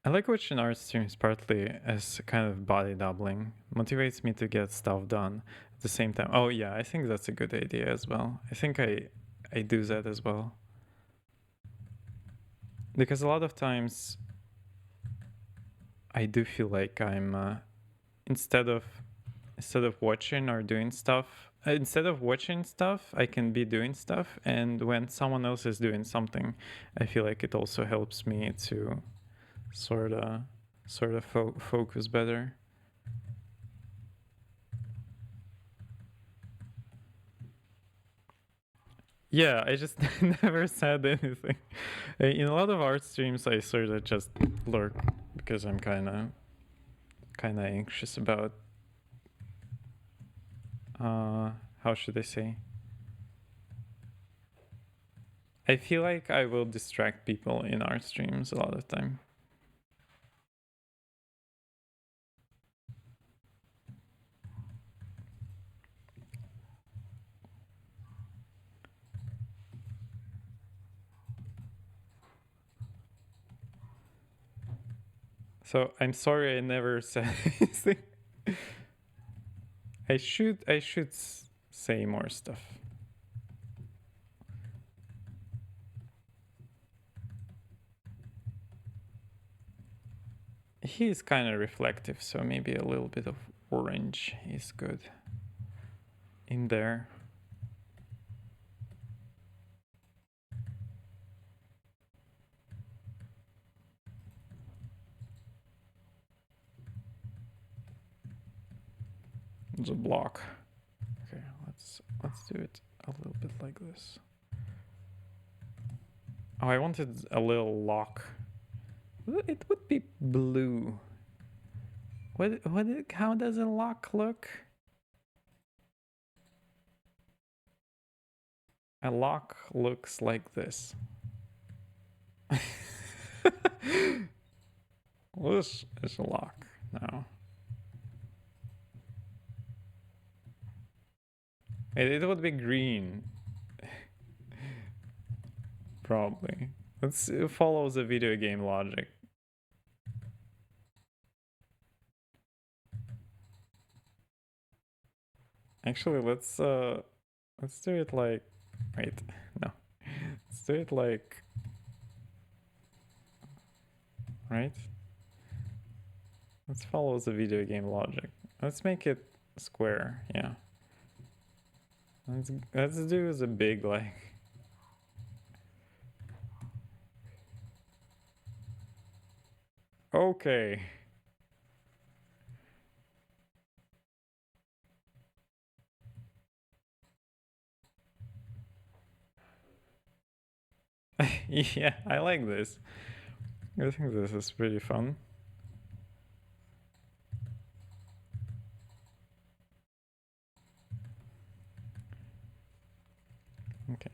I like watching art streams partly as kind of body doubling. Motivates me to get stuff done at the same time. Oh yeah, I think that's a good idea as well. I think I do that as well. Because a lot of times I do feel like I'm instead of watching or doing stuff, instead of watching stuff, I can be doing stuff, and when someone else is doing something, I feel like it also helps me to sort of focus better. Yeah, I just never said anything. In a lot of art streams, I sort of just lurk because I'm kind of anxious about how should I say? I feel like I will distract people in art streams a lot of time. So I'm sorry I never said anything. I should say more stuff. He is kind of reflective, so maybe a little bit of orange is good in there. The block. Okay, let's do it a little bit like this. Oh, I wanted a little lock. It would be blue. How does a lock look? A lock looks like this. This is a lock now. It would be green. Probably. It follows the video game logic. Actually, let's do it like, wait, no. Let's do it like, right? Let's follow the video game logic. Let's make it square, yeah. Let's do the big like. Okay. Yeah, I like this. I think this is pretty fun. Okay.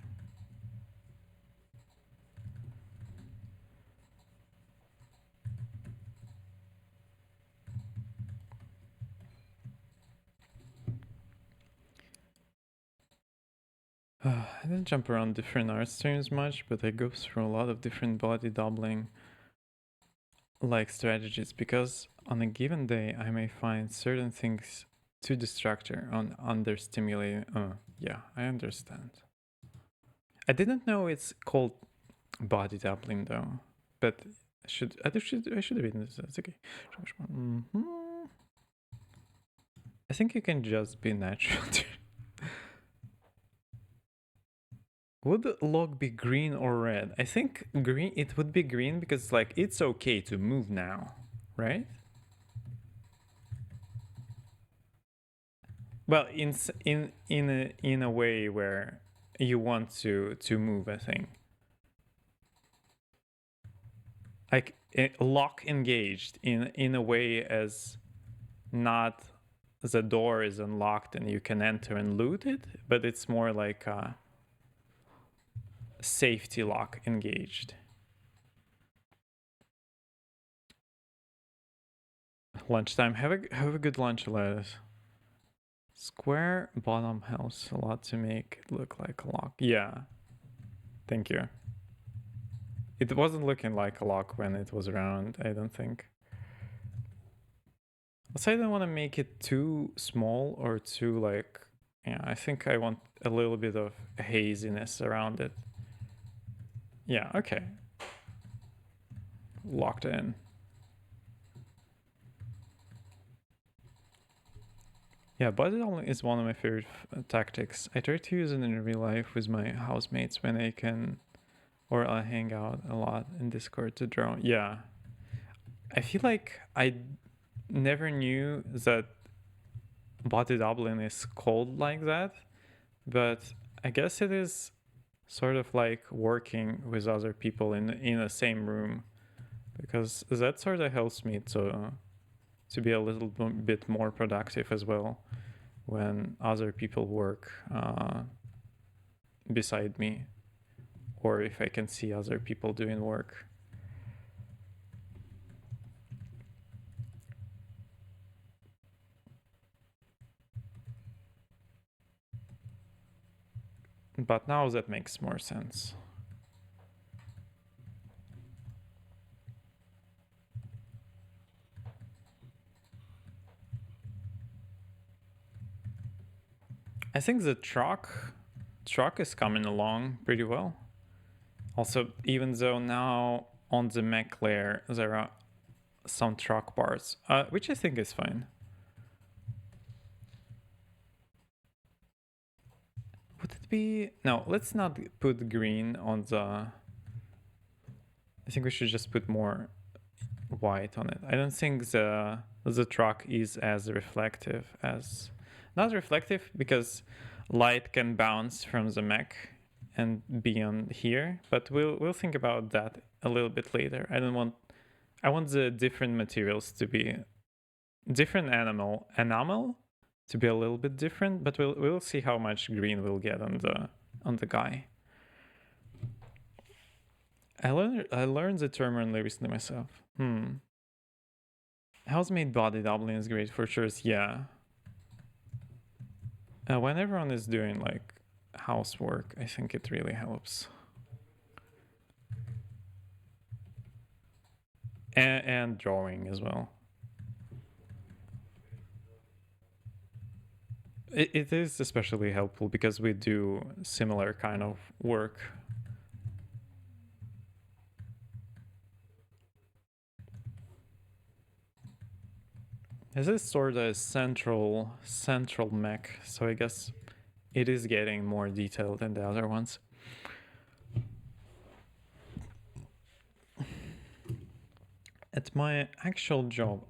I didn't jump around different art streams much, but I go through a lot of different body doubling like strategies because on a given day I may find certain things too distracting on understimulating. Yeah, I understand. I didn't know it's called body doubling though, but I should have been this. It's okay. I think you can just be natural. Would the log be green or red? I think green. It would be green because like it's okay to move now, right? Well, in a way where you want to move a thing, like lock engaged in a way as not the door is unlocked and you can enter and loot it, but it's more like a safety lock engaged. Lunchtime. Have a good lunch, Elias. Square bottom house, a lot to make it look like a lock. Yeah. Thank you. It wasn't looking like a lock when it was around, I don't think. Also, I don't want to make it too small or too like, yeah, I think I want a little bit of haziness around it. Yeah, okay. Locked in. Yeah, body doubling is one of my favorite tactics. I try to use it in real life with my housemates when I can, or I hang out a lot in Discord to draw. Yeah. I feel like I never knew that body doubling is called like that, but I guess it is sort of like working with other people in the same room, because that sort of helps me to be a little bit more productive as well when other people work beside me, or if I can see other people doing work. But now that makes more sense. I think the truck is coming along pretty well. Also, even though now on the mech layer there are some truck parts, which I think is fine. Would it be... No, let's not put green on the... I think we should just put more white on it. I don't think the truck is as reflective as... Not reflective because light can bounce from the mech and be on here, but we'll think about that a little bit later. I want the different materials to be different, enamel to be a little bit different, but we'll see how much green we'll get on the guy. I learned the term only recently myself. House-made body doubling is great for sure. Yeah. When everyone is doing like housework, I think it really helps. And drawing as well. It is especially helpful because we do similar kind of work. This is sort of a central mech, so I guess it is getting more detailed than the other ones. At my actual job,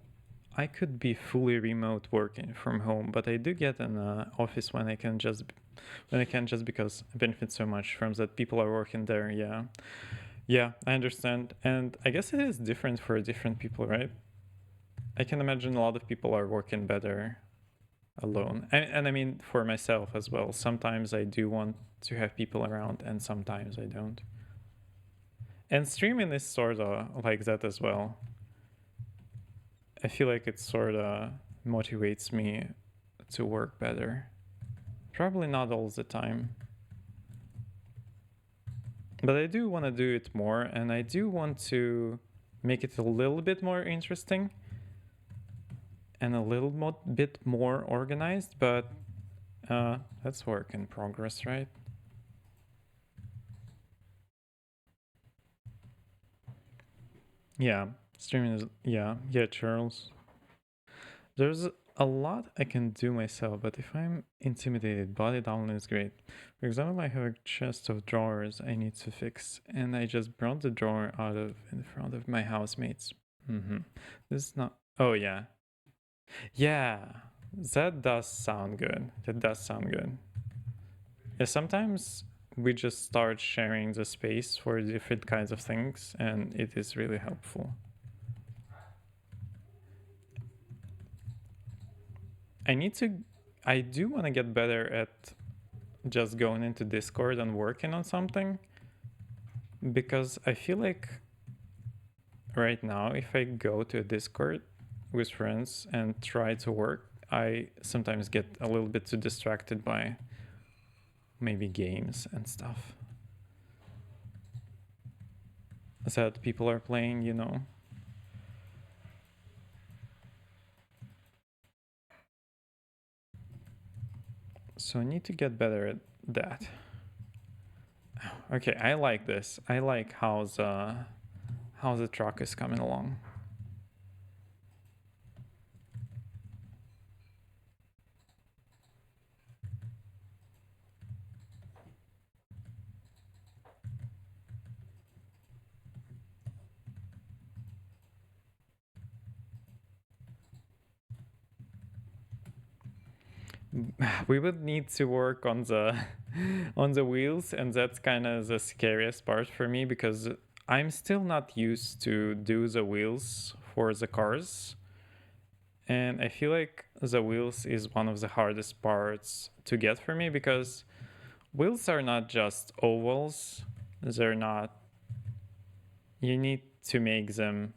I could be fully remote working from home, but I do get an office when I can just because I benefit so much from that people are working there. Yeah, I understand, and I guess it is different for different people, right? I can imagine a lot of people are working better alone, and I mean for myself as well. Sometimes I do want to have people around, and sometimes I don't. And streaming is sort of like that as well. I feel like it sort of motivates me to work better. Probably not all the time. But I do want to do it more, and I do want to make it a little bit more interesting and a little bit more organized, but that's work in progress, right? Yeah, streaming is... Yeah, Charles. There's a lot I can do myself, but if I'm intimidated, body download is great. For example, I have a chest of drawers I need to fix, and I just brought the drawer out of in front of my housemates. This is not... Oh, yeah. Yeah, that does sound good. Yeah, sometimes we just start sharing the space for different kinds of things, and it is really helpful. I do want to get better at just going into Discord and working on something, because I feel like right now, if I go to a Discord with friends and try to work, I sometimes get a little bit too distracted by maybe games and stuff that people are playing, you know. So I need to get better at that. Okay, I like this. I like how the truck is coming along. We would need to work on the on the wheels, and that's kind of the scariest part for me because I'm still not used to do the wheels for the cars. And I feel like the wheels is one of the hardest parts to get for me because wheels are not just ovals. They're not, you need to make them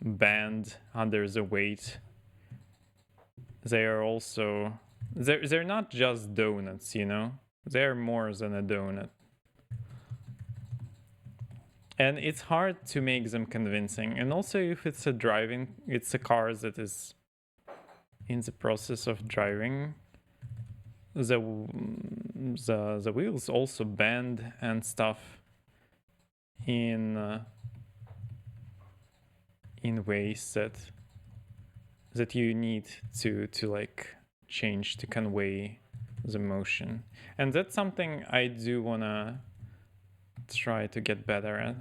bend under the weight. They are also, they're not just donuts, you know? They're more than a donut. And it's hard to make them convincing. And also if it's it's a car that is in the process of driving, the wheels also bend and stuff in ways that you need to like change to convey the motion. And that's something I do wanna try to get better at.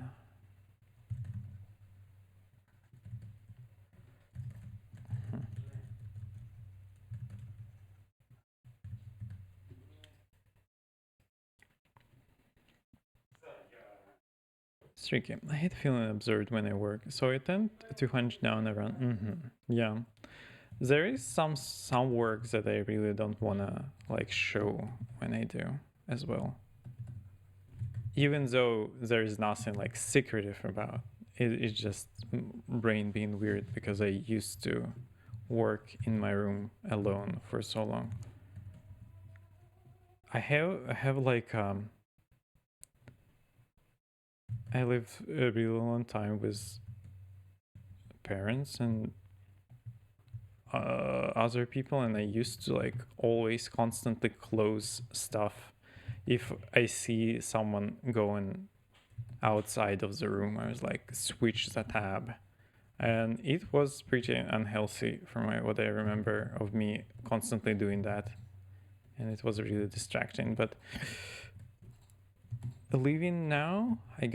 It's tricky. I hate feeling absurd when I work, so I tend to hunch down around. Yeah, there is some work that I really don't wanna like show when I do as well. Even though there is nothing like secretive about it, it's just brain being weird because I used to work in my room alone for so long. I have like I lived a really long time with parents and other people, and I used to like always constantly close stuff. If I see someone going outside of the room, I was like switch the tab, and it was pretty unhealthy from what I remember of me constantly doing that, and it was really distracting. But living now, I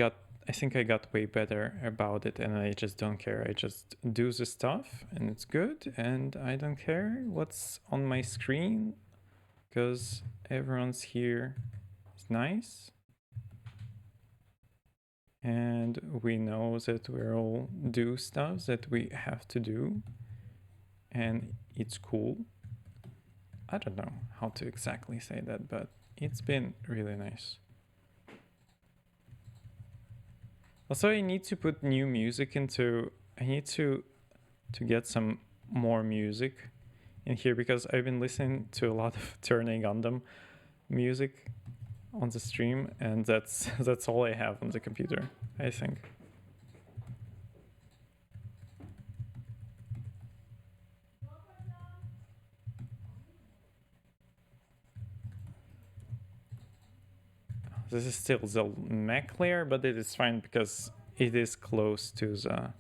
think I got way better about it, and I just don't care. I just do the stuff and it's good, and I don't care what's on my screen because everyone's here is nice. And we know that we all do stuff that we have to do, and it's cool. I don't know how to exactly say that, but it's been really nice. Also, I need to put new music into. I need to get some more music in here because I've been listening to a lot of Turning Gundam music on the stream, and that's all I have on the computer, I think. This is still the mech layer, but it is fine because it is close to the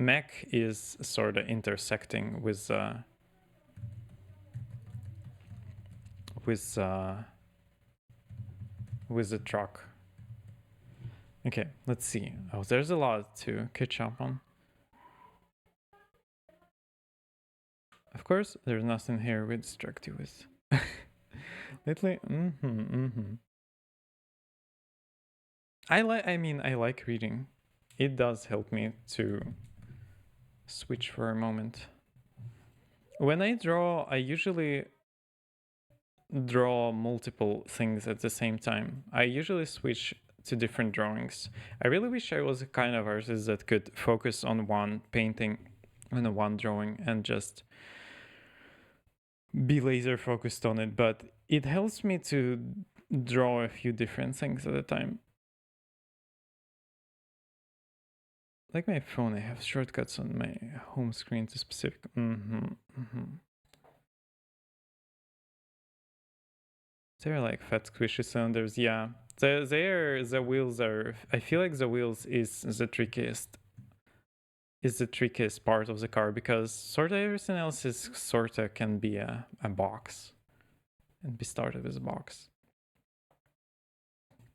mech is sort of intersecting with with the truck. Okay, let's see. Oh, there's a lot to catch up on. Of course, there's nothing here we distract you with. Lately, I like reading. It does help me to switch for a moment. When I draw, I usually draw multiple things at the same time. I usually switch to different drawings. I really wish I was a kind of artist that could focus on one painting and one drawing and just be laser focused on it, but it helps me to draw a few different things at a time. Like my phone, I have shortcuts on my home screen to specific. They're like fat squishy cylinders, yeah. The wheels are. I feel like the wheels is the trickiest. Is the trickiest part of the car because sort of everything else is sort of can be a box, and be started as a box.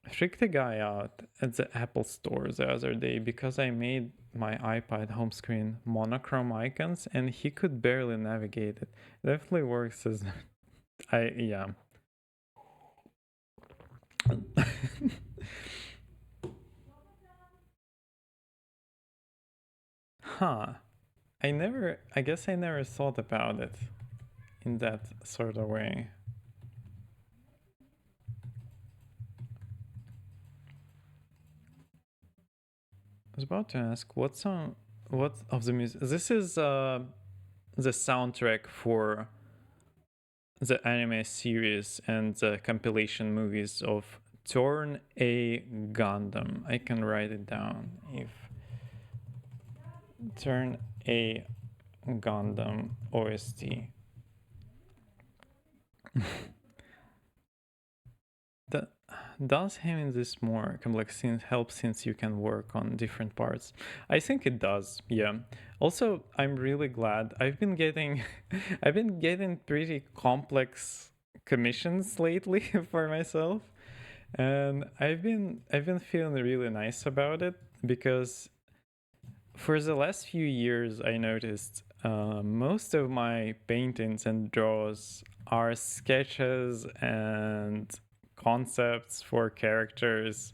I freaked a guy out at the Apple store the other day because I made my iPad home screen monochrome icons and he could barely navigate it. Definitely works as yeah. Huh. I guess I never thought about it in that sort of way. I was about to ask what of the music. This is the soundtrack for the anime series and the compilation movies of Torn A Gundam. I can write it down. If Turn A Gundam OST. That does having this more complex scenes help since you can work on different parts? I think it does, yeah. Also, I'm really glad I've been getting I've been getting pretty complex commissions lately for myself. And I've been feeling really nice about it because for the last few years I noticed most of my paintings and draws are sketches and concepts for characters,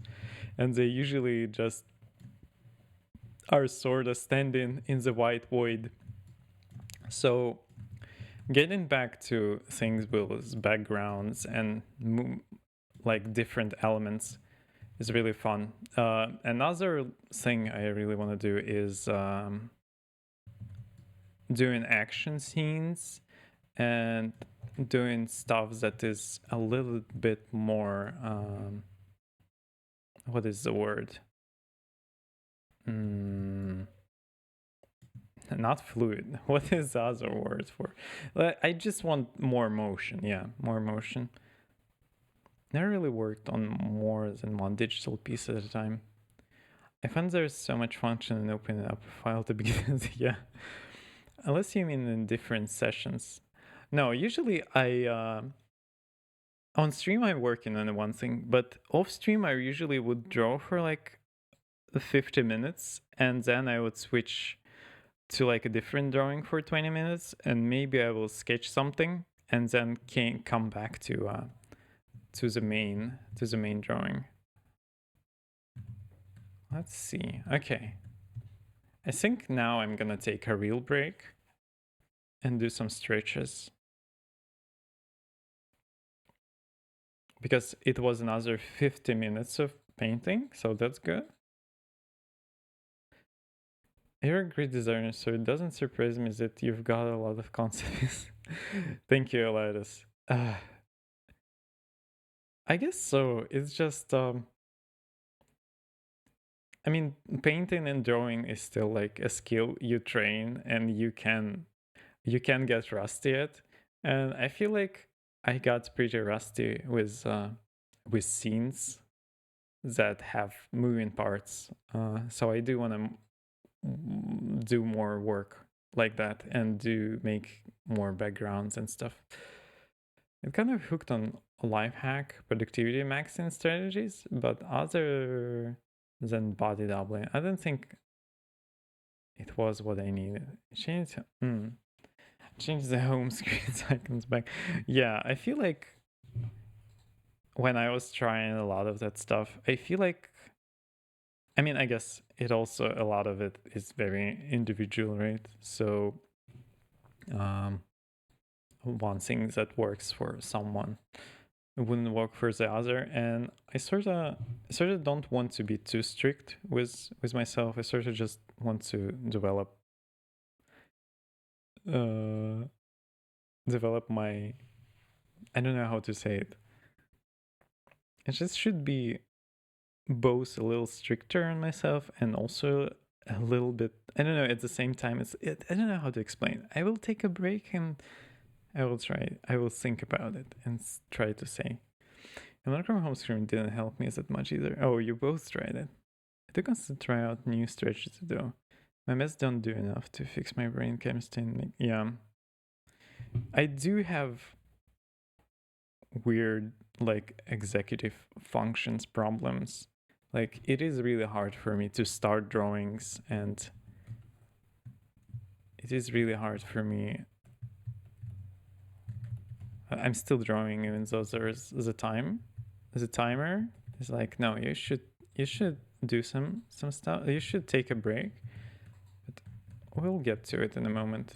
and they usually just are sort of standing in the white void. So getting back to things with backgrounds and like different elements is really fun. Another thing I really want to do is doing action scenes and doing stuff that is a little bit more what is the word? Not fluid. What is the other word for? I just want more motion. Yeah, more motion. Never really worked on more than one digital piece at a time. I find there's so much function in opening up a file to begin with. Yeah, unless you mean in different sessions. No, usually on stream I'm working on one thing, but off stream I usually would draw for like 50 minutes and then I would switch to like a different drawing for 20 minutes and maybe I will sketch something and then can come back to the main drawing. Let's see. Okay. I think now I'm gonna take a real break and do some stretches. Because it was another 50 minutes of painting, so that's good. You're a great designer, so it doesn't surprise me that you've got a lot of concepts. Thank you, Elias. I guess so. It's just I mean, painting and drawing is still like a skill you train and you can get rusty at. And I feel like I got pretty rusty with scenes that have moving parts. So I do want to do more work like that and do make more backgrounds and stuff. It kind of hooked on life hack productivity maxing strategies, but other than body doubling, I don't think it was what I needed. Change the home screen seconds back. Yeah, I feel like when I was trying a lot of that stuff, I feel like I mean, I guess it also a lot of it is very individual, right? So one thing that works for someone wouldn't work for the other, and I sort of don't want to be too strict with myself. I sort of just want to develop my, I don't know how to say it. It just should be both a little stricter on myself and also a little bit, I don't know, at the same time I don't know how to explain. I will take a break and I will think about it and try to say. Monochrome home screen didn't help me that much either. Oh, you both tried it. I took us to try out new stretches though. My meds don't do enough to fix my brain chemistry. Yeah, I do have weird like executive functions problems. Like it is really hard for me to start drawings, and it is really hard for me. I'm still drawing even though there's the timer. It's like, no, you should do some stuff. You should take a break. But we'll get to it in a moment.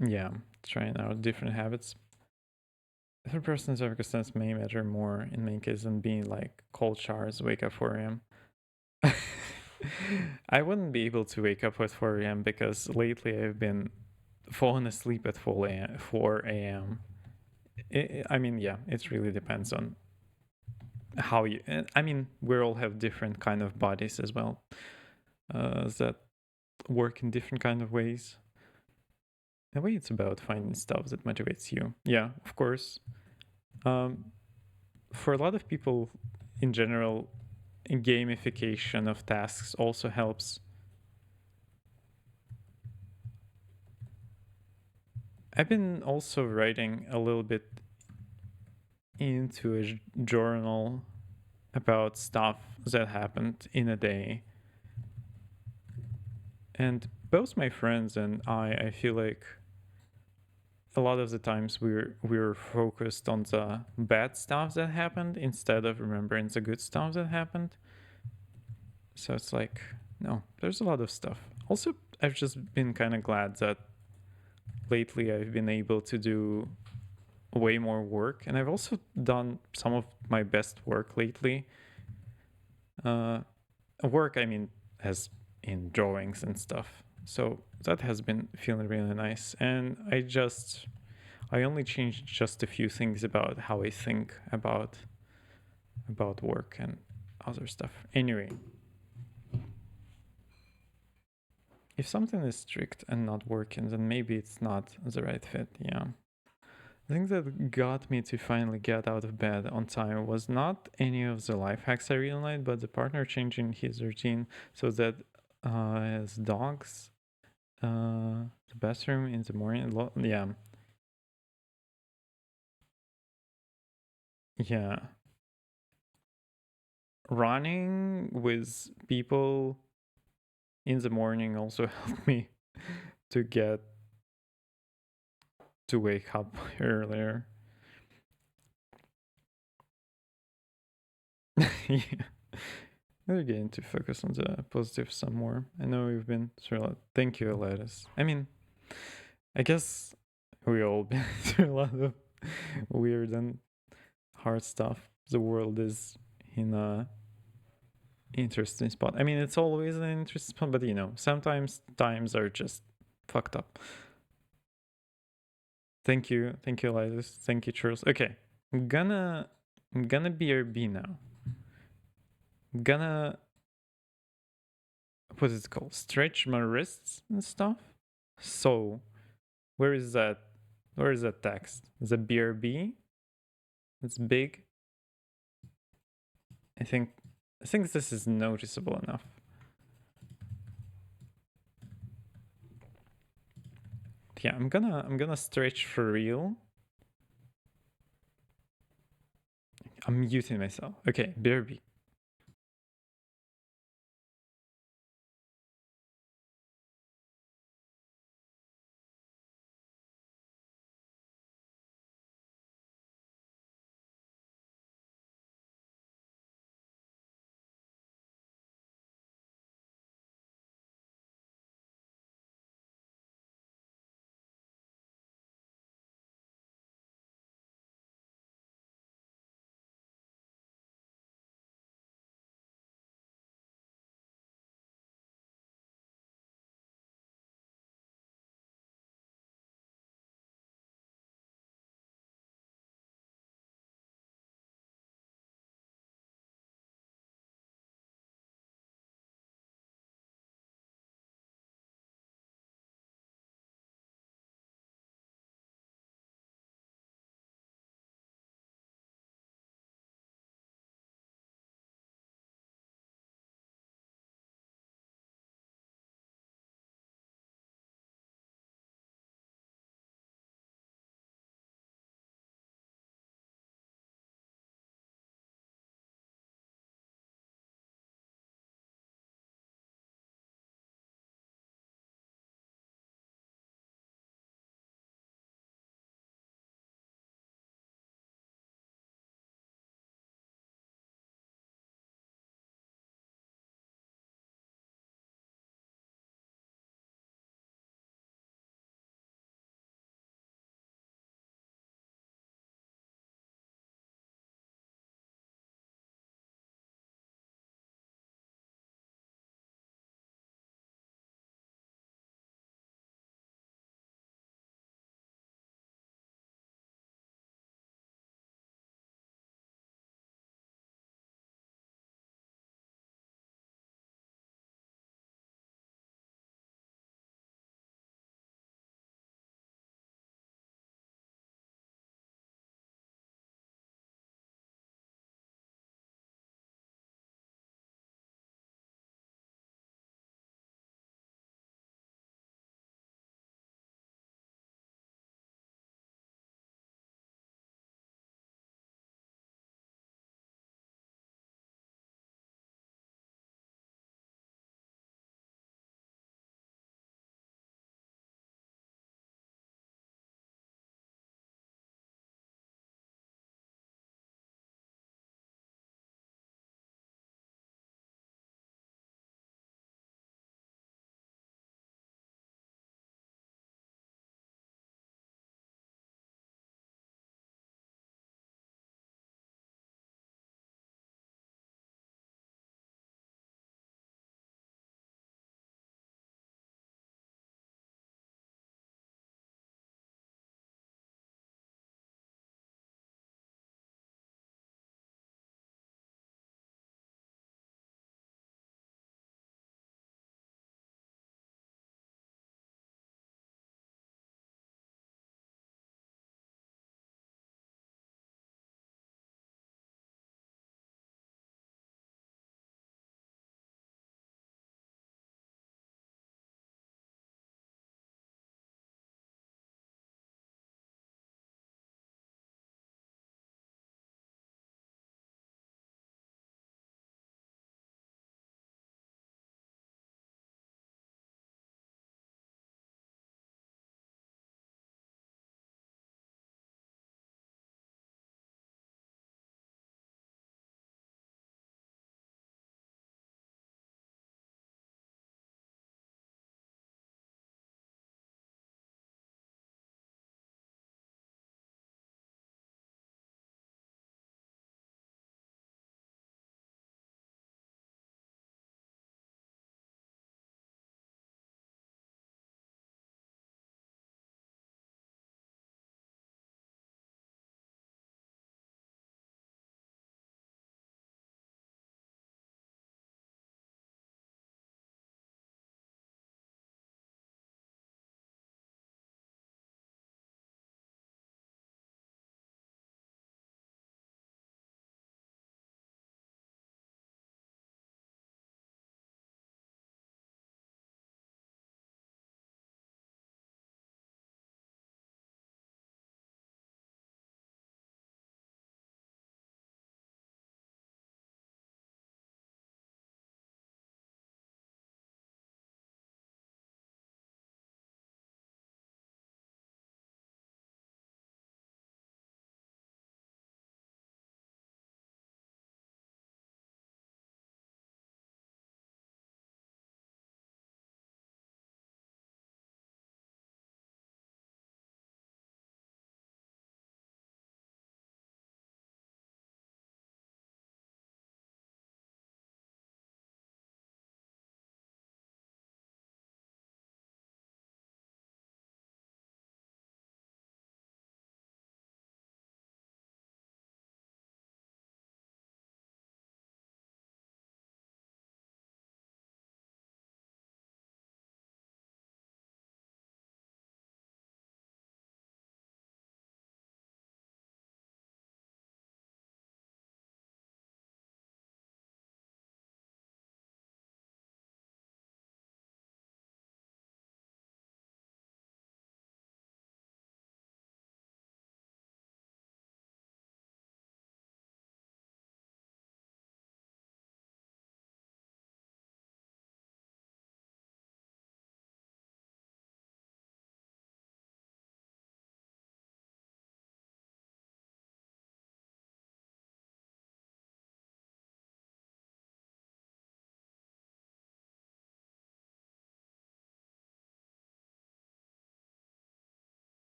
Yeah, trying out different habits. Third person circumstance may matter more in many cases than being like cold showers, wake up 4 a.m. I wouldn't be able to wake up at 4 a.m. because lately I've been falling asleep at 4 a.m. I mean, yeah, it really depends on how you. I mean, we all have different kind of bodies as well that work in different kind of ways. In a way, it's about finding stuff that motivates you. Yeah, of course. For a lot of people, in general, gamification of tasks also helps. I've been also writing a little bit into a journal about stuff that happened in a day. And both my friends and I feel like a lot of the times we're focused on the bad stuff that happened instead of remembering the good stuff that happened. So it's like, no, there's a lot of stuff. Also, I've just been kind of glad that lately I've been able to do way more work, and I've also done some of my best work lately. Work, I mean, as in drawings and stuff. So that has been feeling really nice. And I only changed just a few things about how I think about work and other stuff. Anyway, if something is strict and not working, then maybe it's not the right fit. Yeah. The thing that got me to finally get out of bed on time was not any of the life hacks I really liked, but the partner changing his routine so that his dogs, the bathroom in the morning. Yeah. Yeah. Running with people in the morning also helped me to get to wake up earlier. Yeah. We're getting to focus on the positive some more. I know we've been through a lot. Thank you, Alaris. I mean, I guess we all been through a lot of weird and hard stuff. The world is in a interesting spot. I mean, it's always an interesting spot, but you know, sometimes times are just fucked up. Thank you, Elias. Thank you, Charles. Okay, I'm gonna BRB now. I'm gonna what is it called? Stretch my wrists and stuff. So, where is that? Where is that text? The BRB. It's big. I think this is noticeable enough. Yeah, I'm gonna stretch for real. I'm muting myself. Okay, BRB.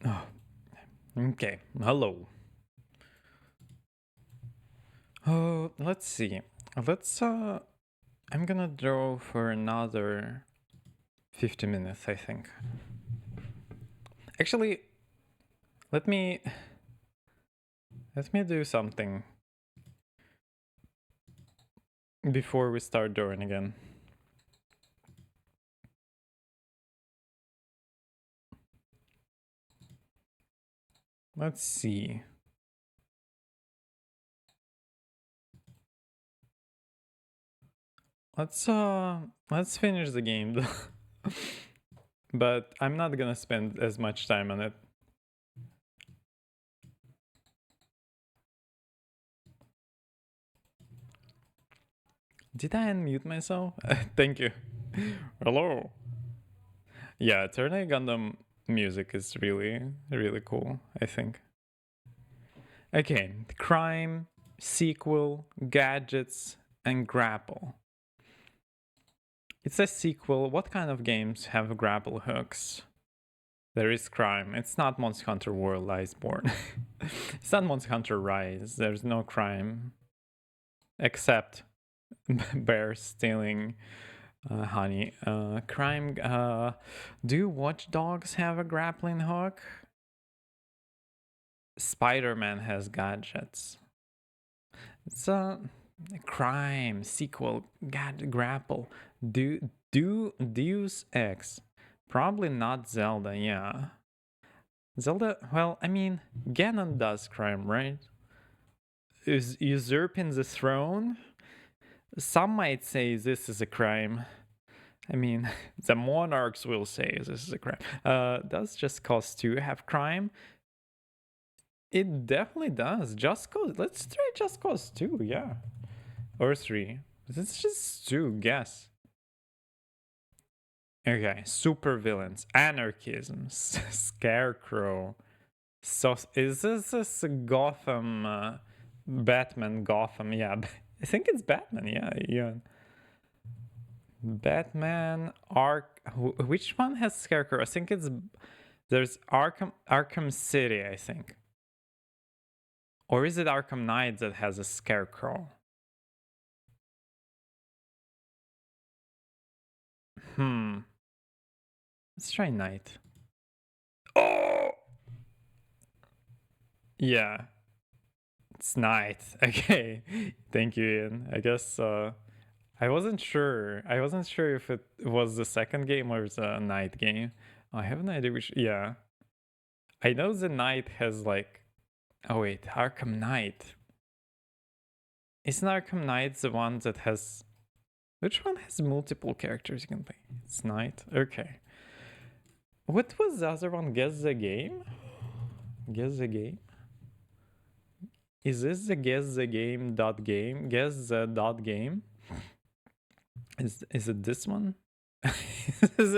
Oh, okay. Hello. Oh, let's see. Let's I'm gonna draw for another 50 minutes, I think. Actually, let me do something before we start drawing again. Let's see. Let's finish the game though. But I'm not gonna spend as much time on it. Did I unmute myself? Thank you. Hello. Yeah, Turn A Gundam music is really, really cool, I think. Okay, crime, sequel, gadgets, and grapple. It's a sequel. What kind of games have grapple hooks? There is crime. It's not Monster Hunter World Iceborne. It's not Monster Hunter Rise. There's no crime. Except bear stealing honey. Crime. Do Watch Dogs have a grappling hook? Spider-Man has gadgets. It's a crime sequel. Grapple. Deus Ex. Probably not Zelda. Yeah. Zelda. Well, I mean, Ganon does crime, right? Is usurping the throne? Some might say this is a crime. I mean, the monarchs will say this is a crime. Does Just Cause 2 have crime? It definitely does. Just Cause. Let's try Just Cause 2, yeah. Or 3. It's just 2, guess. Okay, super villains, anarchism, Scarecrow. So is this Gotham, Batman Gotham? Yeah, I think it's Batman. Yeah. Batman Which one has Scarecrow? I think there's Arkham City, I think. Or is it Arkham Knight that has a Scarecrow? Let's try Knight. Oh! Yeah. It's Knight. Okay. Thank you, Ian. I guess I wasn't sure. I wasn't sure if it was the second game or the Knight game. I have an idea which. Yeah. I know the Knight has like. Oh wait, Arkham Knight. Isn't Arkham Knight the one that has. Which one has multiple characters you can play? It's Knight. Okay. What was the other one? Guess the game? Guess the game? Is this the guess the game dot game? Guess the dot game? Is it this one? is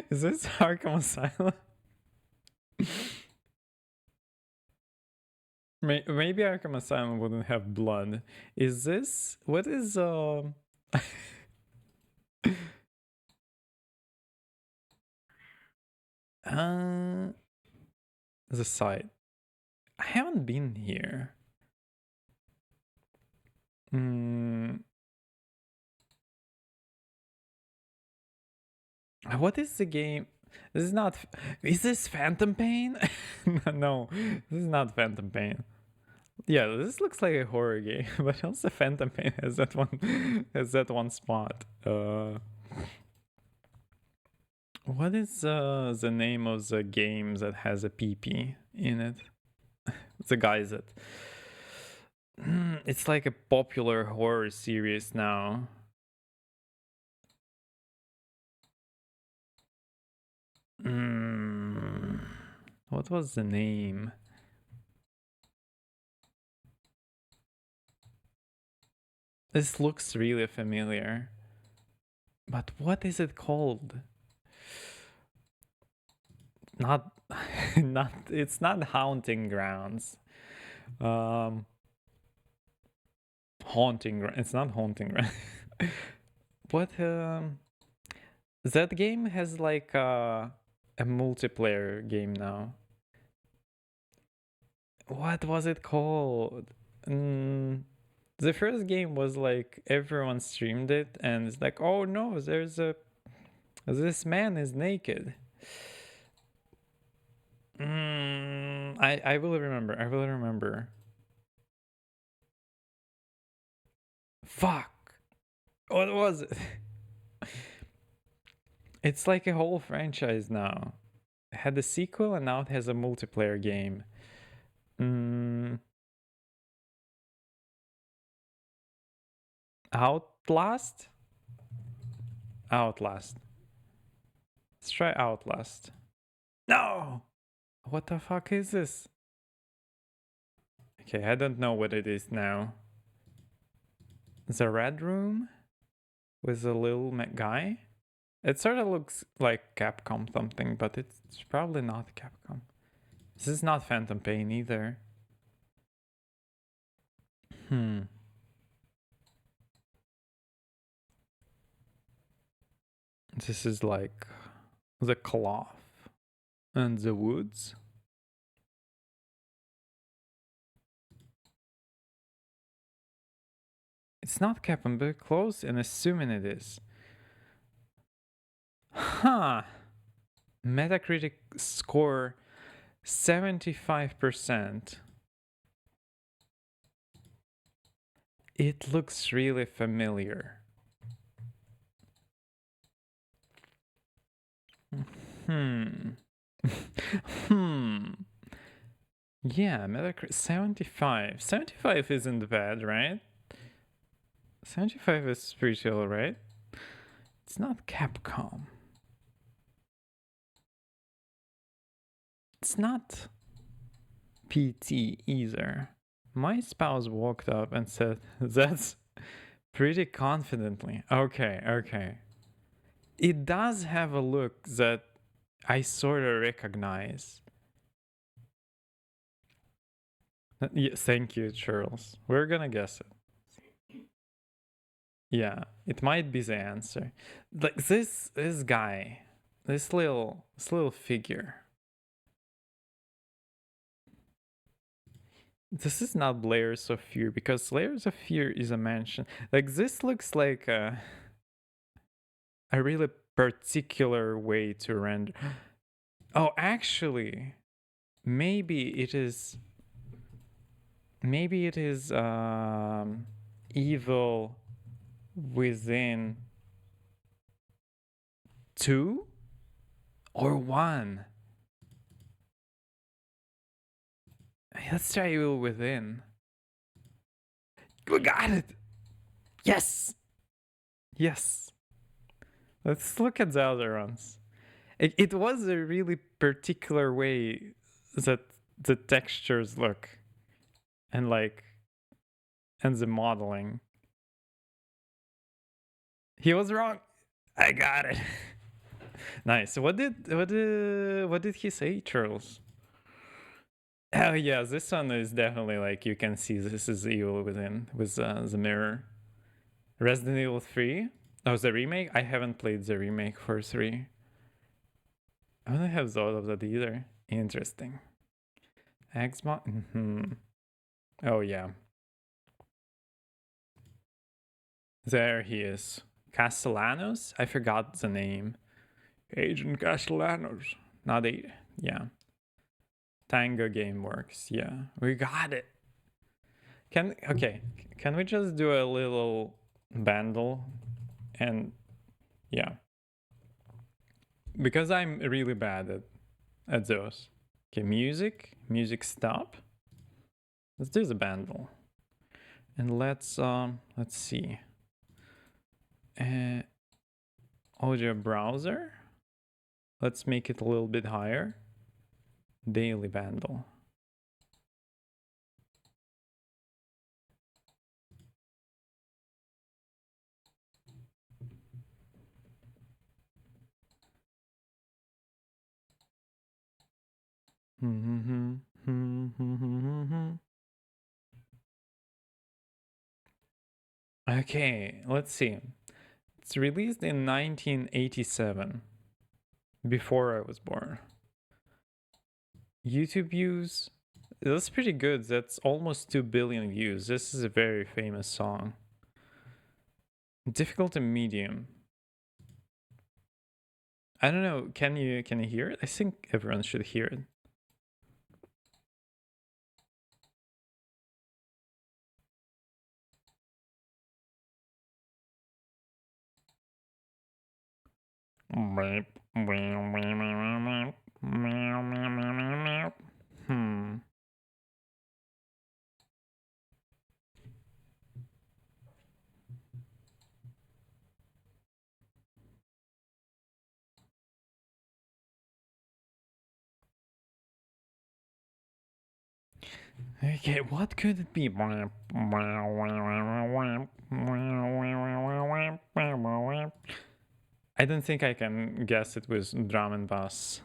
this Arkham Asylum? Maybe Arkham Asylum wouldn't have blood. Is this what is the site? I haven't been here. What is the game? This is not. Is this Phantom Pain? No, this is not Phantom Pain. Yeah, this looks like a horror game, but also Phantom Pain has that one spot. What is the name of the game that has a PP in it? The guys that it's like a popular horror series now. What was the name? This looks really familiar. But what is it called? Not it's not Haunting Grounds. It's not Haunting Grounds. What that game has like a multiplayer game now. What was it called? The first game was like everyone streamed it, and it's like, oh no, this man is naked. I will remember. I will remember. Fuck. What was it? It's like a whole franchise now. It had a sequel and now it has a multiplayer game. Outlast? Outlast. Let's try Outlast. No! What the fuck is this? Okay, I don't know what it is now. The Red Room? With a little guy? It sort of looks like Capcom something, but it's probably not Capcom. This is not Phantom Pain either. This is like the cloth and the woods. It's not Capcom, but close and assuming it is. Huh. Metacritic score 75%. It looks really familiar. Yeah, Metacritic 75. 75 isn't bad, right? 75 is pretty alright. It's not Capcom. It's not PT either. My spouse walked up and said, that's pretty confidently. Okay. It does have a look that I sort of recognize. Yeah, thank you, Charles. We're gonna guess it. Yeah, it might be the answer. Like this guy, this little figure. This is not Layers of Fear, because Layers of Fear is a mansion. Like this looks like a really particular way to render. Oh, actually, maybe it is Evil Within 2 or 1. Let's try Evil Within. We got it. Yes. Let's look at the other ones. It was a really particular way that the textures look and the modeling. He was wrong. I got it. Nice. What did he say, Charles? Oh yeah, this one is definitely like you can see this is Evil Within with the mirror. Resident Evil 3. Oh, the remake? I haven't played the remake for 3. I don't have thought of that either. Interesting. Xbox? Oh yeah. There he is. Castellanos? I forgot the name. Agent Castellanos. Not a... Yeah. Tango Gameworks. Yeah. We got it. Can we just do a little bundle? And yeah. Because I'm really bad at those. Okay, music stop. Let's do the bundle. And let's see. Audio browser. Let's make it a little bit higher. Daily bundle. Okay, let's see. It's released in 1987, before I was born. YouTube views That's pretty good. That's almost 2 billion views. This is a very famous song. Difficult and medium. I don't know. Can you hear it? I think everyone should hear it. Hmm. Okay, what could it be? I don't think I can guess it with drum and bass.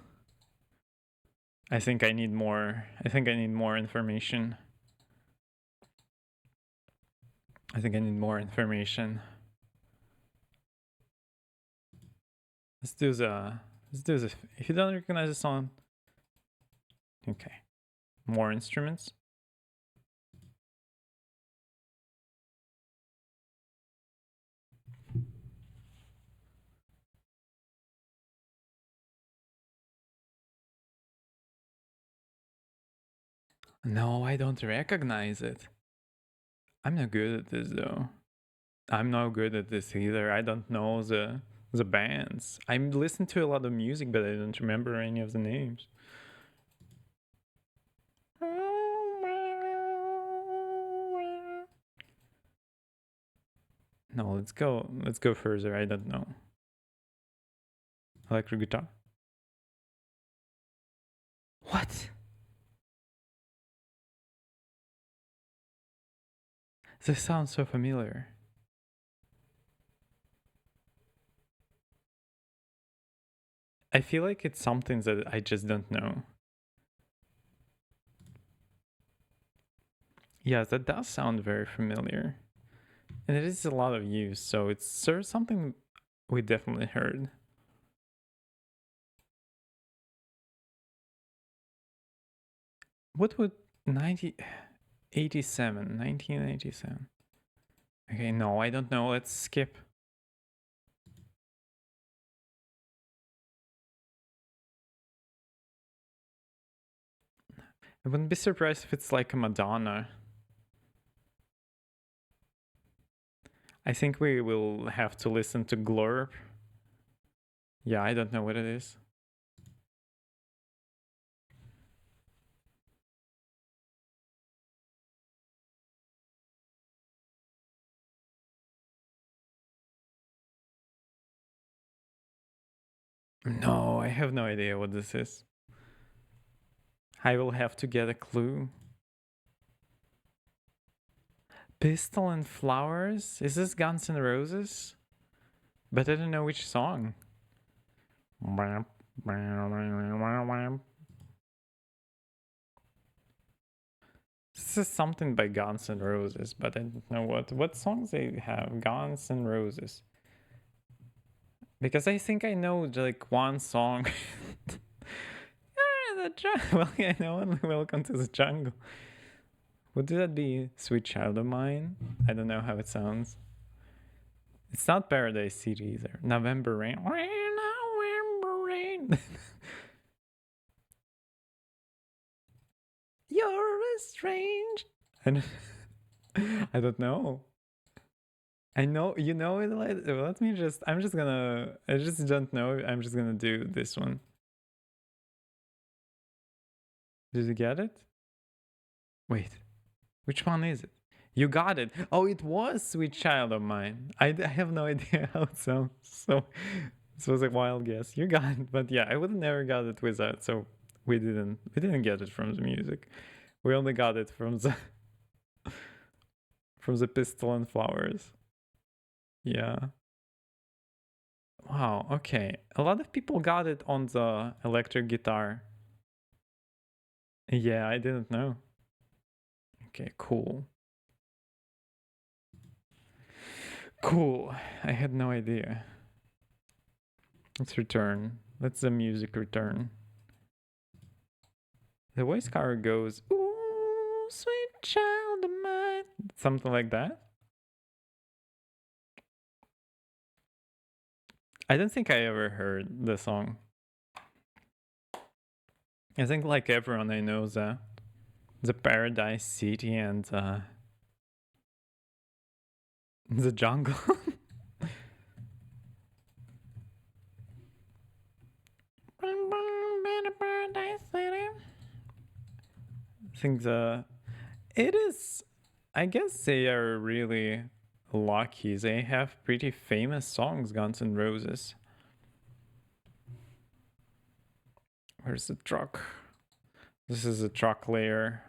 I think I need more. I think I need more information. I think I need more information. Let's do the. If you don't recognize the song, okay. More instruments. No, I don't recognize it. I'm not good at this though. I'm not good at this either. I don't know the bands. I listen to a lot of music, but I don't remember any of the names. No, let's go. Let's go further. I don't know. Electric guitar. What? This sounds so familiar. I feel like it's something that I just don't know. Yeah, that does sound very familiar. And it is a lot of use, so it's sort of something we definitely heard. What would 1987? Okay, no, I don't know. Let's skip. I wouldn't be surprised if it's like a Madonna. I think we will have to listen to Glorp. Yeah, I don't know what it is. No, I have no idea what this is. I will have to get a clue. Pistol and Flowers? Is this Guns N' Roses? But I don't know which song. This is something by Guns N' Roses, but I don't know what songs they have. Guns N' Roses. Because I think I know like one song. Well, I know only Welcome to the Jungle. Would that be Sweet Child of Mine? I don't know how it sounds. It's not Paradise City either. November Rain. November Rain. You're a strange. I don't know. I know you know it. Let me just. I'm just gonna. I just don't know. I'm just gonna do this one. Did you get it? Wait, which one is it? You got it. Oh, it was Sweet Child of Mine. I have no idea how it sounds. So this was a wild guess. You got it, but yeah, I would have never got it without. So we didn't get it from the music. We only got it from the from the Pistol and Flowers. Yeah. Wow. Okay. A lot of people got it on the electric guitar. Yeah, I didn't know. Okay, cool. Cool. I had no idea. Let's return. Let's the music return. The voice cover goes, ooh, sweet child of mine. Something like that. I don't think I ever heard the song. I think like everyone I know the Paradise City and the jungle. I think it is. I guess they are really lucky. They have pretty famous songs, Guns N' Roses. Where's the truck? This is a truck layer.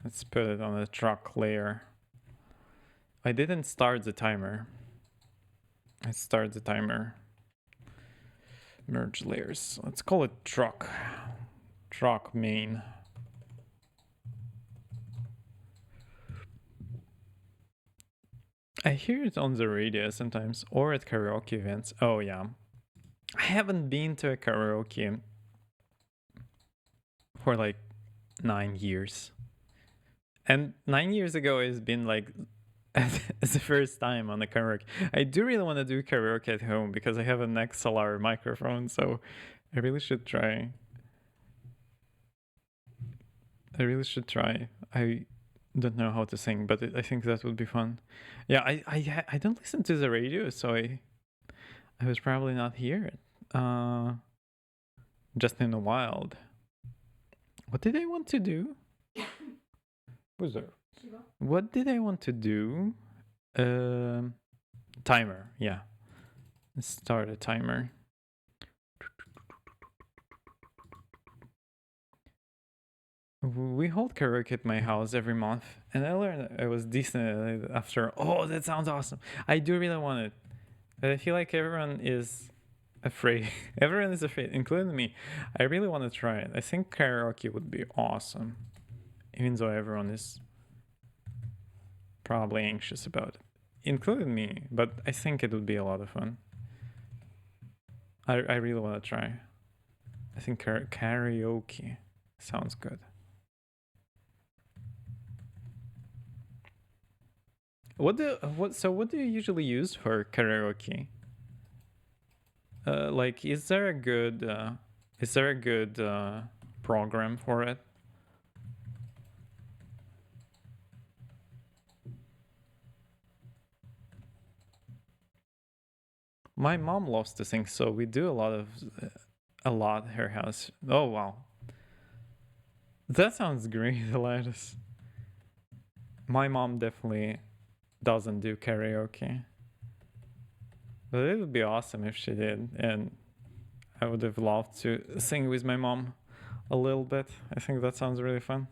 Let's put it on a truck layer. I didn't start the timer. Let's start the timer. Merge layers. Let's call it truck. Truck main. I hear it on the radio sometimes or at karaoke events. Oh yeah. I haven't been to a karaoke for like 9 years. And 9 years ago has been like it's the first time on the karaoke. I do really want to do karaoke at home because I have an XLR microphone, so I really should try. I don't know how to sing, but I think that would be fun. Yeah, I don't listen to the radio, so I was probably not here. Just in the wild. What did I want to do? Who's there? What did I want to do? Timer, yeah. Let's start a timer. We hold karaoke at my house every month, and I learned I was decent after. Oh, that sounds awesome! I do really want it, but I feel like everyone is afraid. Everyone is afraid, including me. I really want to try it. I think karaoke would be awesome, even though everyone is probably anxious about it, including me. But I think it would be a lot of fun. I really want to try. I think karaoke sounds good. What do you usually use for karaoke? Like, is there a good program for it? My mom loves to sing, so we do a lot at her house. Oh wow, that sounds great, Elias. My mom definitely doesn't do karaoke. But it would be awesome if she did, and I would have loved to sing with my mom a little bit. I think that sounds really fun.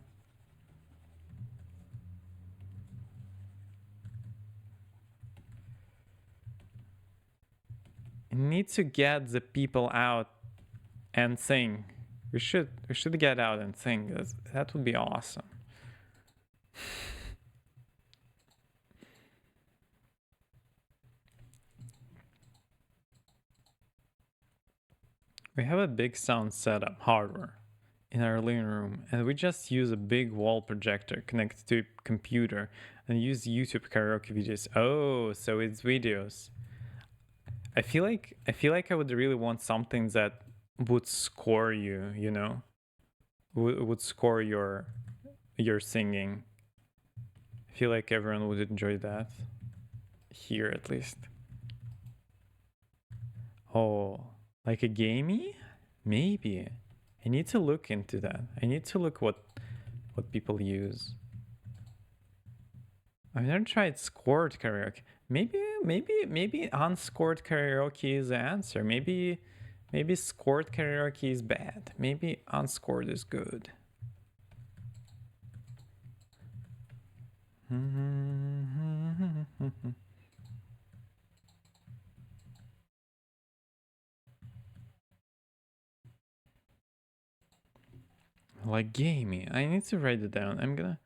Need to get the people out and sing. We should get out and sing. That would be awesome. We have a big sound setup hardware in our living room, and we just use a big wall projector connected to a computer and use YouTube karaoke videos. Oh, so it's videos. I feel like I would really want something that would score you, you know, would score your singing. I feel like everyone would enjoy that. Here at least. Oh, like a gamey? Maybe. I need to look into that. I need to look what people use. I've never tried scored karaoke. Maybe unscored karaoke is the answer. Maybe scored karaoke is bad. Maybe unscored is good. Like gamey. I need to write it down. I'm gonna.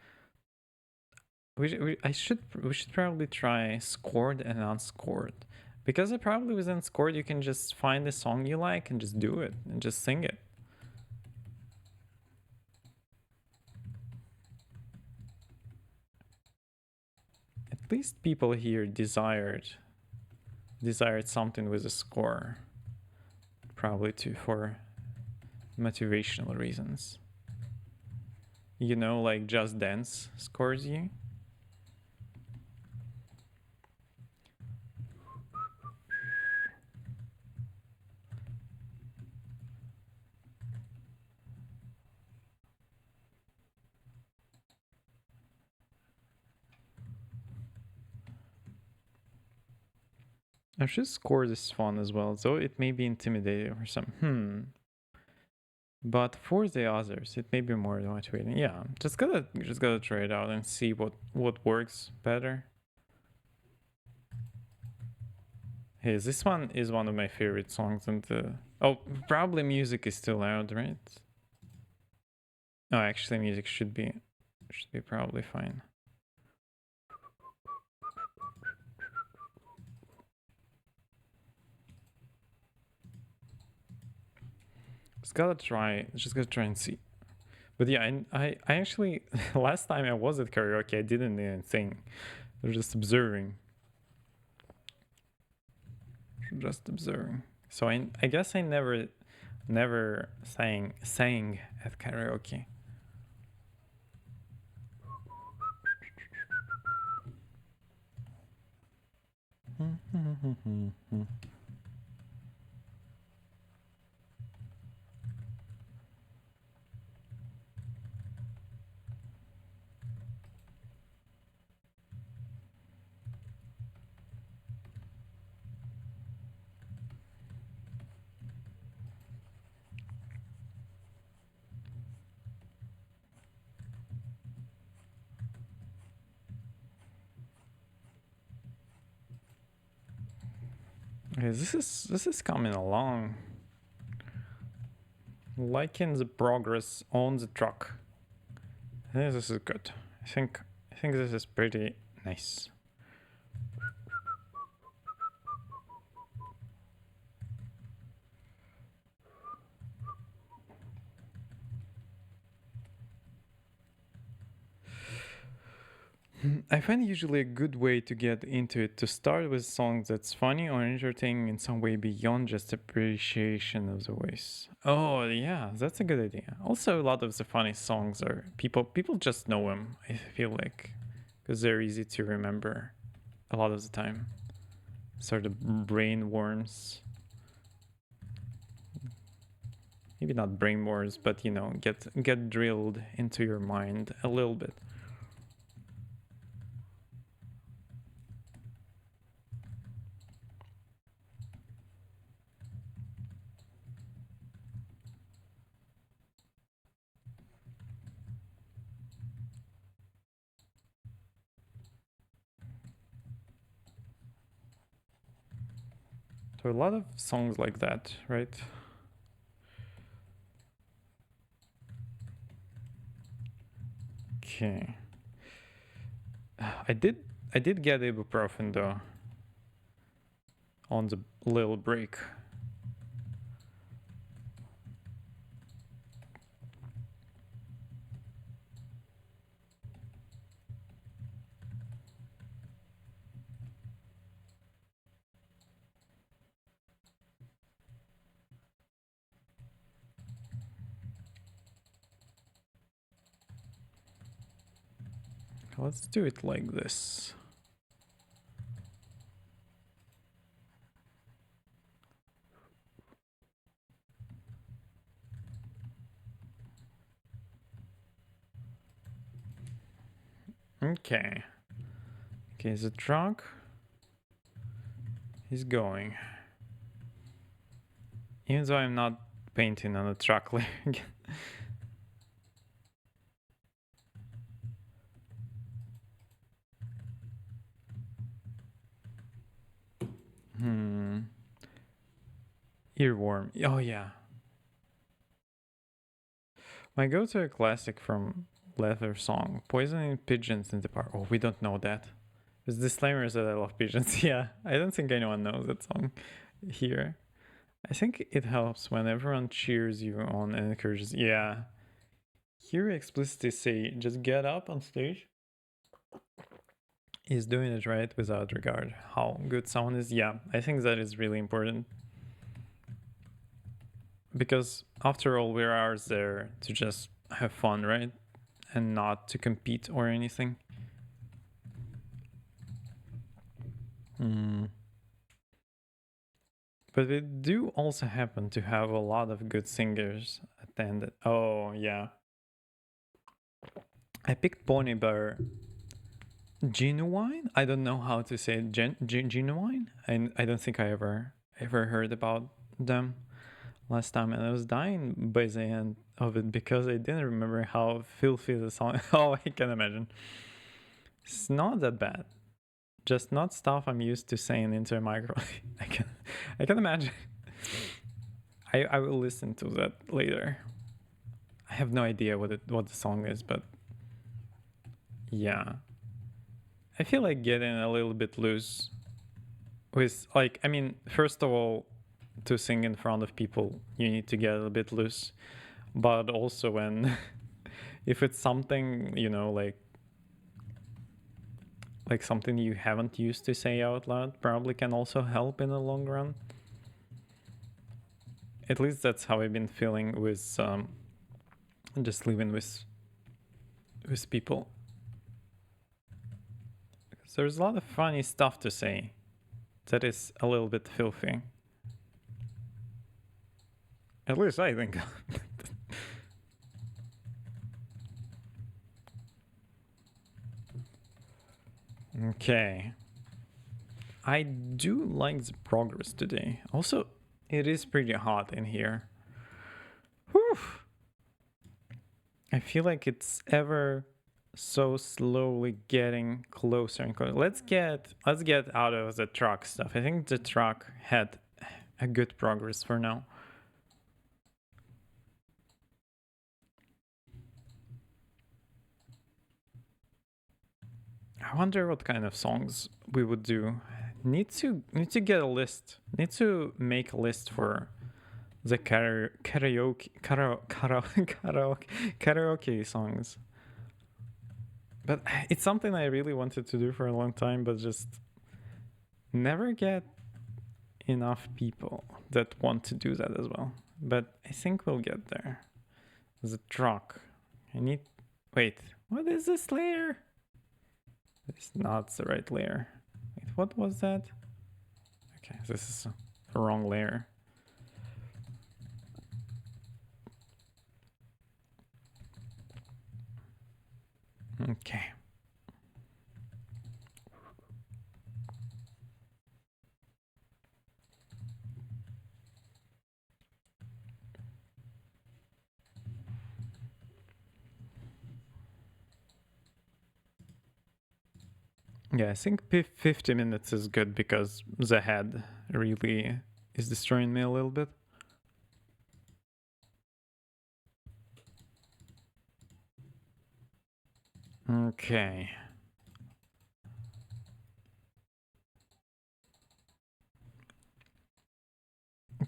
We should probably try scored and unscored, because it probably with unscored you can just find the song you like and just do it and just sing it. At least people here desired something with a score, probably for motivational reasons. You know, like Just Dance scores you. Actually, scores is fun as well, though it may be intimidating or something. But for the others, it may be more motivating. Yeah, just gotta try it out and see what works better. Hey, this one is one of my favorite songs, and oh, probably music is too loud, right? No, actually, music should be probably fine. Just gotta try and see. But yeah, I actually last time I was at karaoke, I didn't even sing. I was just observing. So I guess I never sang at karaoke. Okay, this is coming along. Liking the progress on the truck. I think this is good. I think this is pretty nice. I find usually a good way to get into it to start with songs that's funny or entertaining in some way beyond just appreciation of the voice. Oh yeah, that's a good idea. Also, a lot of the funny songs are people just know them. I feel like because they're easy to remember a lot of the time. Sort of brain worms. Maybe not brain worms, but you know, get drilled into your mind a little bit. So a lot of songs like that, right? Okay. I did get ibuprofen though on the little break. Let's do it like this. Okay. Okay, the truck is going. Even though I'm not painting on the truck leg. Earworm. Oh yeah. My go-to classic from Leather Song, Poisoning Pigeons in the Park. Oh, we don't know that. There's disclaimers that I love pigeons. Yeah, I don't think anyone knows that song here. I think it helps when everyone cheers you on and encourages. Yeah. Here we explicitly say just get up on stage is doing it right without regard how good someone is. Yeah, I think that is really important. Because after all, we are there to just have fun, right? And not to compete or anything. But we do also happen to have a lot of good singers attended. Oh, yeah. I picked Pony Bear. Genuine? I don't know how to say it. Genuine? I don't think I ever heard about them last time, and I was dying by the end of it because I didn't remember how filthy the song. Oh, I can imagine. It's not that bad. Just not stuff I'm used to saying into a microphone. I can imagine. I will listen to that later. I have no idea what the song is, but yeah. I feel like getting a little bit loose with, like, I mean, first of all, to sing in front of people, you need to get a bit loose. But also when if it's something, you know, like something you haven't used to say out loud, probably can also help in the long run. At least that's how I've been feeling with just living with people. Because there's a lot of funny stuff to say that is a little bit filthy. At least I think. Okay. I do like the progress today. Also, it is pretty hot in here. Whew. I feel like it's ever so slowly getting closer and closer. Let's get out of the truck stuff. I think the truck had a good progress for now. I wonder what kind of songs we would do. Need to get a list. Need to make a list for the karaoke songs. But it's something I really wanted to do for a long time, but just never get enough people that want to do that as well. But I think we'll get there. The truck. I need. Wait, what is this layer? It's not the right layer. Wait, what was that? Okay, this is the wrong layer. Okay. Yeah, I think 50 minutes is good because the head really is destroying me a little bit. Okay.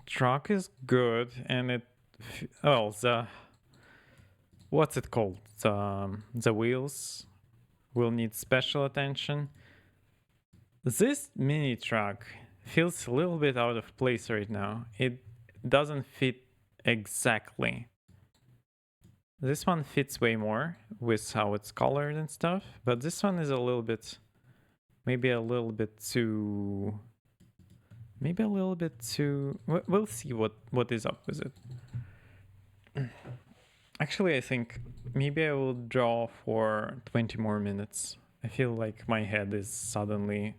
Truck is good, and it. Oh, the. What's it called? The wheels will need special attention. This mini truck feels a little bit out of place right now. It doesn't fit exactly. This one fits way more with how it's colored and stuff, but this one is a little bit, maybe a little bit too, we'll see what is up with it. Actually, I think maybe I will draw for 20 more minutes. I feel like my head is suddenly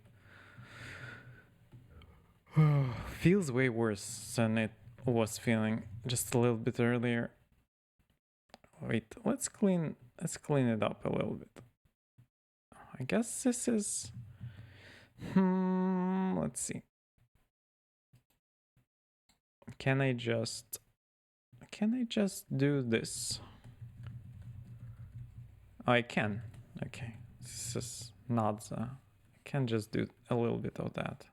feels way worse than it was feeling just a little bit earlier. Wait, let's clean it up a little bit. I guess this is let's see. Can I just do this? Oh, I can. Okay. This is not the, I can just do a little bit of that.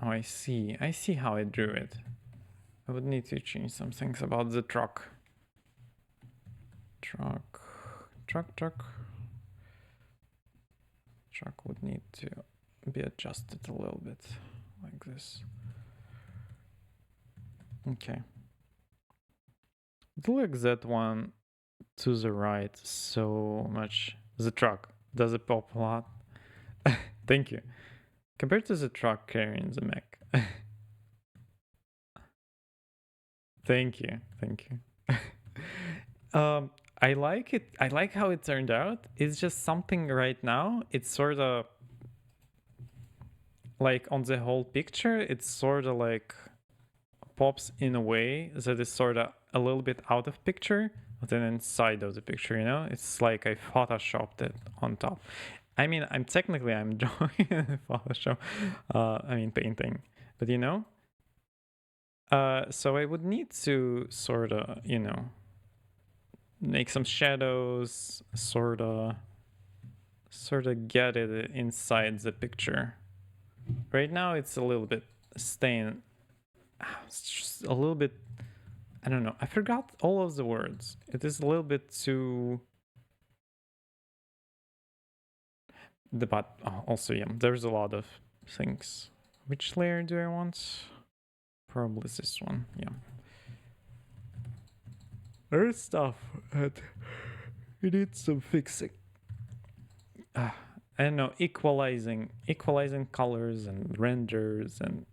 Oh, I see. I see how I drew it. I would need to change some things about the truck. Truck would need to be adjusted a little bit like this. Okay. It looks that one to the right so much. The truck, does it pop a lot? Thank you. Compared to the truck carrying the mech. Thank you. I like it. I like how it turned out. It's just something right now. It's sort of like on the whole picture, it's sort of like pops in a way that is sort of a little bit out of picture, but then inside of the picture, you know, it's like I photoshopped it on top. I mean, I'm drawing Photoshop. I mean, painting, but you know. So I would need to sort of, you know, make some shadows, sort of get it inside the picture. Right now, it's a little bit staying. It's just a little bit. I don't know. I forgot all of the words. It is a little bit too. But also, yeah, there's a lot of things. Which layer do I want? Probably this one. Yeah. There's stuff that it needs some fixing. I don't know, equalizing colors and renders and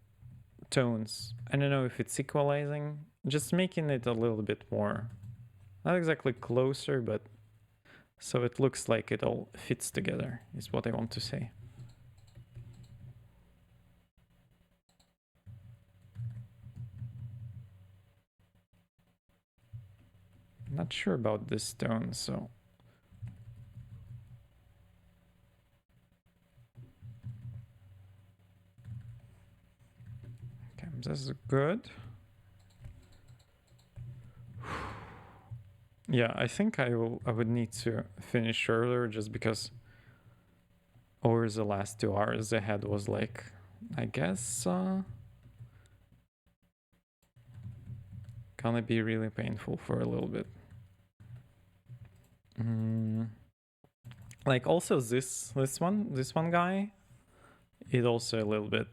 tones. I don't know if it's equalizing, just making it a little bit more, not exactly closer, but so it looks like it all fits together is what I want to say. Not sure about this tone, so okay, this is good. Yeah, I think I would need to finish earlier just because over the last 2 hours the head was like, I guess gonna be really painful for a little bit. Like also this one guy, it also a little bit,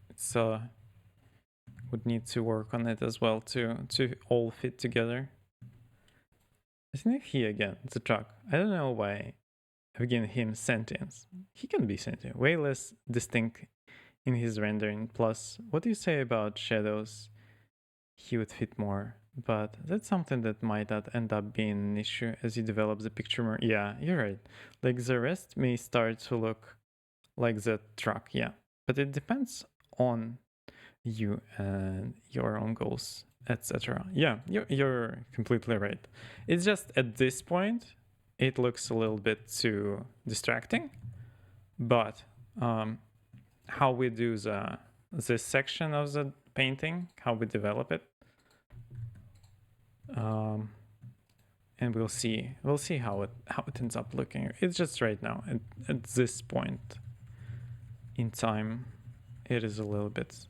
it's would need to work on it as well to all fit together. Isn't it he again? The truck. I don't know why I've given him sentience. He can be sentient, way less distinct in his rendering. Plus, what do you say about shadows? He would fit more, but that's something that might not end up being an issue as you develop the picture more. Yeah, you're right. Like the rest may start to look like the truck, yeah. But it depends on you and your own goals, etc. Yeah, you're completely right. It's just at this point, it looks a little bit too distracting, but how we do this section of the painting, how we develop it, and we'll see how it ends up looking. It's just right now at this point in time, it is a little bit,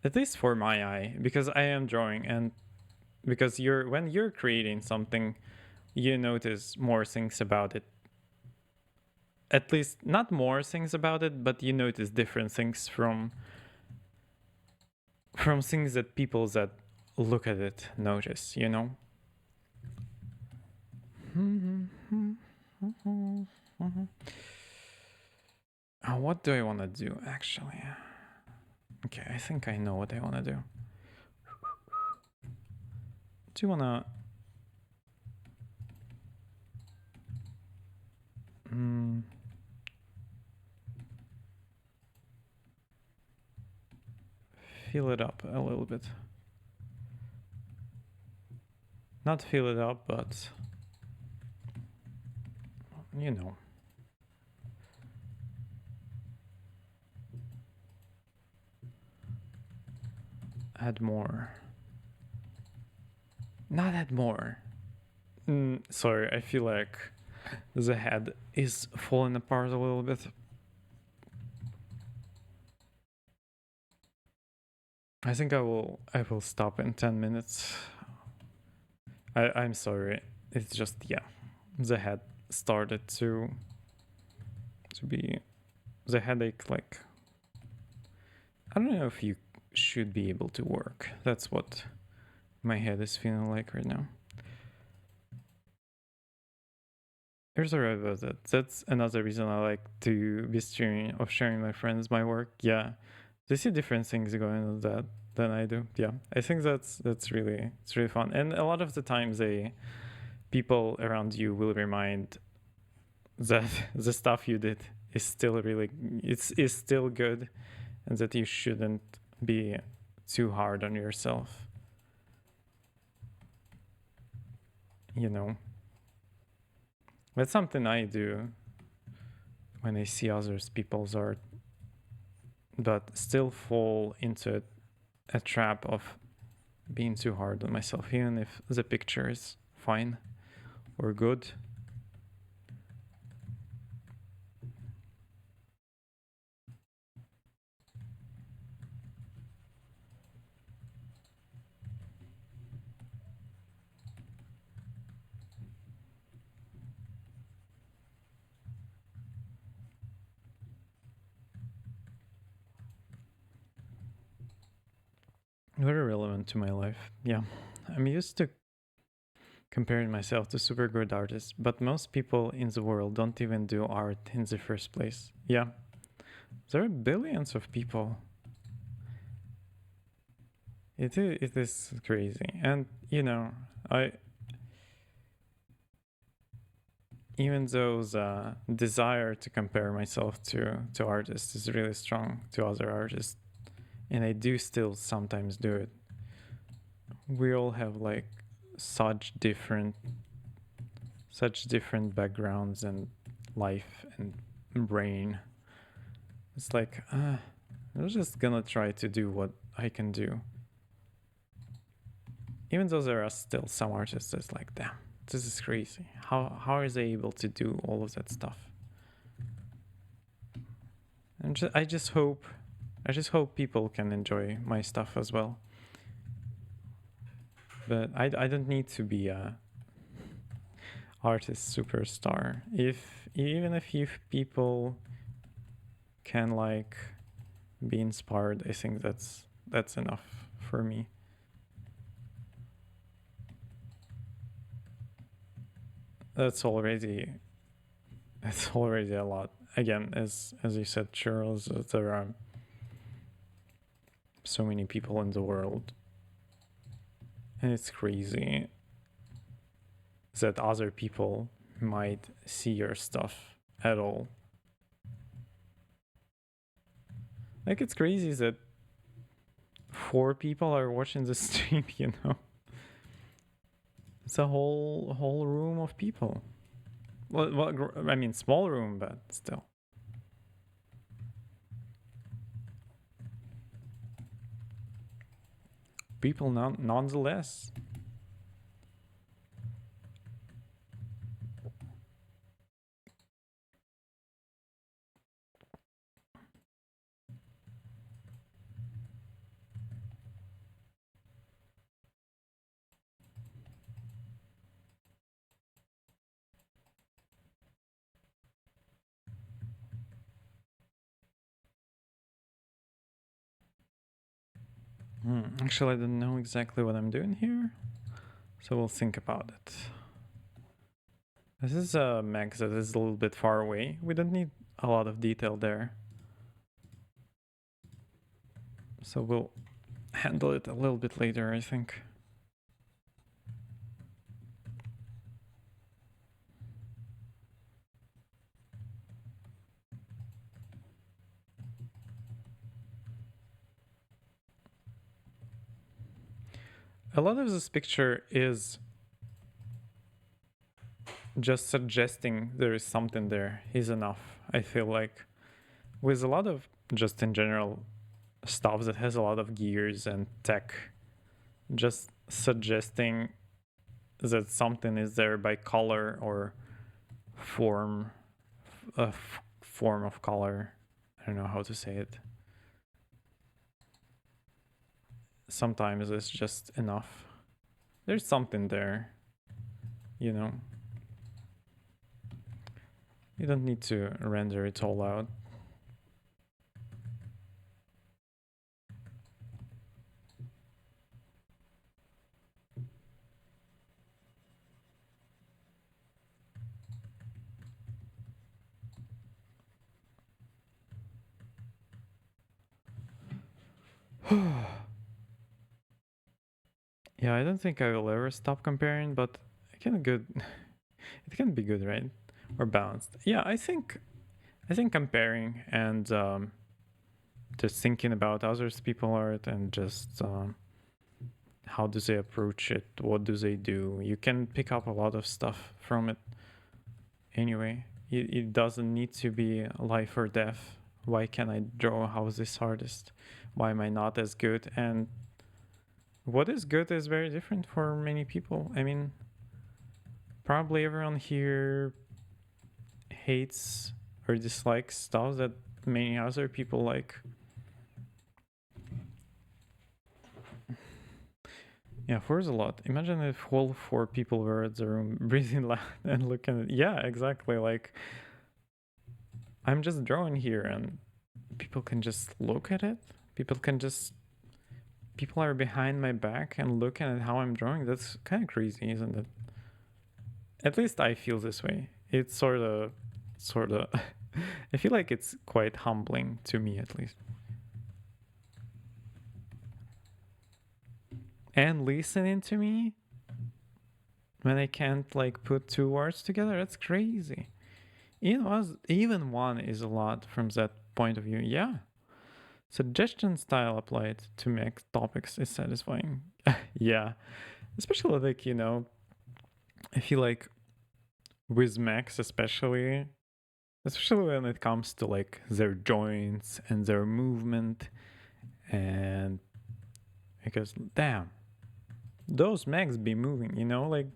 at least for my eye, because I am drawing, and because when you're creating something, you notice more things about it. At least not more things about it, but you notice different things from things that people that look at it notice, you know. What do I want to do actually? Okay, I think I know what I want to do. Do you want to fill it up a little bit? Not fill it up, but you know. Add more. Not add more. Sorry, I feel like the head is falling apart a little bit. I think I will stop in 10 minutes. I'm sorry. It's just, yeah, the head started to be the headache. Like, I don't know if you should be able to work. That's what my head is feeling like right now. Here's a about that. That's another reason I like to be streaming of sharing my friends my work. Yeah, they see different things going on that than I do. Yeah, I think that's really it's really fun. And a lot of the times, people around you will remind that the stuff you did is still really it's is still good, and that you shouldn't be too hard on yourself. You know, that's something I do when I see others people's art, but still fall into a trap of being too hard on myself, even if the picture is fine or good. Very relevant to my life. Yeah, I'm used to comparing myself to super good artists, but most people in the world don't even do art in the first place. Yeah, there are billions of people. It is crazy, and I even though the desire to compare myself to artists is really strong to other artists, and I do still sometimes do it. We all have like such different backgrounds and life and brain. It's like I'm just gonna try to do what I can do, even though there are still some artists that's like, damn, this is crazy. How are they able to do all of that stuff? And I just hope people can enjoy my stuff as well. But I don't need to be a artist superstar. Even if people can like be inspired, I think that's enough for me. That's already a lot. Again, as you said, Charles, there are so many people in the world, and it's crazy that other people might see your stuff at all. Like, it's crazy that 4 people are watching the stream. It's a whole room of people. Well, I mean, small room, but still. People nonetheless. Actually, I don't know exactly what I'm doing here, so we'll think about it. This is a mech that is a little bit far away. We don't need a lot of detail there. So we'll handle it a little bit later, I think. A lot of this picture is just suggesting there is something there is enough. I feel like with a lot of just in general stuff that has a lot of gears and tech, just suggesting that something is there by color or form, a form of color. I don't know how to say it. Sometimes it's just enough. There's something there. you know. You don't need to render it all out. Yeah, I don't think I will ever stop comparing, but it can good. It can be good, right? Or balanced. Yeah, I think comparing and just thinking about others people art and just how do they approach it, what do they do. You can pick up a lot of stuff from it. Anyway, it doesn't need to be life or death. Why can I draw how this artist? Why am I not as good? And what is good is very different for many people. I mean, probably everyone here hates or dislikes stuff that many other people like. Yeah, four is a lot. Imagine if all four people were at the room breathing loud and looking at. Yeah, exactly. Like, I'm just drawing here and people can just look at it. People are behind my back and looking at how I'm drawing. That's kind of crazy, isn't it? At least I feel this way. It's sort of. I feel like it's quite humbling to me, at least. And listening to me when I can't like put two words together, that's crazy. Even one is a lot from that point of view. Yeah. Suggestion style applied to make topics is satisfying. Yeah. Especially like, I feel like with Max especially when it comes to like their joints and their movement, and because damn, those Macs be moving, like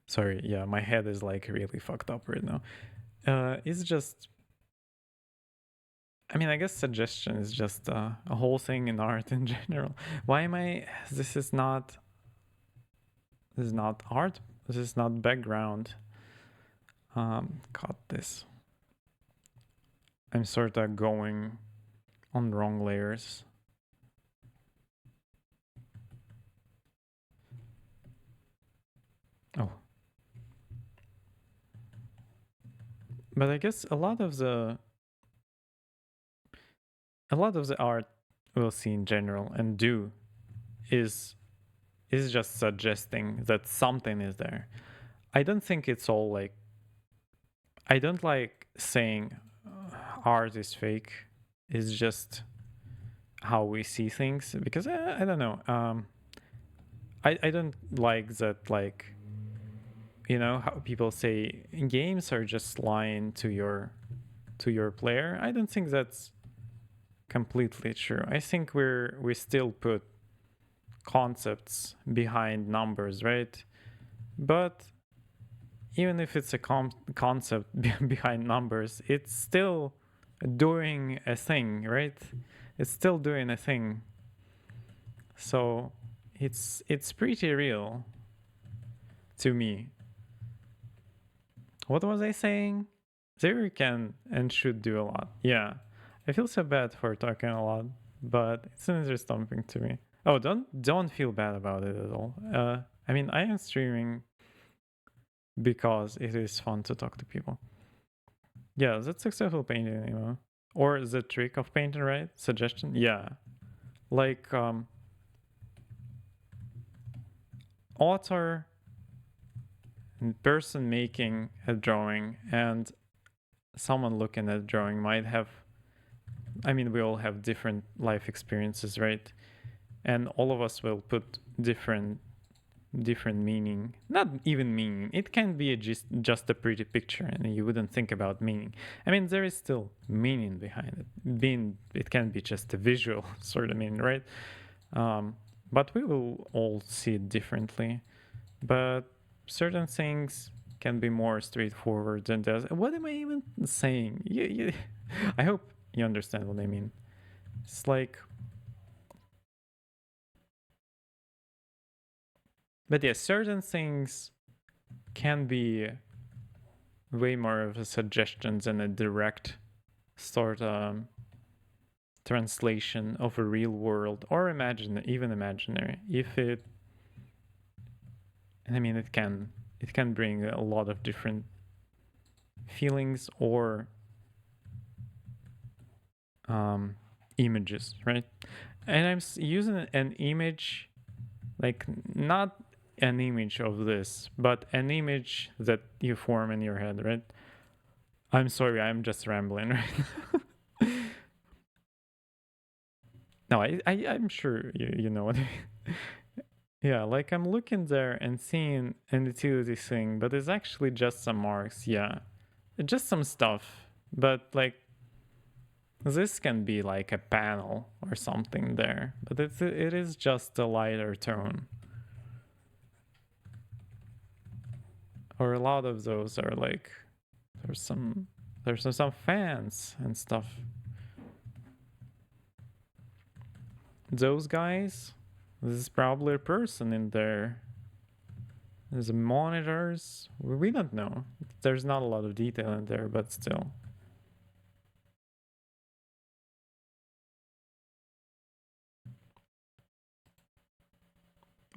sorry, yeah, my head is like really fucked up right now. It's just, I mean, I guess suggestion is just a whole thing in art in general. Why am I? This is not art. This is not background. Cut this. I'm sort of going on wrong layers. Oh. But I guess a lot of the art we'll see in general and do is just suggesting that something is there. I don't think it's all like, I don't like saying art is fake. It's just how we see things, because I don't know. I don't like that, like, how people say games are just lying to your player. I don't think that's completely true. I think we still put concepts behind numbers, right? But even if it's a concept behind numbers, it's still doing a thing, right? It's still doing a thing. So it's pretty real to me. What was I saying? There can and should do a lot. Yeah. I feel so bad for talking a lot, but it's an interesting thing to me. Oh, don't feel bad about it at all. I mean, I am streaming because it is fun to talk to people. Yeah, that's successful painting, or the trick of painting, right? Suggestion. Yeah, like author and person making a drawing and someone looking at a drawing might have, I mean, we all have different life experiences, right? And all of us will put different meaning, not even meaning. It can be just a pretty picture and you wouldn't think about meaning. I mean, there is still meaning behind it. It can be just a visual sort of meaning, right? But we will all see it differently. But certain things can be more straightforward than others. What am I even saying? I hope you understand what I mean. It's like, But yeah, certain things can be way more of a suggestion than a direct sort of translation of a real world or even imaginary. If it, I mean, it can bring a lot of different feelings or images, right? And I'm using an image, like not an image of this, but an image that you form in your head, right? I'm sorry, I'm just rambling, right? No, I'm sure you know what I mean. Yeah, like I'm looking there and seeing an utility thing, but it's actually just some marks, yeah. Just some stuff. But like this can be like a panel or something there. But it is just a lighter tone. Or a lot of those are like there's some fans and stuff. Those guys, this is probably a person in there. There's monitors. We don't know. There's not a lot of detail in there, but still.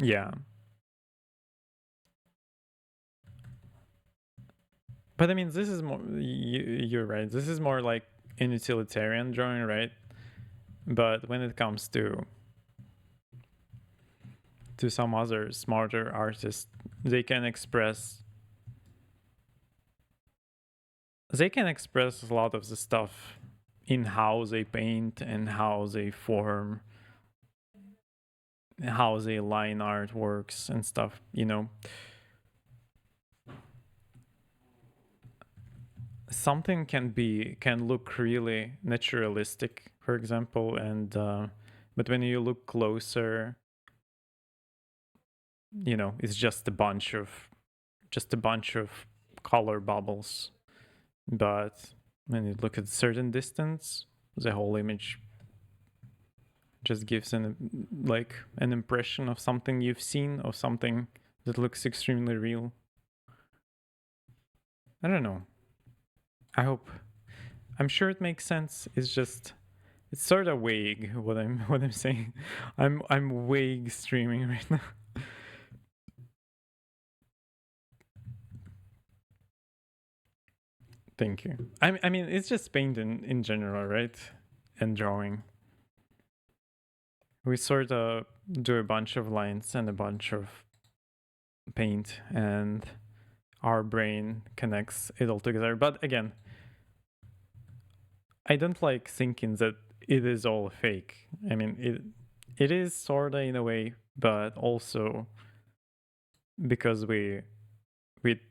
Yeah. But I mean, this is more, you're right. This is more like an utilitarian drawing, right? But when it comes to some other smarter artists, they can express a lot of the stuff in how they paint and how they form, how they line artworks and stuff, you know. Something can look really naturalistic, for example, and but when you look closer, you know, it's just a bunch of color bubbles. But when you look at a certain distance, the whole image just gives an impression of something you've seen, of something that looks extremely real. I don't know. I'm sure it makes sense. It's sort of vague what I'm saying. I'm vague streaming right now. Thank you. I mean, it's just paint in general, right? And drawing. We sort of do a bunch of lines and a bunch of paint, and our brain connects it all together. But again, I don't like thinking that it is all fake. I mean, it is sort of in a way, but also because we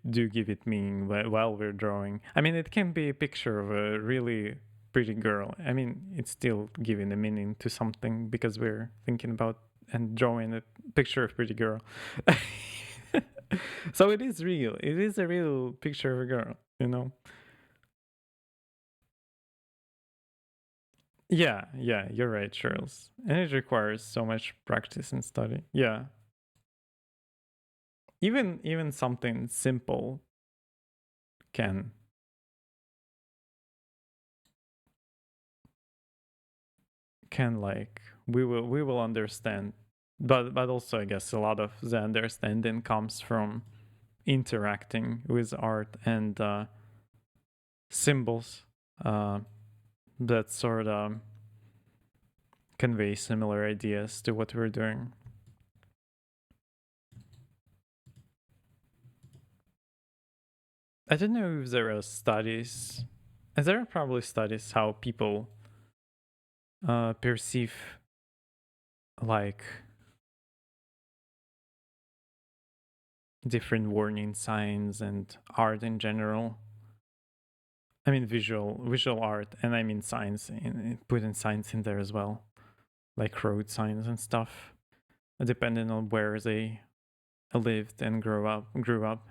do give it meaning while we're drawing. I mean, it can be a picture of a really pretty girl. I mean, it's still giving a meaning to something because we're thinking about and drawing a picture of pretty girl. So it is real. It is a real picture of a girl, you know? Yeah, you're right, Charles. And it requires so much practice and study. Yeah. Even something simple can like we will understand, but also I guess a lot of the understanding comes from interacting with art and symbols that sort of convey similar ideas to what we're doing. I don't know if there are studies, and there are probably studies how people perceive like different warning signs and art in general. I mean visual art, and I mean signs, putting signs in there as well, like road signs and stuff, depending on where they lived and grew up,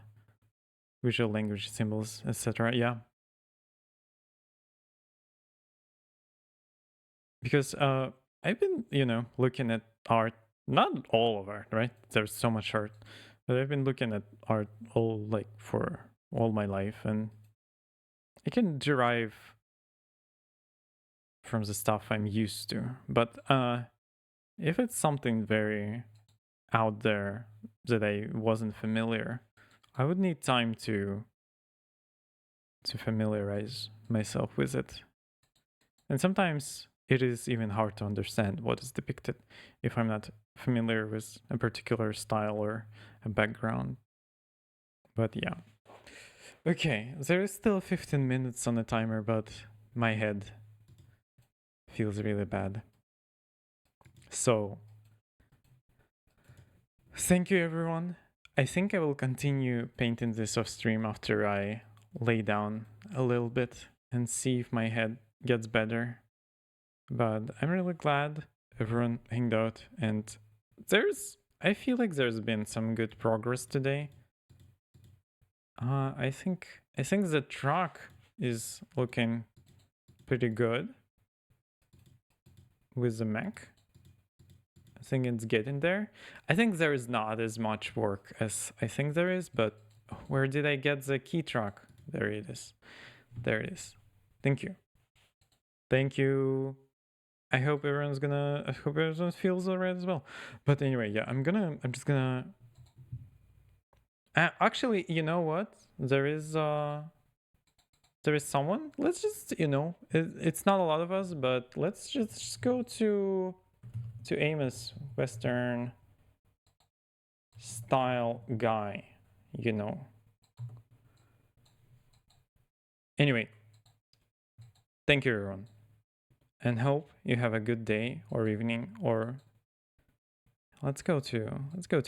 visual language symbols, etc. Yeah, because I've been looking at art not all of art, right? There's so much art, but I've been looking at art for all my life, and I can derive from the stuff I'm used to. But if it's something very out there that I wasn't familiar, I would need time to familiarize myself with it. And sometimes it is even hard to understand what is depicted if I'm not familiar with a particular style or a background. But yeah. Okay, there is still 15 minutes on the timer, but my head feels really bad. So, thank you everyone. I think I will continue painting this off stream after I lay down a little bit and see if my head gets better. But I'm really glad everyone hanged out, and I feel like there's been some good progress today. I think the truck is looking pretty good with the mech. I think it's getting there. I think there is not as much work as I think there is, but where did I get the key truck? There it is. There it is. Thank you. Thank you. I hope everyone feels alright as well. But anyway, yeah, I'm just gonna. Actually, you know what? There is someone. Let's just it's not a lot of us, but let's just go to Amos, Western style guy. Anyway, thank you everyone, and hope you have a good day or evening, or let's go to